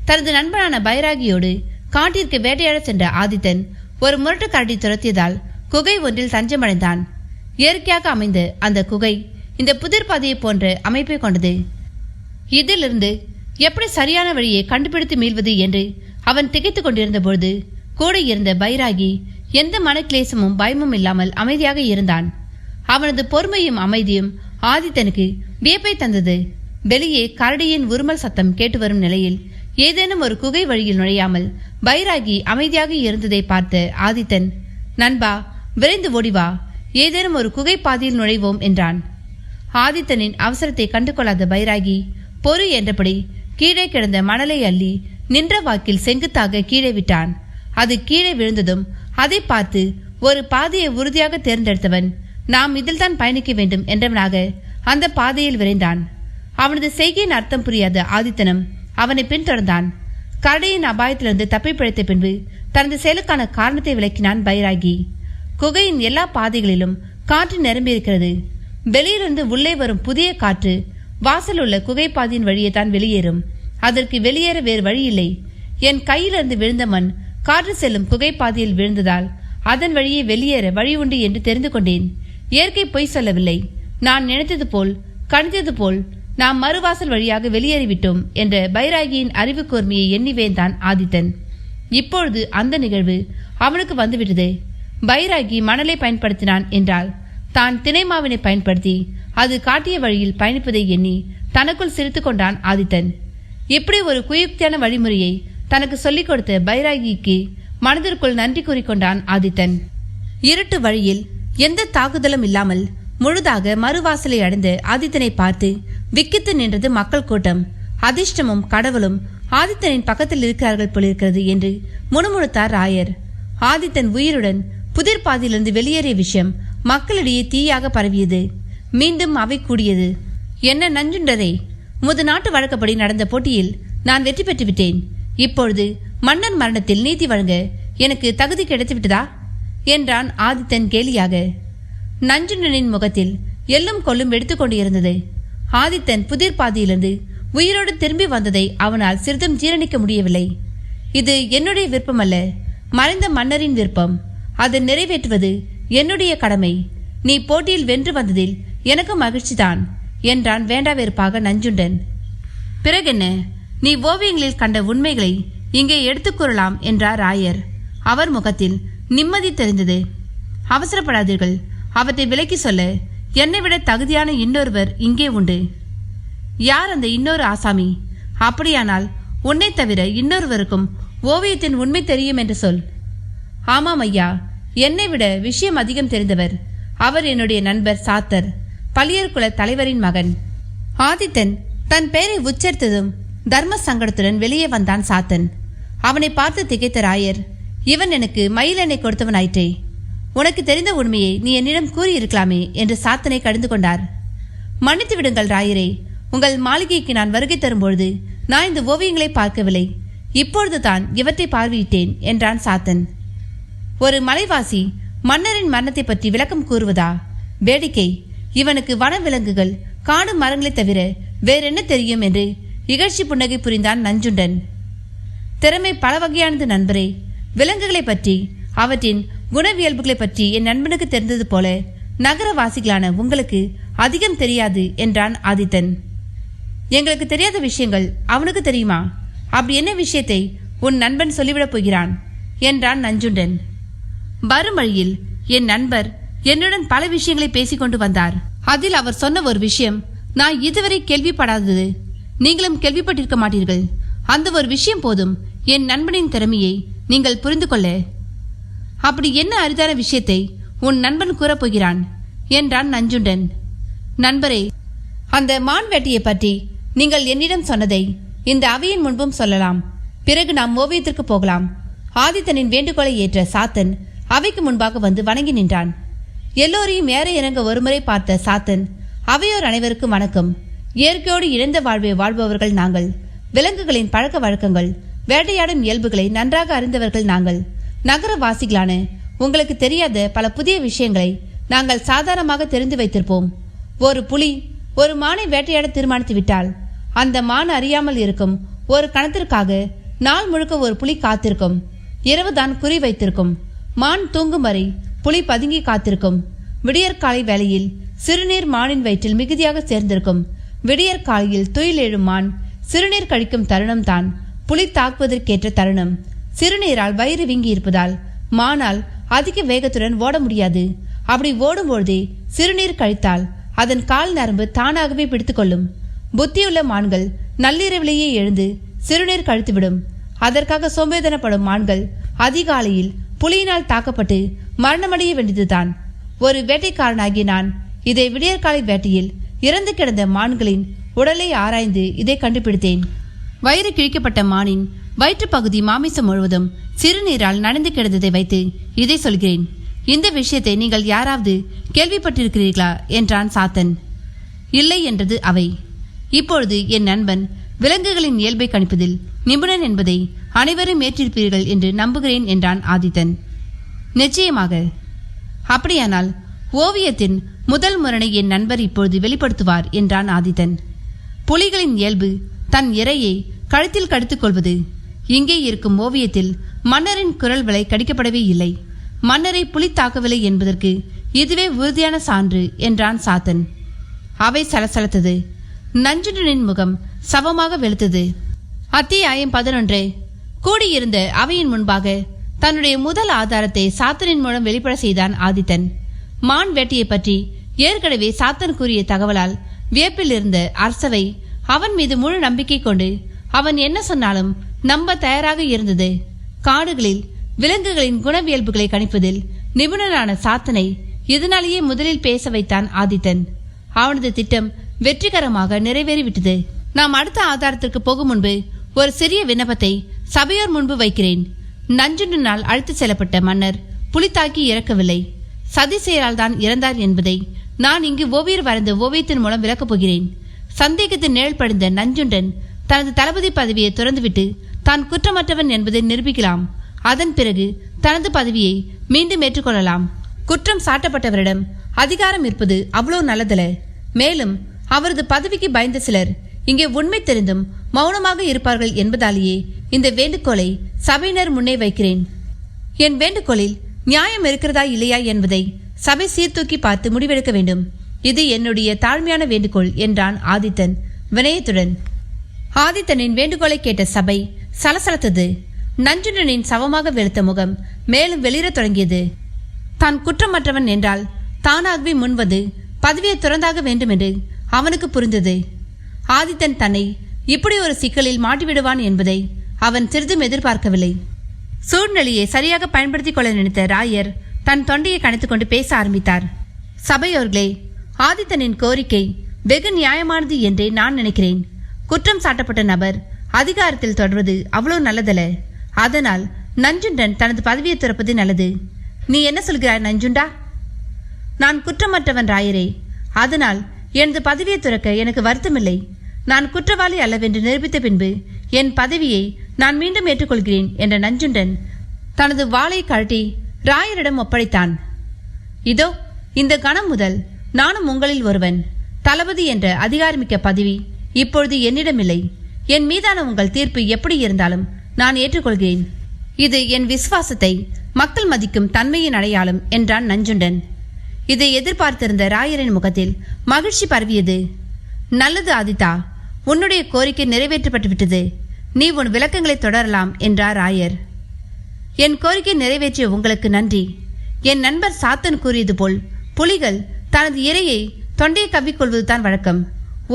தனது நண்பனான பைராகியோடு காட்டிற்கு வேட்டையாட சென்ற ஆதித்தன் ஒரு முரட்டு கரடி துரத்தியதால் குகை ஒன்றில் தஞ்சமடைந்தான். இயற்கையாக அமைந்த அந்த குகை இந்த புதிர்பாதையை போன்ற அமைப்பை கொண்டது. இதிலிருந்து எப்படி சரியான வழியை கண்டுபிடித்து மீள்வது என்று அவன் திகைத்துக் கொண்டிருந்த பொழுது கூட இருந்த பைராகி எந்த மனக்லேசமும் பயமும் இல்லாமல் அமைதியாக இருந்தான். அவனது பொறுமையும் அமைதியும் ஆதித்தனுக்கு வியப்பை தந்தது. வெளியே கரடியின் உருமல் சத்தம் கேட்டு வரும் நிலையில் ஏதேனும் ஒரு குகை வழியில் நுழையாமல் பைராகி அமைதியாக இருந்ததை பார்த்த ஆதித்தன், நண்பா, விரைந்து ஓடிவா, ஏதேனும் ஒரு குகை பாதையில் நுழைவோம் என்றான். ஆதித்தனின் அவசரத்தை கண்டுகொள்ளாத பைராகி பொறு என்றபடி கீழே கிடந்த மணலை அள்ளி நின்ற வாக்கில் செங்குத்தாக கீழே விட்டான். அது கீழே விழுந்ததும் அதை பார்த்து ஒரு பாதையை உறுதியாக தேர்ந்தெடுத்தவன், நாம் இதில்தான் பயணிக்க வேண்டும் என்றவனாக அந்த பாதையில் விரைந்தான். அவனது செய்கையின் அர்த்தம் புரியாத ஆதித்தனும் அவனை பின்தொடர்ந்தான். கரடியின் அபாயத்திலிருந்து தப்பி பிழைத்த பின்பு தனது செயலுக்கான காரணத்தை விளக்கினான் பைராகி. குகையின் எல்லா பாதைகளிலும் காற்று நிரம்பியிருக்கிறது. வெளியிலிருந்து உள்ளே வரும் புதிய காற்று வாசல் உள்ள குகை பாதையின் வழியே தான் வெளியேறும். அதற்கு வெளியேற வேறு வழி இல்லை. என் கையிலிருந்து விழுந்த மண் காற்று செல்லும் குகை பாதையில் விழுந்ததால் அதன் வழியே வெளியேற வழி உண்டு என்று தெரிந்து கொண்டேன். இயற்கை பொய் சொல்லவில்லை. நான் நினைத்தது போல் கணித்தது போல் நாம் மறுவாசல் வழியாக வெளியேறிவிட்டோம் என்ற பைராகியின் அறிவு கூர்மையை எண்ணி வேந்தான் ஆதித்தன். இப்பொழுது அந்த நிகழ்வு அவனுக்கு வந்துவிட்டது. பைராகி மணலை பயன்படுத்தினான் என்றால் தான் தினைமாவினை பயன்படுத்தி அது காட்டிய வழியில் பயணிப்பதை எண்ணி தனக்குள் சிரித்து கொண்டான் ஆதித்தன். இப்படி ஒரு குயுக்தியான வழிமுறையை தனக்கு சொல்லிக் கொடுத்த பைராகிக்கு மனதிற்குள் நன்றி கூறிக்கொண்டான் ஆதித்தன். இருட்டு வழியில் எந்த தாக்குதலும் இல்லாமல் முழுதாக மறுவாசலை அடைந்த ஆதித்தனை பார்த்து விக்கித்து நின்றது மக்கள் கூட்டம். அதிர்ஷ்டமும் கடவுளும் ஆதித்தனின் பக்கத்தில் இருக்கிறார்கள் போலிருக்கிறது என்று முணுமுணுத்தார் ராயர். ஆதித்தன் உயிருடன் புதிர் பாதையிலிருந்து வெளியேறிய விஷயம் மக்களிடையே தீயாக பரவியது. மீண்டும் அவை கூடியது. என்ன நஞ்சுண்டரே, முது நாட்டு வழக்கப்படி நடந்த போட்டியில் நான் வெற்றி பெற்றுவிட்டேன். இப்பொழுது மன்னன் மரணத்தில் நீதி வழங்க எனக்கு தகுதி கிடைத்துவிட்டதா என்றான் ஆதித்தன் கேலியாக. நஞ்சுண்டனின் முகத்தில் எள்ளும் கொள்ளும் எடுத்துக்கொண்டு இருந்தது. ஆதித்தன் புதிர் பாதையிலிருந்து உயிரோடு திரும்பி வந்ததை அவனால் சிறிதும் ஜீரணிக்க முடியவில்லை. இது என்னுடைய விருப்பமல்ல, மறைந்த மன்னரின் விருப்பம். அதை நிறைவேற்றுவது என்னுடைய கடமை. நீ போட்டியில் வென்று வந்ததில் எனக்கு மகிழ்ச்சிதான் என்றான் வேண்டாவெறுப்பாக நஞ்சுண்டன். பிறகென்ன, நீ ஓவியங்களில் கண்ட உண்மைகளை இங்கே எடுத்துக் கூறலாம் என்றார் ராயர். அவர் முகத்தில் நிம்மதி தெரிந்தது. அவசரப்படாதீர்கள், அவற்றை விலக்கி சொல்ல என்னை விட தகுதியான இன்னொருவர் இங்கே உண்டு. யார் அந்த இன்னொரு ஆசாமி? அப்படியானால் உன்னை தவிர இன்னொருவருக்கும் ஓவியத்தின் உண்மை தெரியும் என்று சொல். ஆமாம் ஐயா, என்னை விட விஷயம் அதிகம் தெரிந்தவர். அவர் என்னுடைய நண்பர் சாத்தர், பள்ளியர் குல தலைவரின் மகன். ஆதித்தன் தன் பெயரை உச்சரித்ததும் தர்ம சங்கடத்துடன் வெளியே வந்தான் சாத்தன். அவனை பார்த்து திகைத்த ராயர், இவன் எனக்கு மயில் எண்ணெய் கொடுத்தவன் ஆயிற்றே. உனக்கு தெரிந்த உண்மையை நீ என்னிடம் கூறியிருக்கலாமே என்று சாத்தனை கடிந்து கொண்டார். மன்னித்து விடுங்கள் ராயரே, உங்கள் மாளிகைக்கு நான் வருகை தரும்பொழுது நான் இந்த ஓவியங்களை பார்க்கவில்லை. இப்பொழுது தான் இவற்றை பார்வையிட்டேன் என்றான் சாத்தன். ஒரு மலைவாசி மன்னரின் மரணத்தை பற்றி விளக்கம் கூறுவதா? வேடிக்கை. இவனுக்கு வனவிலங்குகள் காடு மரங்களை தவிர வேறென்ன தெரியும் என்று இகழ்ச்சி புன்னகை புரிந்தான் நஞ்சுண்டன். திறமை பல வகையானது நண்பரே. விலங்குகளை பற்றி, அவற்றின் குணவியல்புகளை பற்றி என் நண்பனுக்கு தெரிந்தது போல நகரவாசிகளான உங்களுக்கு அதிகம் தெரியாது என்றான் ஆதித்தன். எங்களுக்கு தெரியாத விஷயங்கள் அவனுக்கு தெரியுமா? அப்படி என்ன விஷயத்தை உன் நண்பன் சொல்லிவிடப் போகிறான் என்றான் நஞ்சுண்டன். வரும் வழியில் என் நண்பர் என்னுடன் பல விஷயங்களை பேசிக்கொண்டு வந்தார். அதில் அவர் சொன்ன ஒரு விஷயம் நான் இதுவரை கேள்விப்படாதது. நீங்களும் கேள்விப்பட்டிருக்க மாட்டீர்கள். அந்த ஒரு விஷயம் போதும் என் நண்பனின் திறமையை நீங்கள் புரிந்து கொள்ள. அப்படி என்ன அரிதான விஷயத்தை உன் நண்பன் கூறப்போகிறான் என்றான் நஞ்சுண்டன். நண்பரே, அந்த மான் வேட்டையை பற்றி நீங்கள் என்னிடம் சொன்னதை இந்த அவையின் முன்பும் சொல்லலாம். பிறகு நாம் ஓவியத்திற்கு போகலாம். ஆதித்தனின் வேண்டுகோளை ஏற்ற சாத்தன் அவைக்கு முன்பாக வந்து வணங்கி நின்றான். எல்லோரையும் ஏற இறங்க ஒருமுறை பார்த்த சாத்தன், அவையோர் அனைவருக்கும் வணக்கம். இயற்கையோடு இணைந்த வாழ்வை வாழ்பவர்கள் நாங்கள். விலங்குகளின் பழக்க வழக்கங்கள், வேட்டையாடும் இயல்புகளை நன்றாக அறிந்தவர்கள் நாங்கள். நகரவாசிகளான உங்களுக்கு தெரியாத பல புதிய விஷயங்களை நாங்கள் சாதாரணமாக தெரிந்து வைத்திருப்போம். ஒரு புலி ஒரு மானை வேட்டையாட தீர்மானித்து விட்டால் அந்த மான் அறியாமல் இருக்கும் ஒரு கணத்திற்காக நாள் முழுக்க ஒரு புலி காத்திருக்கும். இரவுதான் குறி வைத்திருக்கும். மான் தூங்கும் வரை புலி பதுங்கி காத்திருக்கும். விடியற்காலை வேளையில் சிறுநீர் மானின் வயிற்றில் மிகுதியாக சேர்ந்திருக்கும். விடியற்காலையில் துயில் எழும் மான் சிறுநீர் கழிக்கும் தருணம் தான் புலி தாக்குவதற்கேற்ற தருணம். சிறுநீரால் வயிறு வீங்கி இருப்பதால் மானால் அதிக வேகத்துடன் ஓட முடியாது. அப்படி ஓடும்பொழுதே சிறுநீர் கழித்தால் அதன் கால் நரம்பு தானாகவே பிடித்துக்கொள்ளும். புத்தியுள்ள மான்கள் நள்ளிரவிலேயே எழுந்து சிறுநீர் கழித்துவிடும். அதற்காக சோம்பேதனப்படும் மான்கள் அதிகாலையில் புலியினால் தாக்கப்பட்டு மரணமடைய வேண்டியதுதான். ஒரு வேட்டைக்காரனாகிய நான் இதை விடியற்காலை வேட்டையில் இறந்து கிடந்த மான்களின் உடலை ஆராய்ந்து இதை கண்டுபிடித்தேன். வயிறு கிழிக்கப்பட்ட மானின் வயிற்று பகுதி மாமிசம் முழுவதும் சிறுநீரால் நனைந்து கிடந்ததை வைத்து இதை சொல்கிறேன். இந்த விஷயத்தை நீங்கள் யாராவது கேள்விப்பட்டிருக்கிறீர்களா என்றான் சாத்தன். இல்லை என்றது அவை. இப்பொழுது என் நண்பன் விலங்குகளின் இயல்பை கணிப்பதில் நிபுணன் என்பதை அனைவரும் ஏற்றிருப்பீர்கள் என்று நம்புகிறேன் என்றான் ஆதித்தன். நிச்சயமாக. அப்படியானால் ஓவியத்தின் முதல் முரணை என் நண்பர் இப்பொழுது வெளிப்படுத்துவார் என்றான் ஆதித்தன். புலிகளின் இயல்பு தன் இரையை கழுத்தில் கடித்துக் கொள்வது. இங்கே இருக்கும் ஓவியத்தில் மன்னரின் குரல் விலை கடிக்கப்படவே இல்லை. மன்னரை புலி தாக்கவில்லை என்பதற்கு இதுவே உறுதியான சான்று என்றான் சாத்தன். அவை சலசலத்தது. நஞ்சுண்டனின் முகம் சவமாக வெளுத்தது. அத்தியாயம் 11. கூடியிருந்த அவையின் முன்பாக தன்னுடைய முதல் ஆதாரத்தை சாத்தனின் மூலம் வெளிப்பட செய்தான் ஆதித்தன். மான் வேட்டையை பற்றி ஏற்கனவே சாத்தன் கூறிய தகவலால் வியப்பில் இருந்த அரசவை அவன் மீது முழு நம்பிக்கை கொண்டு அவன் என்ன சொன்னாலும் நம்ப தயாராக இருந்தது. காடுகளில் விலங்குகளின் குணவியல்புகளை கணிப்பதில் நிபுணரான சாத்தனை இதனாலேயே முதலில் பேச வைத்தான் ஆதித்தன். அவனது திட்டம் வெற்றிகரமாக நிறைவேறிவிட்டது. நாம் அடுத்த ஆதாரத்திற்கு போகும் முன்பு ஒரு சிறிய விண்ணப்பத்தை சபையோர் முன்பு வைக்கிறேன். நஞ்சுண்டனால் அழைத்து செல்லப்பட்ட மன்னர் புலி தாக்கி இறக்கவில்லை, சதி செயலால் தான் இறந்தார் என்பதை நான் இங்கு ஓவியர் வரைந்த ஓவியத்தின் மூலம் விளக்கப் போகிறேன். சந்தேகத்தின் நிழல் படிந்த நஞ்சுண்டன் தனது தளபதி பதவியை துறந்துவிட்டு தான் குற்றமற்றவன் என்பதை நிரூபிக்கலாம். அதன் பிறகு தனது பதவியை மீண்டும் ஏற்றுக்கொள்ளலாம். குற்றம் சாட்டப்பட்டவரிடம் அதிகாரம் இருப்பது அவ்வளோ நல்லதல்ல. மேலும் அவரது பதவிக்கு பயந்த சிலர் இங்கே உண்மை தெரிந்தும் மௌனமாக இருப்பார்கள் என்பதாலேயே இந்த வேண்டுகோளை சபையினர் முன்னே வைக்கிறேன். என் வேண்டுகோளில் நியாயம் இருக்கிறதா இல்லையா என்பதை சபை சீர்தூக்கி பார்த்து முடிவெடுக்க வேண்டும். இது என்னுடைய தாழ்மையான வேண்டுகோள் என்றான் ஆதித்தன் வினயத்துடன். ஆதித்தனின் வேண்டுகோளை கேட்ட சபை சலசலத்தது. நஞ்சுண்டனின் சவமாக வெளுத்த முகம் மேலும் வெளியிடத் தொடங்கியது. தான் குற்றமற்றவன் என்றால் தானாகவே முன்வது பதவியை துறந்தாக வேண்டும் என்று அவனுக்கு புரிந்தது. ஆதித்தன் தன்னை இப்படி ஒரு சிக்கலில் மாட்டிவிடுவான் என்பதை அவன் சிறிதும் எதிர்பார்க்கவில்லை. சூழ்நிலையை சரியாக பயன்படுத்திக் கொள்ள நினைத்த ராயர் தன் தொண்டையை கணைத்துக் கொண்டு பேச ஆரம்பித்தார். சபையோர்களே, ஆதித்தனின் கோரிக்கை வெகு நியாயமானது என்றே நான் நினைக்கிறேன். குற்றம் சாட்டப்பட்ட நபர் அதிகாரத்தில் தொடர்வது அவ்வளோ நல்லதல்ல. அதனால் நஞ்சுண்டன் தனது பதவியை துறப்பது நல்லது. நீ என்ன சொல்கிறாய் நஞ்சுண்டா? நான் குற்றமற்றவன் ராயரே. அதனால் எனது பதவியை துறக்க எனக்கு வருத்தமில்லை. நான் குற்றவாளி அல்லவென்று நிரூபித்த பின்பு என் பதவியை நான் மீண்டும் ஏற்றுக்கொள்கிறேன் என்ற நஞ்சுண்டன் தனது வாளை கழட்டி ராயரிடம் ஒப்படைத்தான். இதோ இந்த கணம் முதல் நானும் உங்களில் ஒருவன். தளபதி என்ற அதிகாரமிக்க பதவி இப்பொழுது என்னிடமில்லை. என் மீதான உங்கள் தீர்ப்பு எப்படி இருந்தாலும் நான் ஏற்றுக்கொள்கிறேன். இது என் விசுவாசத்தை மக்கள் மதிக்கும் தன்மையின் அடையாளம் என்றான் நஞ்சுண்டன். இதை எதிர்பார்த்திருந்த ராயரின் முகத்தில் மகிழ்ச்சி பரவியது. நல்லது ஆதித்தா, உன்னுடைய கோரிக்கை நிறைவேற்றப்பட்டு விட்டது. நீ உன் விளக்கங்களை தொடரலாம் என்றார் ராயர். என் கோரிக்கை நிறைவேற்றிய உங்களுக்கு நன்றி. என் நண்பர் சாத்தன் கூறியது போல் புலிகள் தனது இரையை தொண்டையை கவ்விக்கொள்வதுதான் வழக்கம்.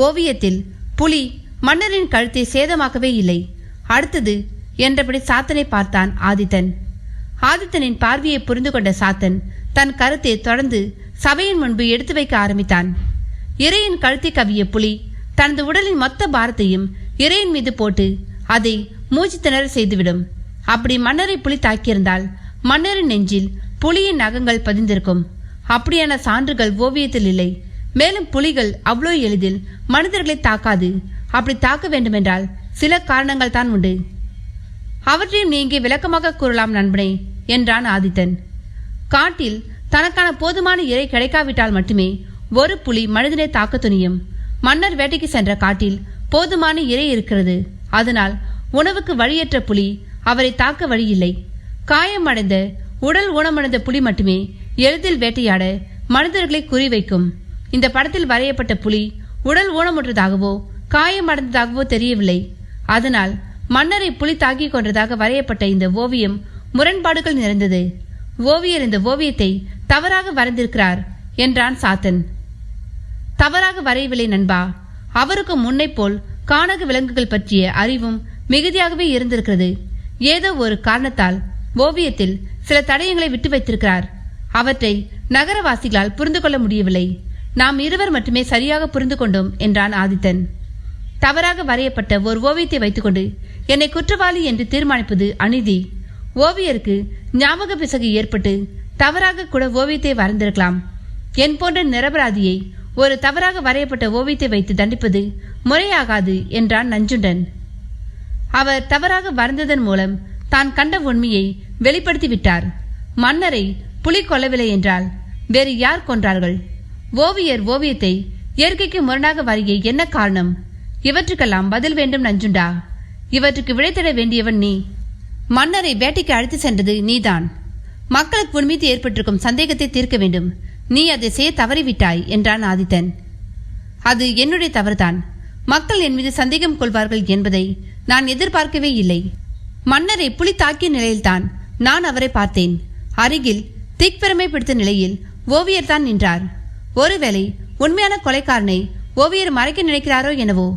ஓவியத்தில் புலி மன்னரின் கழுத்தை சேதமாக்கவே இல்லை. அடுத்தது என்றபடி சாத்தனை பார்த்தான் ஆதித்தன். ஆதித்தனின் பார்வையை புரிந்து கொண்ட சாத்தன் தன் கருத்தை தொடர்ந்து சபையின் முன்பு எடுத்து வைக்க ஆரம்பித்தான். இறையின் கழுத்தை கவ்விய புலி தனது உடலின் மொத்த பாரத்தையும் இறையின் மீது போட்டு அதை மூச்சு திணற செய்துவிடும். அப்படி மன்னரை புலி தாக்கியிருந்தால் மன்னரின் நெஞ்சில் புலியின் நகங்கள் பதிந்திருக்கும். அப்படியான சான்றுகள் ஓவியத்தில் இல்லை. மேலும் புலிகள் அவ்வளோ எளிதில் மனிதர்களை தாக்காது. அப்படி தாக்க வேண்டுமென்றால் சில காரணங்கள் தான் உண்டு. அவற்றையும் நீங்க விளக்கமாக கூறலாம் நண்பனே என்றான் ஆதித்தன். காட்டில் தனக்கான போதுமான இறை கிடைக்காவிட்டால் மட்டுமே ஒரு புலி மனிதனை தாக்க துணியும். மன்னர் வேட்டைக்கு சென்ற காட்டில் போதுமான இறை இருக்கிறது. அதனால் உணவுக்கு வழியற்ற புலி அவரை தாக்க வழியில்லை. காயமடைந்த உடல் ஊனமடைந்த புலி மட்டுமே எளிதில் வேட்டையாட மனிதர்களை குறிவைக்கும். இந்த படத்தில் வரையப்பட்ட புலி உடல் ஊனமுற்றதாகவோ காயமடைந்ததாகவோ தெரியவில்லை. அதனால் மன்னரை புலி தாக்கி கொன்றதாக வரையப்பட்ட இந்த ஓவியம் முரண்பாடுகள் நிறைந்தது. ஓவியர் இந்த ஓவியத்தை தவறாக வரைந்திருக்கிறார் என்றான் சாத்தன். தவறாக வரையவில்லை நண்பா. அவருக்கு முன்னை போல் கானக விலங்குகள் பற்றிய அறிவும் மிகுதியாகவே இருந்திருக்கிறது. ஏதோ ஒரு காரணத்தால் ஓவியத்தில் சில தடயங்களை விட்டு வைத்திருக்கிறார். அவற்றை நகரவாசிகளால் புரிந்து கொள்ள முடியவில்லை. நாம் இருவர் மட்டுமே சரியாக புரிந்து கொண்டோம் என்றான் ஆதித்தன். தவறாக வரையப்பட்ட ஒரு ஓவியத்தை வைத்துக்கொண்டு என்னை குற்றவாளி என்று தீர்மானிப்பது அநீதி. ஓவியருக்கு ஞாபக பிசகு ஏற்பட்டு தவறாக கூட ஓவியத்தை வரைந்திருக்கலாம். என் போன்ற நிரபராதியை ஒரு தவறாக வரையப்பட்ட ஓவியத்தை வைத்து தண்டிப்பது முறையாகாது என்றான் நஞ்சுண்டன். அவர் தவறாக வரைந்ததன் மூலம் தான் கண்ட உண்மையை வெளிப்படுத்திவிட்டார். மன்னரை புலி கொல்லவில்லை என்றால் வேறு யார் கொன்றார்கள்? ஓவியர் ஓவியத்தை இயற்கைக்கு முரணாக வரைய என்ன காரணம்? இவற்றுக்கெல்லாம் பதில் வேண்டும் நஞ்சுண்டா. இவற்றுக்கு விடை தேட வேண்டியவன் நீ. மன்னரை வேட்டைக்கு அழைத்து சென்றது நீதான். மக்களுக்கு உன் மீது ஏற்பட்டிருக்கும் சந்தேகத்தை தீர்க்க வேண்டும். நீ அதை செய்ய தவறிவிட்டாய் என்றான் ஆதித்தன். அது என்னுடைய தவறுதான். மக்கள் என் மீது சந்தேகம் கொள்வார்கள் என்பதை நான் எதிர்பார்க்கவே இல்லை. மன்னரை புலி தாக்கிய நிலையில்தான் நான் அவரை பார்த்தேன். அருகில் திக்பெருமை பிடித்த நிலையில் ஓவியர் தான் நின்றார். ஒருவேளை உண்மையான கொலைக்காரனை ஓவியர் மறைக்க நினைக்கிறாரோ என்னவோ.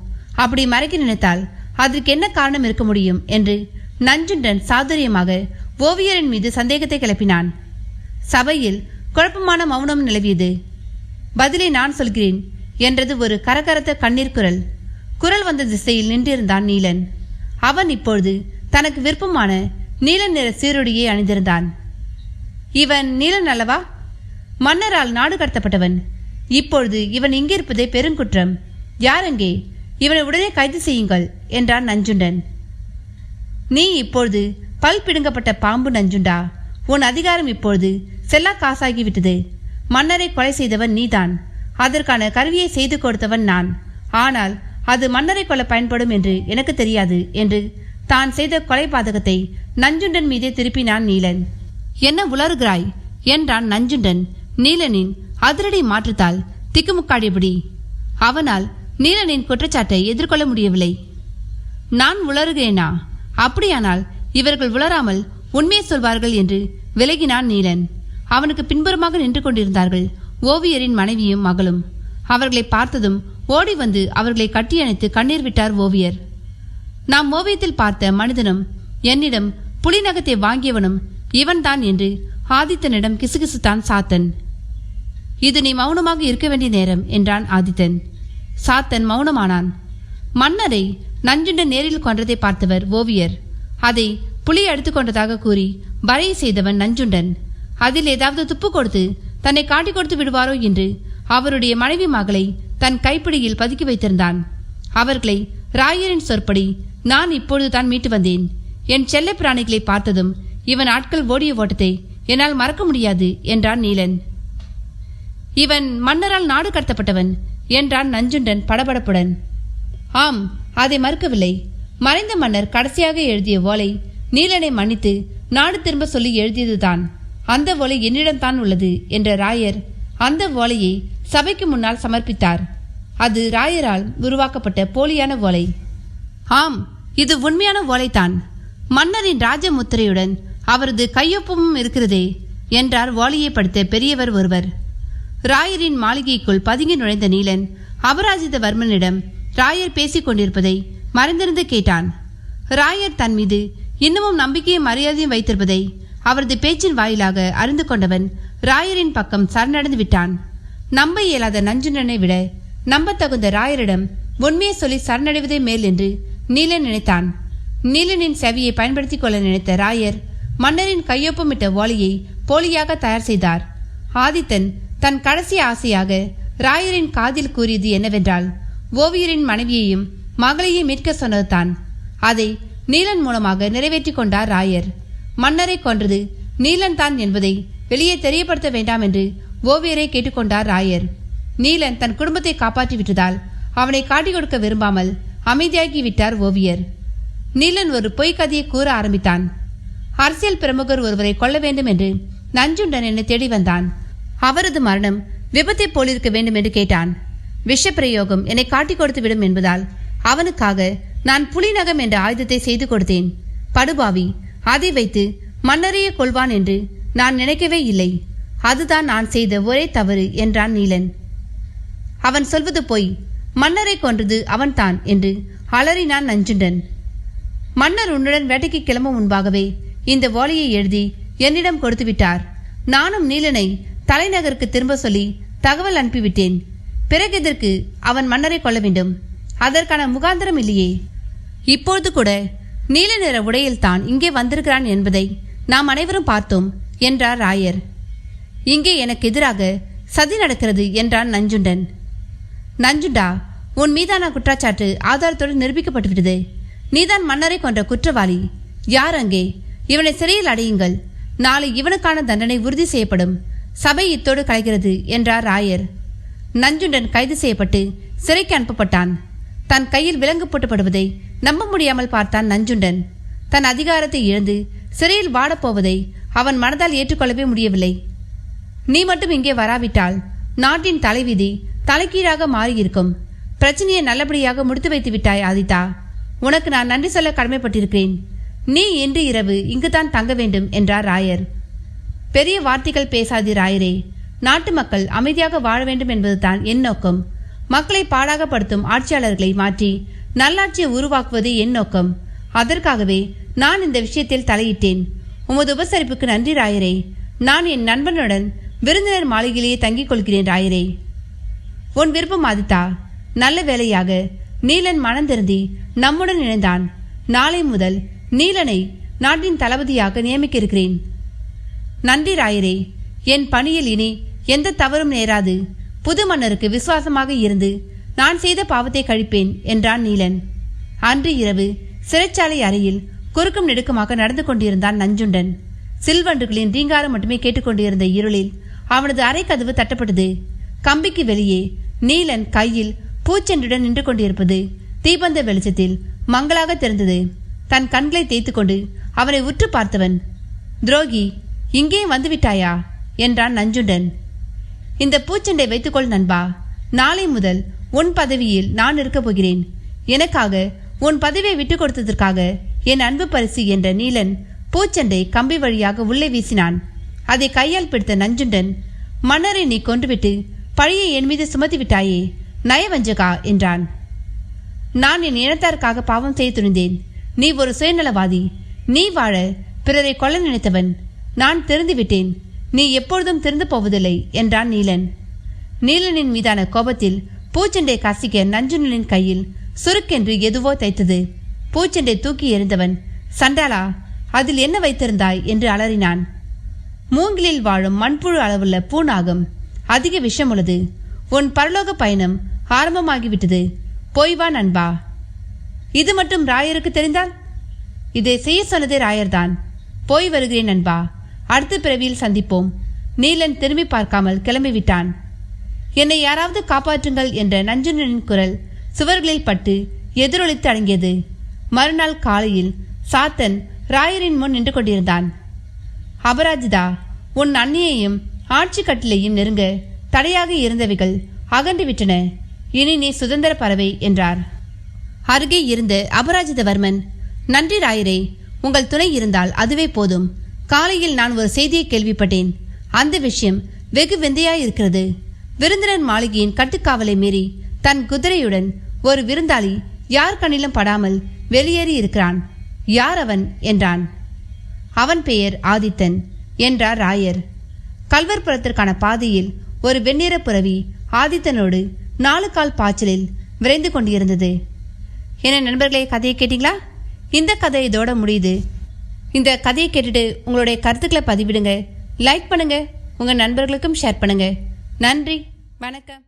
அப்படி மறைக்க நினைத்தால் அதற்கு என்ன காரணம் இருக்க முடியும் என்று நஞ்சுண்டன் சாதுரியமாக ஓவியரின் மீது சந்தேகத்தை கிளப்பினான். சபையில் குழப்பமான மௌனம் நிலவியது. பதிலை நான் சொல்கிறேன் என்றது ஒரு கரகரத்த கண்ணீர் குரல். குரல் வந்த திசையில் நின்றிருந்தான் நீலன். அவன் இப்பொழுது தனக்கு விருப்பமான நீல நிற சீருடையை அணிந்திருந்தான். இவன் நீலன் அல்லவா? மன்னரால் நாடு கடத்தப்பட்டவன். இப்பொழுது இவன் இங்கிருப்பதே பெருங்குற்றம். யாரெங்கே? இவனை உடனே கைது செய்யுங்கள் என்றான் நஞ்சுண்டன். நீ இப்பொழுது பல் பிடுங்கப்பட்ட பாம்பு நஞ்சுண்டா. உன் அதிகாரம் இப்பொழுது செல்லா காசாகிவிட்டது. மன்னரை கொலை செய்தவன் நீதான். அதற்கான கருவியை செய்து கொடுத்தவன் நான். ஆனால் அது மன்னரை கொல்ல பயன்படும் என்று எனக்கு தெரியாது என்று தான் செய்த கொலை பாதகத்தை நஞ்சுண்டன் மீதே திருப்பினான் நீலன். என்ன உளறுகிறாய் என்றான் நஞ்சுண்டன் நீலனின் அதிரடி மாற்றத்தால் திக்குமுக்காடியபடி. அவனால் நீலனின் குற்றச்சாட்டை எதிர்கொள்ள முடியவில்லை. நான் உளறுகிறேனா? அப்படியானால் இவர்கள் உளராமல் உண்மையை சொல்வார்கள் என்று விலகினான் நீலன். அவனுக்கு பின்புறமாக நின்று கொண்டிருந்தார்கள் ஓவியரின் மனைவியும் மகளும். அவர்களை பார்த்ததும் ஓடி வந்து அவர்களை கட்டியணைத்து கண்ணீர் விட்டார் ஓவியர். நாம் ஓவியத்தில் பார்த்த மனிதனும் என்னிடம் புலி நகத்தை வாங்கியவனும் இவன்தான் என்று ஆதித்தனிடம் கிசுகிசுத்தான் சாத்தன். இது நீ மௌனமாக இருக்க வேண்டிய நேரம் என்றான் ஆதித்தன். சாத்தன் மௌனமானான். மன்னரை நஞ்சுண்டன் நேரில் கொன்றதை பார்த்தவர் ஓவியர். அதை புலி எடுத்துக்கொண்டதாக கூறி வரை செய்தவன் நஞ்சுண்டன். அதில் ஏதாவது துப்பு கொடுத்து தன்னை காட்டிக் கொடுத்து விடுவாரோ என்று அவருடைய மனைவி மகளை தன் கைப்பிடியில் பதுக்கி வைத்திருந்தான். அவர்களை ராயரின் சொற்படி நான் இப்பொழுதுதான் மீட்டு வந்தேன். என் செல்ல பிராணிகளை பார்த்ததும் இவன் ஆட்கள் ஓடிய ஓட்டத்தை என்னால் மறக்க முடியாது என்றான் நீலன். இவன் மன்னரால் நாடு கடத்தப்பட்டவன் என்றான் நஞ்சுண்டன் படபடப்புடன். ஆம், அதை மறுக்கவில்லை. மறைந்த மன்னர் கடைசியாக எழுதிய ஓலை நீலனை மன்னித்து நாடு திரும்ப சொல்லி எழுதியதுதான். அந்த ஓலை என்னிடம்தான் உள்ளது என்ற ராயர் அந்த ஓலையை சபைக்கு முன்னால் சமர்ப்பித்தார். அது ராயரால் உருவாக்கப்பட்ட போலியான ஓலை. ஆம், இது உண்மையான ஓலைதான். மன்னரின் ராஜமுத்திரையுடன் அவரது கையொப்பமும் இருக்கிறதே என்றார் ஓலையை படித்த பெரியவர் ஒருவர். ராயரின் மாளிகைக்குள் பதுங்கி நுழைந்த நீலன் அபராஜிதவர்மனிடம் ராயர் பேசிக் கொண்டிருப்பதை மறைந்திருந்து கேட்டான். ராயர் தன் மீது இன்னமும் நம்பிக்கையும் மரியாதையும் வைத்திருப்பதை அவரது பேச்சின் வாயிலாக அறிந்து கொண்டவன் ராயரின் பக்கம் சரணடைந்து விட்டான். நம்ப இயலாத நஞ்சுண்டனை விட நம்பத்தகுந்த ராயரிடம் உண்மையை சொல்லி சரணடைவதே மேல் என்று நீலன் நினைத்தான். நீலனின் செவியை பயன்படுத்திக் கொள்ள நினைத்த ராயர் மன்னரின் கையொப்பமிட்ட ஓலையை போலியாக தயார் செய்தார். ஆதித்தன் தன் கடைசி ஆசையாக ராயரின் காதில் கூறியது என்னவென்றால் ஓவியரின் மனைவியையும் மகளையும் மீட்க சொன்னதுதான். அதை நீலன் மூலமாக நிறைவேற்றி கொண்டார் ராயர். மன்னரை கொன்றது நீலன் தான் என்பதை வெளியே தெரியப்படுத்த வேண்டாம் என்று ஓவியரை கேட்டுக்கொண்டார் ராயர். நீலன் தன் குடும்பத்தை காப்பாற்றி விட்டதால் அவனை காட்டிக் கொடுக்க விரும்பாமல் அமைதியாகி விட்டார் ஓவியர். நீலன் ஒரு பொய்க்கதையை கூற ஆரம்பித்தான். அரசியல் பிரமுகர் ஒருவரை கொல்ல வேண்டும் என்று நஞ்சுண்டன் என்னை தேடி வந்தான். அவரது மரணம் விபத்தை போலிருக்க வேண்டும் என்று கேட்டான். விஷப்பிரயோகம் என்னை காட்டிக் கொடுத்து விடும் என்பதால் அவனுக்காக நான் புலிநகம் என்ற ஆயுதத்தை செய்து கொடுத்தேன். படுபாவி, அதை வைத்து மன்னரையே கொள்வான் என்று நான் நினைக்கவே இல்லை. அதுதான் நான் செய்த ஒரே தவறு என்றான் நீலன். அவன் சொல்வது பொய். மன்னரை கொன்றது அவன்தான் என்று அலறினான் நஞ்சுண்டன். மன்னர் உன்னுடன் வேட்டைக்கு கிளம்ப முன்பாகவே இந்த ஓலையை எழுதி என்னிடம் கொடுத்து விட்டார். நானும் நீலனை தலைநகருக்கு திரும்ப சொல்லி தகவல் அனுப்பிவிட்டேன். பிறகு எதற்கு அவன் மன்னரை கொள்ள வேண்டும்? அதற்கான முகாந்திரம் இல்லையே. இப்பொழுது கூட நீல நிற உடையில்தான் இங்கே வந்திருக்கிறான் என்பதை நாம் அனைவரும் பார்த்தோம் என்றார் ராயர். இங்கே எனக்கு எதிராக சதி நடக்கிறது என்றான் நஞ்சுண்டன். நஞ்சுண்டா, உன் மீதான குற்றச்சாட்டு ஆதாரத்தோடு நிரூபிக்கப்பட்டுவிட்டது. நீதான் மன்னரை கொன்ற குற்றவாளி. யார் அங்கே? இவனை சிறையில் அடையுங்கள். நாளை இவனுக்கான தண்டனை உறுதி செய்யப்படும். சபை இத்தோடு கலைகிறது என்றார் ராயர். நஞ்சுண்டன் கைது செய்யப்பட்டு சிறைக்கு அனுப்பப்பட்டான். தன் கையில் விலங்கு போட்டுப்படுவதை நம்ப முடியாமல் பார்த்தான் நஞ்சுண்டன். தன் அதிகாரத்தை இழந்து சிறையில் வாடப்போவதை அவன் மனதால் ஏற்றுக்கொள்ளவே முடியவில்லை. நீ மட்டும் இங்கே வராவிட்டால் நாட்டின் தலைவிதி தலைக்கீழாக மாறியிருக்கும். பிரச்சனையை நல்லபடியாக முடித்து வைத்து விட்டாய் ஆதித்தா. உனக்கு நான் நன்றி சொல்ல கடமைப்பட்டிருக்கிறேன். நீ இன்று இரவு இங்குதான் தங்க வேண்டும் என்றார் ராயர். பெரிய வார்த்தைகள் பேசாதி ராயரே. நாட்டு மக்கள் அமைதியாக வாழ வேண்டும் என்பதுதான் என் நோக்கம். மக்களை பாடாகப்படுத்தும் ஆட்சியாளர்களை மாற்றி நல்லாட்சியை உருவாக்குவதே என் நோக்கம். அதற்காகவே நான் இந்த விஷயத்தில் தலையிட்டேன். உமது உபசரிப்புக்கு நன்றி ராயரே. நான் என் நண்பனுடன் விருந்தினர் மாளிகையிலேயே தங்கிக் கொள்கிறேன் ராயரே. உன் விருப்பம் ஆதித்தா. நல்ல வேளையாக நீலன் மனம் திருந்தி நம்முடன் இணைந்தான். நாளை முதல் நீலனை நாட்டின் தளபதியாக நியமிக்க இருக்கிறேன். நன்றி ராயரே. என் பணியில் இனி எந்த தவறும் நேராது. புது மன்னருக்கு விசுவாசமாக இருந்து நான் செய்த பாவத்தை கழிப்பேன் என்றான் நீலன். அன்று இரவு சிறைச்சாலை அறையில் குறுக்கும் நெடுக்குமாக நடந்து கொண்டிருந்தான் நஞ்சுண்டன். சில்வண்டுகளின் ரீங்காரம் மட்டுமே கேட்டுக்கொண்டிருந்த இருளில் அவனது அறை கதவு தட்டப்பட்டது. கம்பிக்கு வெளியே நீலன் கையில் பூச்செண்டுடன் நின்று கொண்டிருப்பது தீபந்த வெளிச்சத்தில் மங்களாக தெரிந்தது. தன் கண்களை தேய்த்து கொண்டு அவனை உற்று பார்த்தவன், துரோகி, இங்கே வந்துவிட்டாயா என்றான் நஞ்சுண்டன். இந்த பூச்செண்டை வைத்துக்கொள் நண்பா. நாளை முதல் உன் பதவியில் நான் இருக்கப் போகிறேன். எனக்காக உன் பதவியை விட்டுக் கொடுத்ததற்காக என் அன்பு பரிசு என்ற நீலன் பூச்செண்டை கம்பி வழியாக உள்ளே வீசினான். அதை கையால் பிடித்த நஞ்சுண்டன், மன்னரை நீ கொன்றுவிட்டு பழியை என் மீது சுமத்தி விட்டாயே, நயவஞ்சகா என்றான். நான் என் இனத்தாருக்காக பாவம் செய்ய துணிந்தேன். நீ ஒரு சுயநலவாதி. நீ வாழ பிறரை கொல்ல நினைத்தவன். நான் திருந்துவிட்டேன். நீ எப்பொழுதும் திருந்து போவதில்லை என்றான் நீலன். நீலனின் மீதான கோபத்தில் பூச்செண்டை கசிக்க நஞ்சுண்டனின் கையில் சுருக்கென்று எதுவோ தைத்தது. பூச்செண்டை தூக்கி எறிந்தவன், சண்டாளா, அதில் என்ன வைத்திருந்தாய் என்று அலறினான். மூங்கிலில் வாழும் மண்புழு அளவுள்ள பூநாகம். அதிக விஷம் உள்ளது. உன் பரலோக பயணம் ஆரம்பமாகிவிட்டது. போய் வா நண்பா. இது மட்டும் ராயருக்கு தெரிந்தால்? இதை செய்ய சொன்னதே ராயர்தான். போய் வருகிறேன் நண்பா. அடுத்த பிறவியில் சந்திப்போம். நீலன் திரும்பி பார்க்காமல் கிளம்பிவிட்டான். என்னை யாராவது காப்பாற்றுங்கள் என்ற நஞ்சுண்டனின் குரல் சுவர்களில் பட்டு எதிரொலித்து அடங்கியது. மறுநாள் காலையில் சாத்தன் ராயரின் முன் நின்று கொண்டிருந்தான். அபராஜிதா, உன் அண்ணியையும் ஆட்சி கட்டிலையும் நெருங்க தடையாக இருந்தவைகள் அகன்றுவிட்டன. இனி நீ சுதந்திர பறவை என்றார். அருகே இருந்த அபராஜிதவர்மன், நன்றி ராயரே. உங்கள் துணை இருந்தால் அதுவே போதும். காலையில் நான் ஒரு செய்தியை கேள்விப்பட்டேன். அந்த விஷயம் வெகு விந்தையாயிருக்கிறது. விருந்தினர் மாளிகையின் கட்டுக்காவலை மீறி தன் குதிரையுடன் ஒரு விருந்தாளி யார் கண்ணிலும் படாமல் வெளியேறி இருக்கிறான். யார் அவன் என்றான். அவன் பெயர் ஆதித்தன் என்றார் ராயர். கல்வர்புரத்திற்கான பாதையில் ஒரு வெண்ணிற புறவி ஆதித்தனோடு 4 கால் பாய்ச்சலில் விரைந்து கொண்டிருந்தது. என்ன நண்பர்களே, கதையை கேட்டிங்களா? இந்த கதை இதோட முடியுது. இந்த கதையை கேட்டுட்டு உங்களுடைய கருத்துக்களை பதிவிடுங்க, லைக் பண்ணுங்க, உங்கள் நண்பர்களுக்கும் ஷேர் பண்ணுங்க. நன்றி, வணக்கம்.